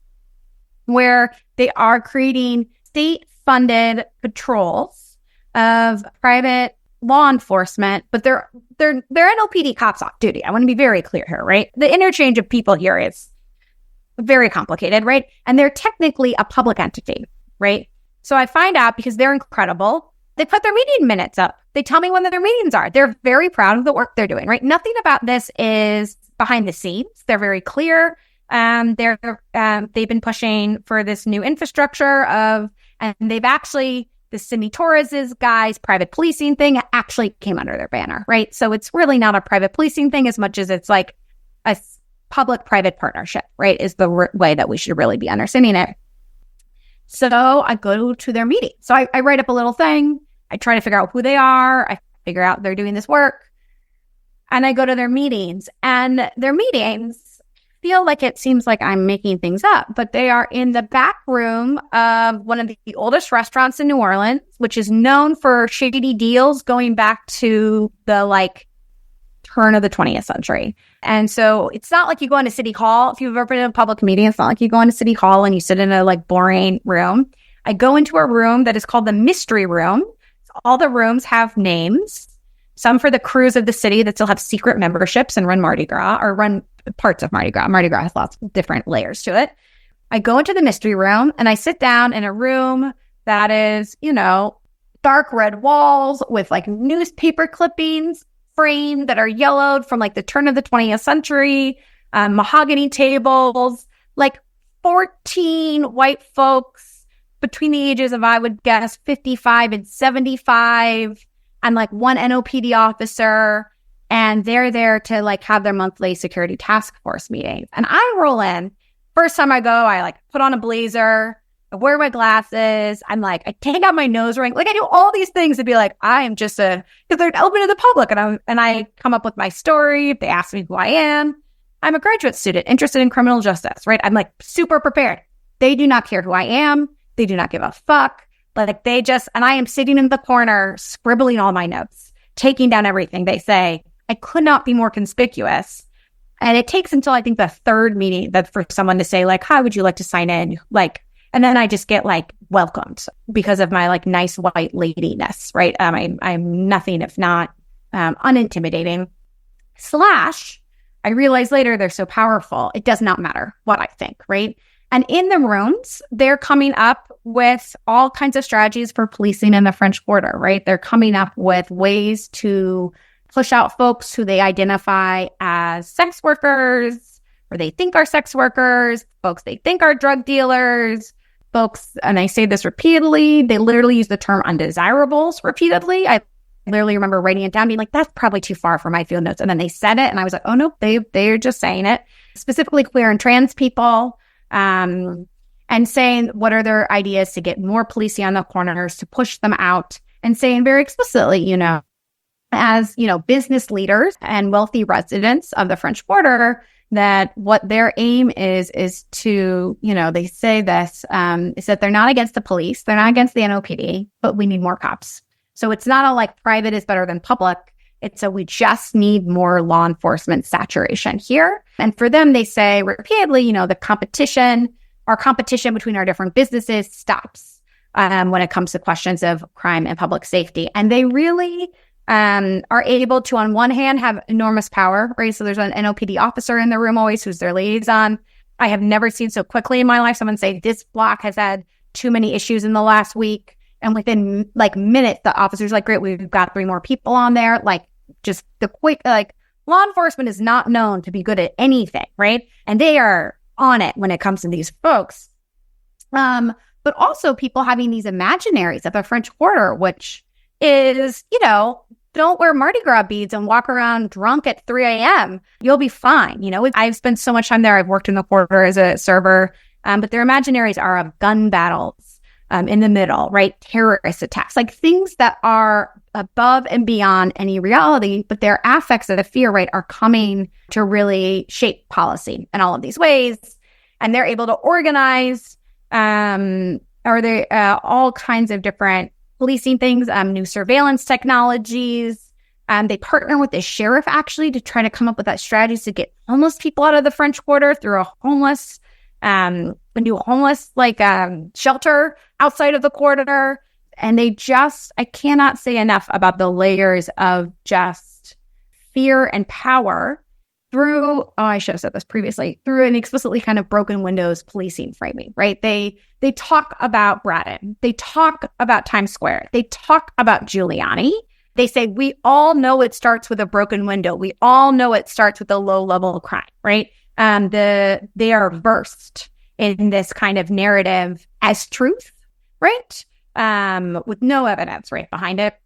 where they are creating state-funded patrols of private law enforcement, but they're NOPD cops off duty. I want to be very clear here, right? The interchange of people here is very complicated, right? And they're technically a public entity, right? So I find out, because they're incredible, they put their meeting minutes up. They tell me when their meetings are. They're very proud of the work they're doing, right? Nothing about this is behind the scenes. They're very clear. They've been pushing for this new infrastructure and they've actually, the Sidney Torres's guys' private policing thing actually came under their banner, right? So it's really not a private policing thing as much as it's like a public-private partnership, right? Is the way that we should really be understanding it. So I go to their meeting. So I write up a little thing. I try to figure out who they are. I figure out they're doing this work. And I go to their meetings. And their meetings feel like it seems like I'm making things up, but they are in the back room of one of the oldest restaurants in New Orleans, which is known for shady deals going back to the turn of the 20th century. And so it's not like you go into City Hall. If you've ever been in a public meeting, it's not like you go into City Hall and you sit in a boring room. I go into a room that is called the Mystery Room. All the rooms have names, some for the crews of the city that still have secret memberships and run Mardi Gras or run parts of Mardi Gras. Mardi Gras has lots of different layers to it. I go into the Mystery Room and I sit down in a room that is, dark red walls with newspaper clippings framed that are yellowed from the turn of the 20th century, mahogany tables, 14 white folks between the ages of, I would guess, 55 and 75, and one NOPD officer. And they're there to have their monthly security task force meetings. And I roll in. First time I go, I put on a blazer, I wear my glasses. I take out my nose ring. I do all these things to be I am just because they're open to the public. And I come up with my story. If they ask me who I am, I'm a graduate student interested in criminal justice, right? I'm super prepared. They do not care who I am. They do not give a fuck. And I am sitting in the corner, scribbling all my notes, taking down everything they say. I could not be more conspicuous. And it takes until I think the third meeting that for someone to say how would you like to sign in? And then I just get welcomed because of my nice white ladiness, right? I'm nothing if not unintimidating. / I realize later they're so powerful. It does not matter what I think, right? And in the rooms, they're coming up with all kinds of strategies for policing in the French Quarter, right? They're coming up with ways to push out folks who they identify as sex workers, or they think are sex workers, folks they think are drug dealers, folks, and I say this repeatedly, they literally use the term undesirables repeatedly. I literally remember writing it down, being that's probably too far for my field notes. And then they said it, and I was oh no, they're just saying it. Specifically queer and trans people. And and saying what are their ideas to get more policing on the corners, to push them out, and saying very explicitly, as, business leaders and wealthy residents of the French Quarter, that what their aim is to, they say this, is that they're not against the police, they're not against the NOPD, but we need more cops. So it's not a like private is better than public. It's we just need more law enforcement saturation here. And for them, they say repeatedly, our competition between our different businesses stops when it comes to questions of crime and public safety. And they really are able to, on one hand, have enormous power, right? So there's an NOPD officer in the room always who's their liaison. I have never seen so quickly in my life someone say, this block has had too many issues in the last week. And within minutes, the officer's like, great, we've got 3 more people on there. Just the quick, law enforcement is not known to be good at anything, right? And they are on it when it comes to these folks. But also people having these imaginaries of the French Quarter, which is, don't wear Mardi Gras beads and walk around drunk at 3 a.m. You'll be fine. I've spent so much time there. I've worked in the quarter as a server, but their imaginaries are of gun battles in the middle, right? Terrorist attacks, things that are above and beyond any reality, but their affects of the fear, right, are coming to really shape policy in all of these ways. And they're able to organize all kinds of different policing things, new surveillance technologies. They partner with the sheriff actually to try to come up with that strategy to get homeless people out of the French Quarter through a new homeless shelter outside of the quarter. And I cannot say enough about the layers of just fear and power through, I should have said this previously, through an explicitly kind of broken windows policing framing, right? They talk about Braddon. They talk about Times Square. They talk about Giuliani. They say, we all know it starts with a broken window. We all know it starts with a low-level crime, right? They are versed in this kind of narrative as truth, right? With no evidence right behind it.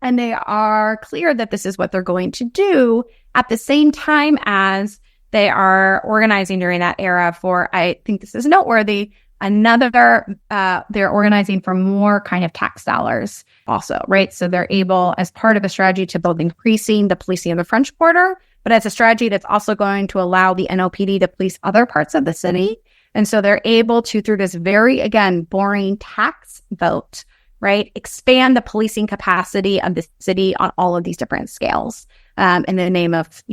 And they are clear that this is what they're going to do at the same time as they are organizing during that era for, I think this is noteworthy, they're organizing for more kind of tax dollars also, right? So they're able, as part of a strategy to both increasing the policing of the French Quarter, but as a strategy that's also going to allow the NOPD to police other parts of the city. And so they're able to, through this very, again, boring tax vote, right, expand the policing capacity of the city on all of these different scales in the name of,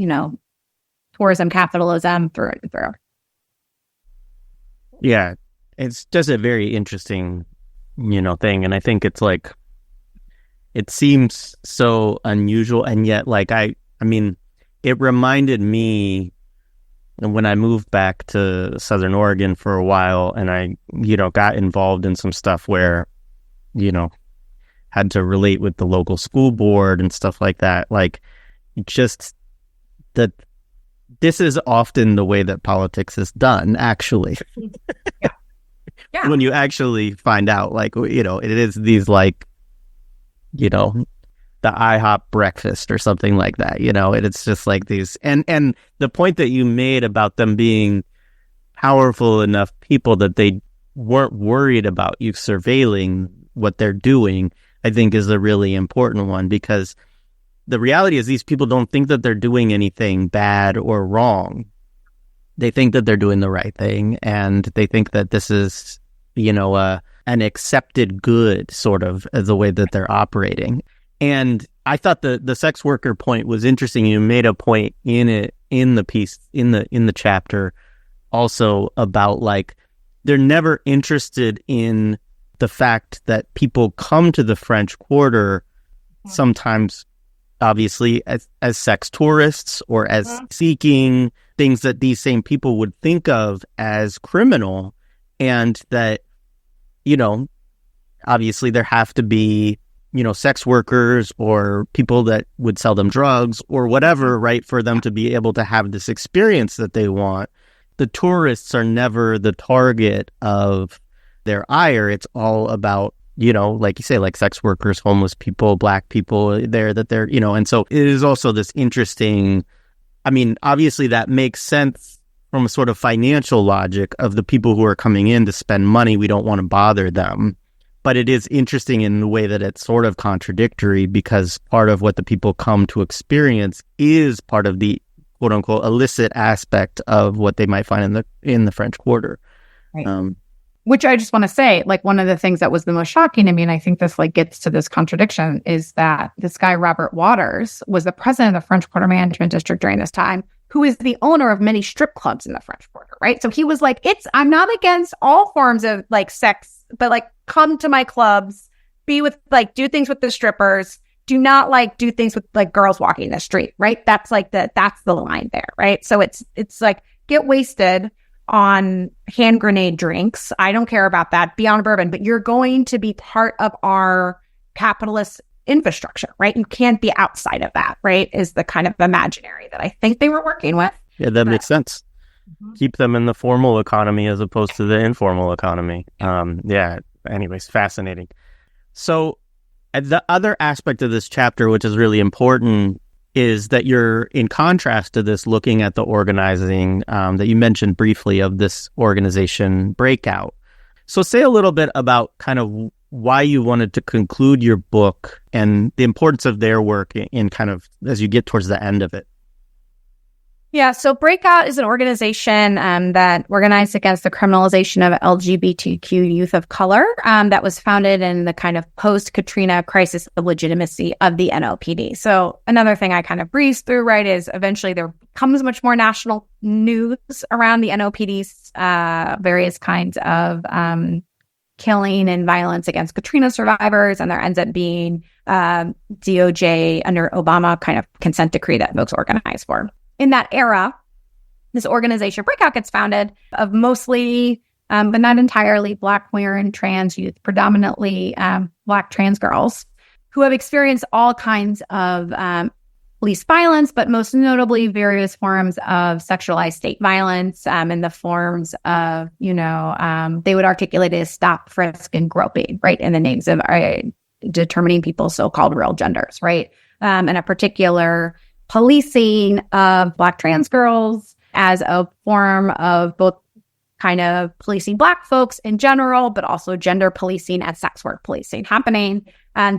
tourism, capitalism, through and through. Yeah, it's just a very interesting, thing. And I think it's it seems so unusual. And yet, it reminded me when I moved back to Southern Oregon for a while and I, got involved in some stuff where, had to relate with the local school board and stuff like that. Just that this is often the way that politics is done, actually. Yeah. When you actually find out, it is these, the IHOP breakfast or something like that, it's just these. And the point that you made about them being powerful enough people that they weren't worried about you surveilling what they're doing, I think is a really important one, because the reality is these people don't think that they're doing anything bad or wrong. They think that they're doing the right thing, and they think that this is, an accepted good, sort of, as the way that they're operating. And I thought the sex worker point was interesting. You made a point in the piece, in the chapter, also about they're never interested in the fact that people come to the French Quarter sometimes, obviously, as sex tourists or as seeking things that these same people would think of as criminal, and that, obviously there have to be, sex workers or people that would sell them drugs or whatever, right, for them to be able to have this experience that they want. The tourists are never the target of their ire. It's all about, like you say, sex workers, homeless people, Black people there, that they're, and so it is also this interesting, obviously that makes sense from a sort of financial logic of the people who are coming in to spend money, we don't want to bother them. But it is interesting in the way that it's sort of contradictory, because part of what the people come to experience is part of the quote unquote illicit aspect of what they might find in the French Quarter. Right. Which I just want to say, like, one of the things that was the most shocking to me, and I think this like gets to this contradiction, is that this guy, Robert Waters, was the president of the French Quarter Management District during this time, who is the owner of many strip clubs in the French Quarter, right? So he was like, I'm not against all forms of like sex, but like come to my clubs, be with like, do things with the strippers, do not like do things with like girls walking the street, right? That's like that's the line there, right? So it's like, get wasted on hand grenade drinks. I don't care about that, beyond bourbon, but you're going to be part of our capitalist infrastructure, right? You can't be outside of that, right? Is the kind of imaginary that I think they were working with. Yeah, that makes sense. Mm-hmm. Keep them in the formal economy as opposed to the informal economy. Anyways, fascinating. So the other aspect of this chapter, which is really important, is that you're, in contrast to this, looking at the organizing that you mentioned briefly of this organization, Breakout. So say a little bit about kind of why you wanted to conclude your book and the importance of their work in kind of as you get towards the end of it. Yeah, so Breakout is an organization that organized against the criminalization of LGBTQ youth of color that was founded in the kind of post-Katrina crisis of legitimacy of the NOPD. So another thing I kind of breezed through, right, is eventually there becomes much more national news around the NOPD's various kinds of killing and violence against Katrina survivors, and there ends up being DOJ under Obama kind of consent decree that folks organize for. In that era, this organization, Breakout, gets founded of mostly, but not entirely, Black, queer, and trans youth, predominantly Black trans girls, who have experienced all kinds of police violence, but most notably various forms of sexualized state violence in the forms of, they would articulate it as stop, frisk, and groping, right, in the names of determining people's so-called real genders, right, and a particular policing of Black trans girls as a form of both kind of policing Black folks in general, but also gender policing and sex work policing happening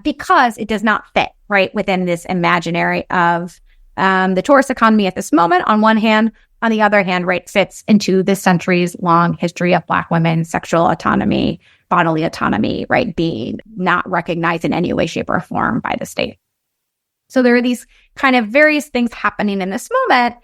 because it does not fit, right, within this imaginary of the tourist economy at this moment, on one hand. On the other hand, right, fits into this centuries long history of Black women's sexual autonomy, bodily autonomy, right, being not recognized in any way, shape, or form by the state. So there are these kind of various things happening in this moment.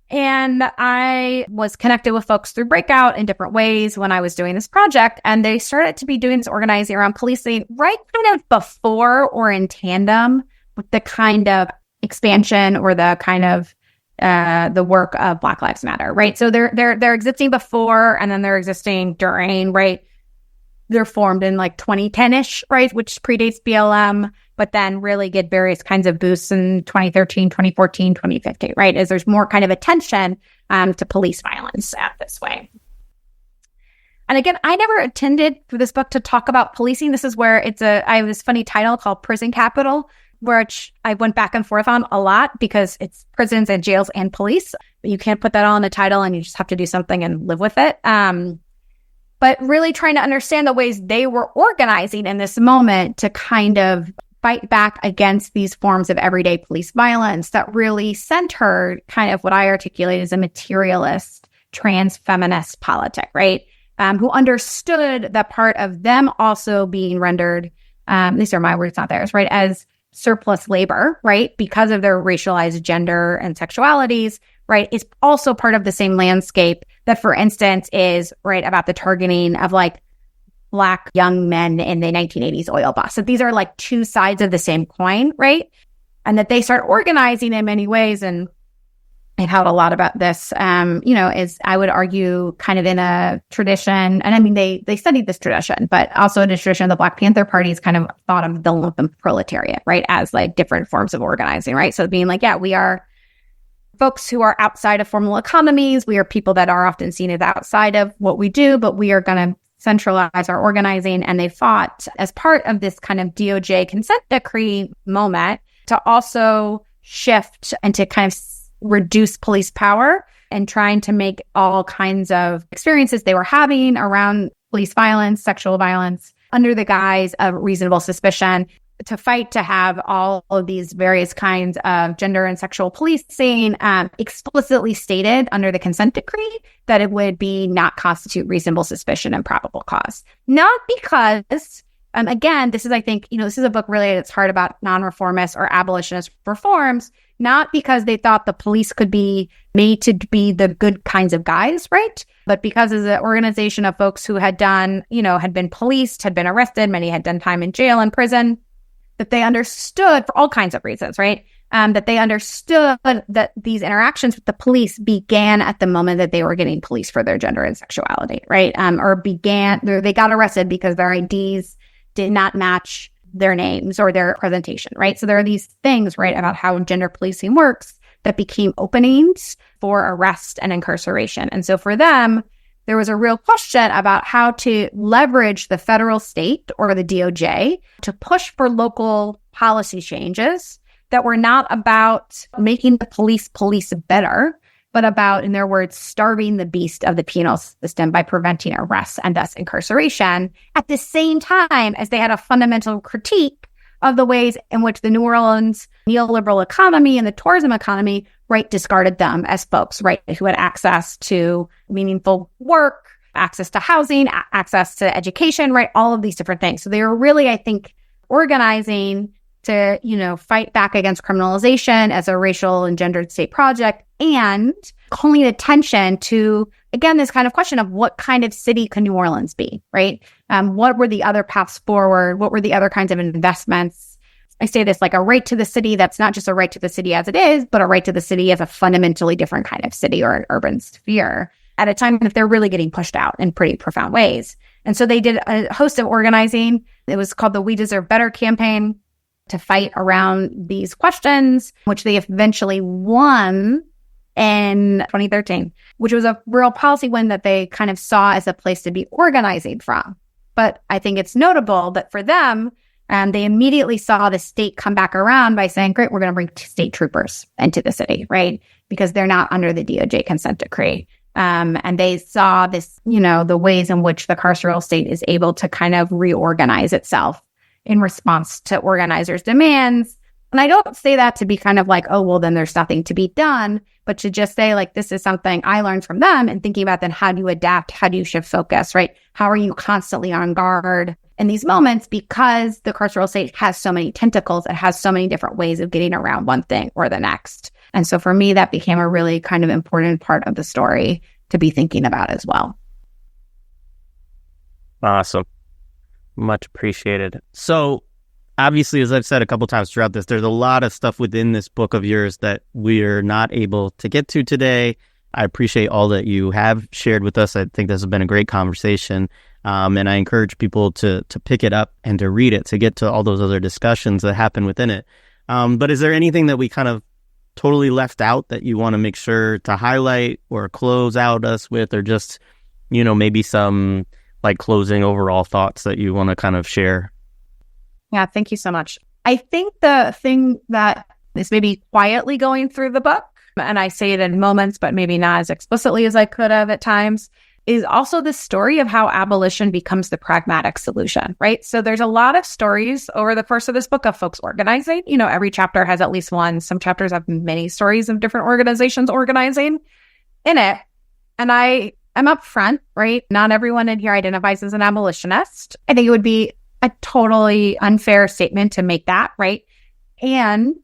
And I was connected with folks through Breakout in different ways when I was doing this project. And they started to be doing this organizing around policing right kind of before or in tandem with the kind of expansion or the kind of the work of Black Lives Matter, right? So they're existing before, and then they're existing during, right? They're formed in like 2010-ish, right, which predates BLM, but then really get various kinds of boosts in 2013, 2014, 2015, right, as there's more kind of attention to police violence this way. And again, I never intended for this book to talk about policing. This is where I have this funny title called Prison Capital, which I went back and forth on a lot because it's prisons and jails and police. But you can't put that all in a title, and you just have to do something and live with it. But really trying to understand the ways they were organizing in this moment to kind of fight back against these forms of everyday police violence that really centered kind of what I articulate as a materialist, trans feminist politic, right? Who understood that part of them also being rendered, these are my words, not theirs, right, as surplus labor, right, because of their racialized gender and sexualities, right, is also part of the same landscape that, for instance, is, right, about the targeting of, like, Black young men in the 1980s oil bust. So these are, like, two sides of the same coin, right? And that they start organizing in many ways. And I've had a lot about this, is, I would argue, kind of in a tradition, and I mean, they studied this tradition, but also in a tradition, the Black Panther Party is kind of thought of the lumpen proletariat, right, as, like, different forms of organizing, right? So being like, yeah, we are folks who are outside of formal economies. We are people that are often seen as outside of what we do, but we are going to centralize our organizing. And they fought as part of this kind of DOJ consent decree moment to also shift and to kind of reduce police power and trying to make all kinds of experiences they were having around police violence, sexual violence, under the guise of reasonable suspicion, to fight to have all of these various kinds of gender and sexual policing explicitly stated under the consent decree that it would be not constitute reasonable suspicion and probable cause. Not because, again, this is, I think, this is a book really that's hard about non-reformist or abolitionist reforms, not because they thought the police could be made to be the good kinds of guys, right? But because as an organization of folks who had done, had been policed, had been arrested, many had done time in jail and prison, that they understood for all kinds of reasons, right? That they understood that these interactions with the police began at the moment that they were getting policed for their gender and sexuality, right? They got arrested because their IDs did not match their names or their presentation, right? So there are these things, right, about how gender policing works that became openings for arrest and incarceration. And so for them, there was a real question about how to leverage the federal state or the DOJ to push for local policy changes that were not about making the police better, but about, in their words, starving the beast of the penal system by preventing arrests and thus incarceration, at the same time as they had a fundamental critique of the ways in which the New Orleans neoliberal economy and the tourism economy, right, discarded them as folks, right, who had access to meaningful work, access to housing, access to education, right, all of these different things. So they were really, I think, organizing to, fight back against criminalization as a racial and gendered state project, and calling attention to, again, this kind of question of what kind of city can New Orleans be, right? What were the other paths forward? What were the other kinds of investments? I say this like a right to the city that's not just a right to the city as it is, but a right to the city as a fundamentally different kind of city or an urban sphere at a time that they're really getting pushed out in pretty profound ways. And so they did a host of organizing. It was called the We Deserve Better campaign to fight around these questions, which they eventually won in 2013, which was a real policy win that they kind of saw as a place to be organizing from. But I think it's notable that for them, they immediately saw the state come back around by saying, great, we're going to bring state troopers into the city, right? Because they're not under the DOJ consent decree. And they saw this, the ways in which the carceral state is able to kind of reorganize itself in response to organizers' demands. And I don't say that to be kind of like, oh, well, then there's nothing to be done, but to just say, like, this is something I learned from them, and thinking about then how do you adapt? How do you shift focus, right? How are you constantly on guard in these moments? Because the carceral state has so many tentacles, it has so many different ways of getting around one thing or the next. And so for me, that became a really kind of important part of the story to be thinking about as well. Awesome. Much appreciated. So obviously, as I've said a couple times throughout this, there's a lot of stuff within this book of yours that we're not able to get to today. I appreciate all that you have shared with us. I think this has been a great conversation. And I encourage people to pick it up and to read it, to get to all those other discussions that happen within it. But is there anything that we kind of totally left out that you want to make sure to highlight or close out us with, or just, maybe some like closing overall thoughts that you want to kind of share? Yeah, thank you so much. I think the thing that is maybe quietly going through the book, and I say it in moments, but maybe not as explicitly as I could have at times, is also the story of how abolition becomes the pragmatic solution, right? So there's a lot of stories over the course of this book of folks organizing. Every chapter has at least one. Some chapters have many stories of different organizations organizing in it. And I am upfront, right? Not everyone in here identifies as an abolitionist. I think it would be a totally unfair statement to make that, right? And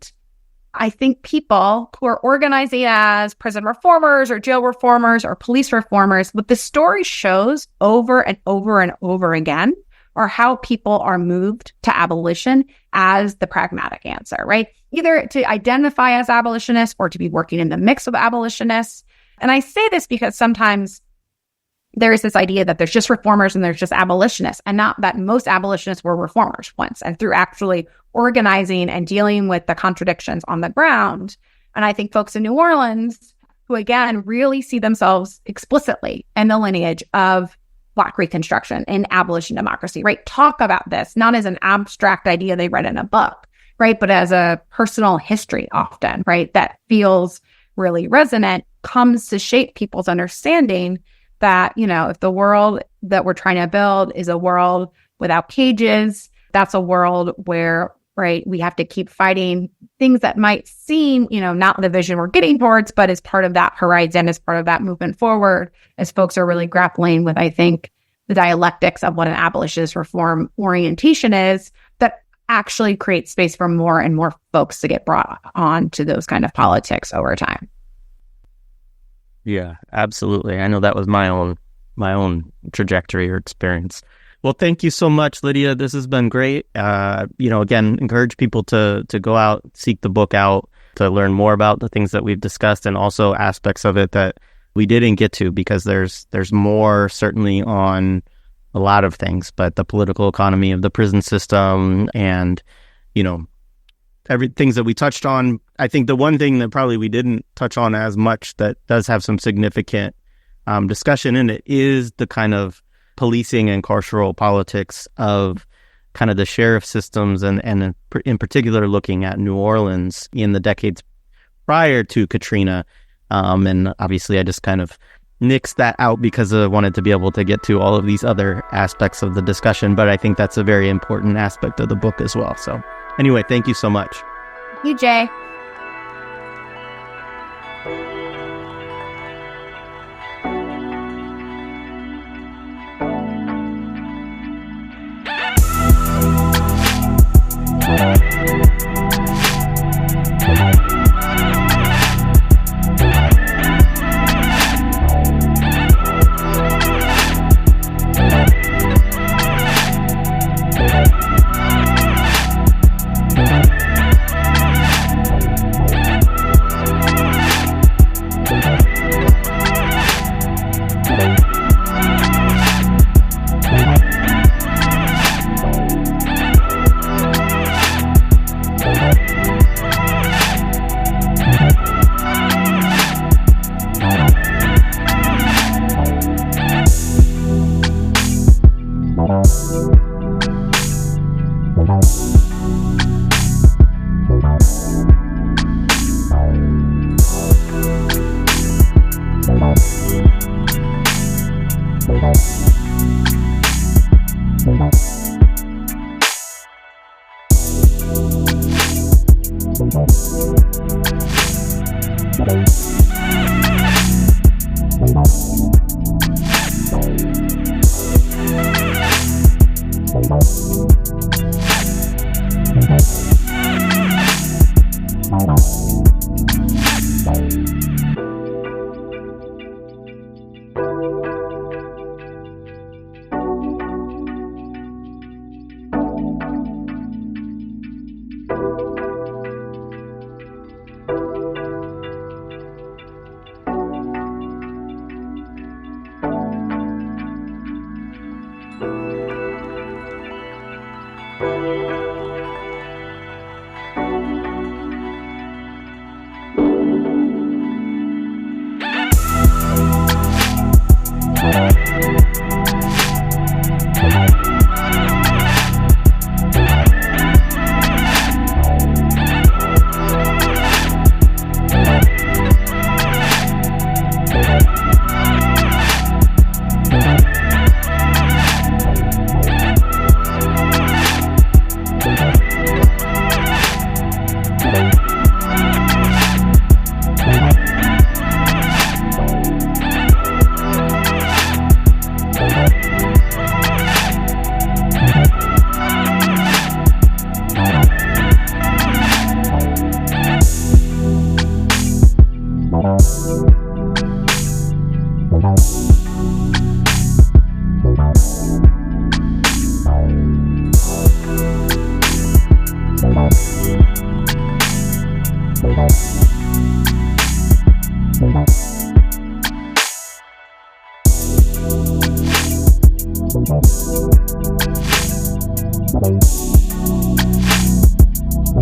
I think people who are organizing as prison reformers or jail reformers or police reformers, what the story shows over and over and over again are how people are moved to abolition as the pragmatic answer, right? Either to identify as abolitionists or to be working in the mix of abolitionists. And I say this because sometimes there is this idea that there's just reformers and there's just abolitionists, and not that most abolitionists were reformers once, and through actually organizing and dealing with the contradictions on the ground. And I think folks in New Orleans, who again really see themselves explicitly in the lineage of Black Reconstruction and abolition democracy, right? Talk about this, not as an abstract idea they read in a book, right? But as a personal history often, right? That feels really resonant. comes to shape people's understanding that, if the world that we're trying to build is a world without cages, that's a world where, right, we have to keep fighting things that might seem, not the vision we're getting towards, but as part of that horizon, as part of that movement forward, as folks are really grappling with, I think, the dialectics of what an abolitionist reform orientation is, that actually creates space for more and more folks to get brought on to those kind of politics over time. Yeah, absolutely. I know that was my own trajectory or experience. Well, thank you so much, Lydia. This has been great. Again, encourage people to go out, seek the book out, to learn more about the things that we've discussed, and also aspects of it that we didn't get to, because there's more certainly on a lot of things, but the political economy of the prison system and, things that we touched on. I think the one thing that probably we didn't touch on as much that does have some significant discussion in it is the kind of policing and carceral politics of kind of the sheriff systems, and in particular looking at New Orleans in the decades prior to Katrina. And obviously I just kind of nixed that out because I wanted to be able to get to all of these other aspects of the discussion, but I think that's a very important aspect of the book as well. So anyway, thank you so much. Thank you, Jay.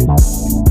Bye.